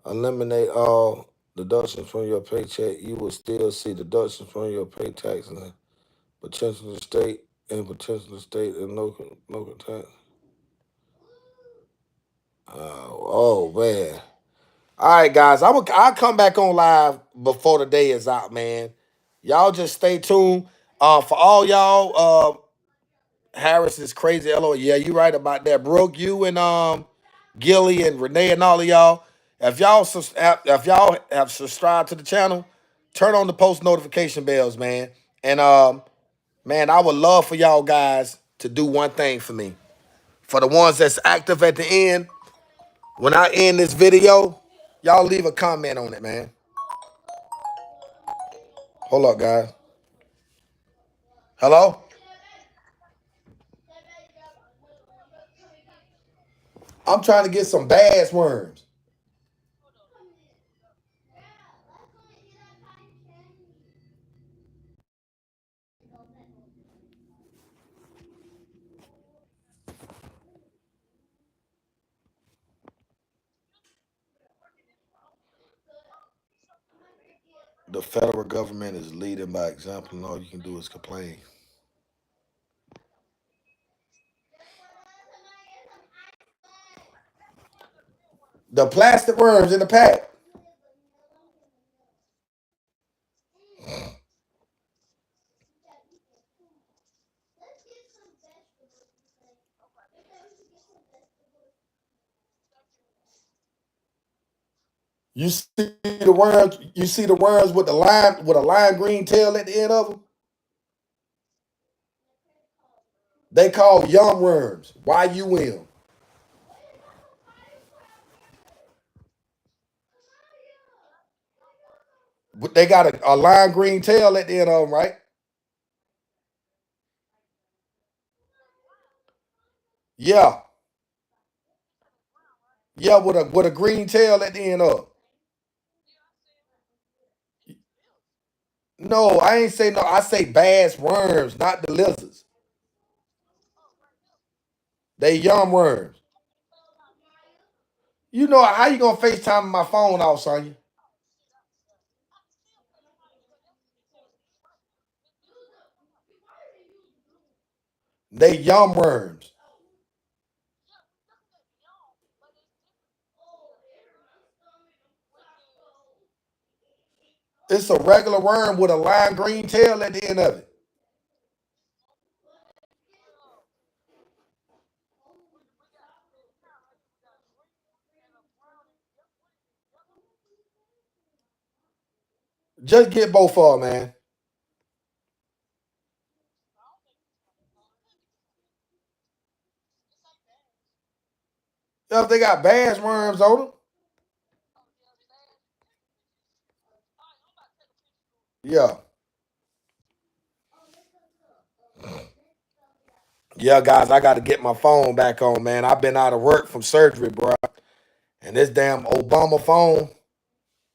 eliminate all deductions from your paycheck. You will still see deductions from your pay tax and potential state and local tax. Oh man. All right, guys. I'll come back on live before the day is out, man. Y'all just stay tuned. For all y'all, Harris is crazy. LO. Yeah, you right about that. Brooke, you and Gilly and Renee and all of y'all. If y'all have subscribed to the channel, turn on the post notification bells, man. And man, I would love for y'all guys to do one thing for me. For the ones that's active at the end, when I end this video, y'all leave a comment on it, man. Hold up, guys. Hello? I'm trying to get some bass worms. The federal government is leading by example, and all you can do is complain. The plastic worms in the pack. You see the worms. You see the worms with a lime green tail at the end of them. They call yum worms. YUM. But they got a lime green tail at the end of them, right? Yeah. Yeah, with a green tail at the end of. No, I ain't say no. I say bass worms, not the lizards. They yum worms. You know how you gonna FaceTime my phone off, Sonya? They yum worms. It's a regular worm with a lime green tail at the end of it. Just get both of them, man. If they got bass worms on them. Yeah. Yeah, guys, I got to get my phone back on, man. I've been out of work from surgery, bro. And this damn Obama phone,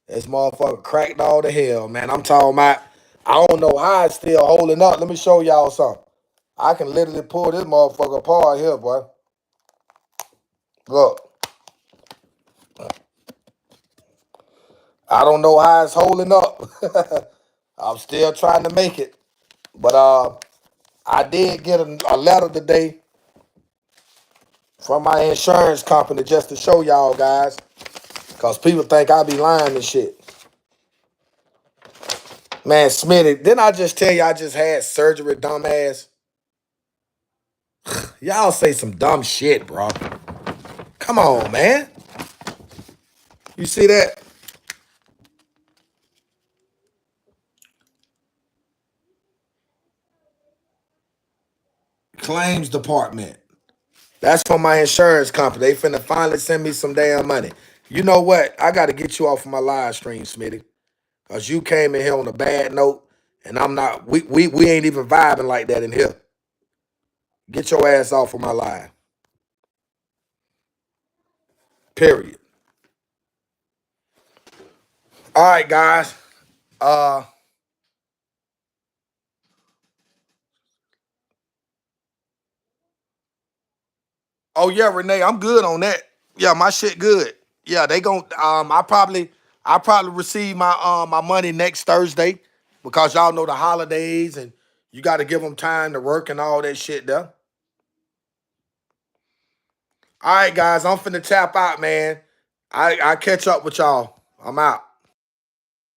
this motherfucker cracked all the hell, man. I'm talking about, I don't know how it's still holding up. Let me show y'all something. I can literally pull this motherfucker apart here, boy. Look. I don't know how it's holding up. I'm still trying to make it. But I did get a letter today from my insurance company just to show y'all guys. Because people think I be lying and shit. Man, Smitty, didn't I just tell you I just had surgery, dumbass? Y'all say some dumb shit, bro. Come on, man. You see that? Claims department. That's from my insurance company. They finna finally send me some damn money. You know what? I got to get you off of my live stream, Smitty. Because you came in here on a bad note, and I'm not, we ain't even vibing like that in here. Get your ass off of my live. Period. All right, guys. Oh yeah, Renee, I'm good on that. Yeah, my shit good. Yeah, they gon' I probably receive my money next Thursday because y'all know the holidays and you got to give them time to work and all that shit there. All right, guys, I'm finna tap out, man. I catch up with y'all. I'm out.